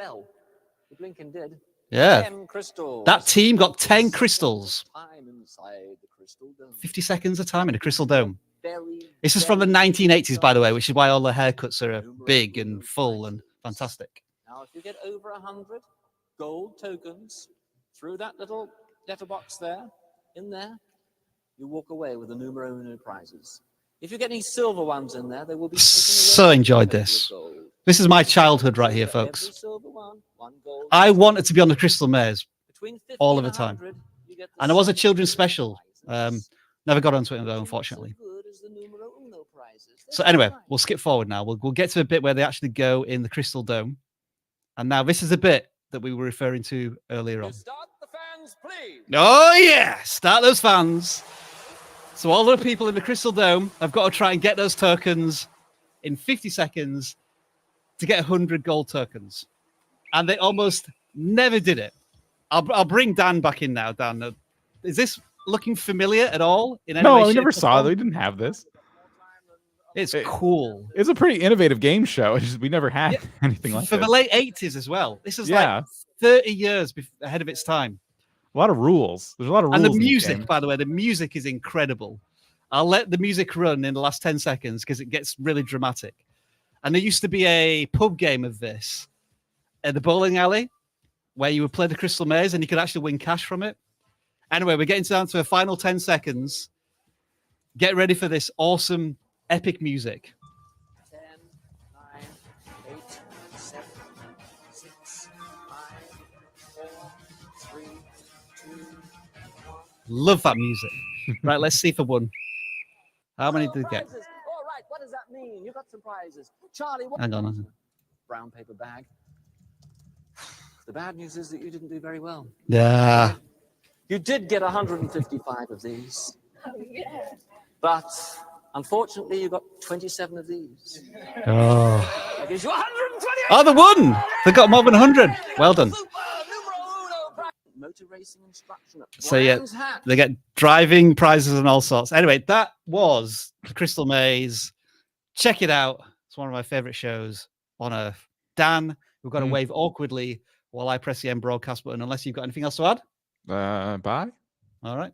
Yeah. That team got 10 crystals. 50 seconds of time in a crystal dome. This is from the 1980s, by the way, which is why all the haircuts are big and full and fantastic. Now, if you get over 100 gold tokens through that little letterbox there, in there, you walk away with the numero uno prizes. If you get any silver ones in there, they will be taken away. So enjoyed this. This is my childhood right here, folks. I wanted to be on the crystal maze all of the time. And there was a children's special. Never got onto it though, unfortunately. So anyway, we'll skip forward now. We'll get to a bit where they actually go in the crystal dome. And now this is a bit that we were referring to earlier on. Start the fans, please. Oh yeah, start those fans. So all the people in the crystal dome have got to try and get those tokens in 50 seconds to get 100 gold tokens. And they almost never did it. I'll bring Dan back in now. Dan, is this looking familiar at all? In any way, we shape, never or saw form? it. We didn't have this. It's cool. It's a pretty innovative game show. It's just, we never had anything like For this. the late 80s as well. This is like 30 years ahead of its time. A lot of rules. There's a lot of rules. And the in music, game. by the way, the music is incredible. I'll let the music run in the last 10 seconds because it gets really dramatic. And there used to be a pub game of this at the bowling alley where you would play the Crystal Maze and you could actually win cash from it. Anyway, we're getting down to a final 10 seconds. Get ready for this awesome, epic music. 10, 9, 8, 7, 6, 5, 4, 3, 2, 1. Love that music. Right, let's see for one. How many did we get? All right, what does that mean? You got some prizes. Charlie, what? Hang on. Brown paper bag. The bad news is that you didn't do very well. Yeah. You did get 155 of these. Oh, yeah. But unfortunately, you got 27 of these. Oh. That gives you 128. Oh, they won. They got more than 100. Well done. Motor racing instruction. So yeah, they get driving prizes and all sorts. Anyway, that was the Crystal Maze. Check it out. It's one of my favorite shows on earth. Dan, we've got to wave awkwardly while I press the end broadcast button, unless you've got anything else to add. Bye. All right.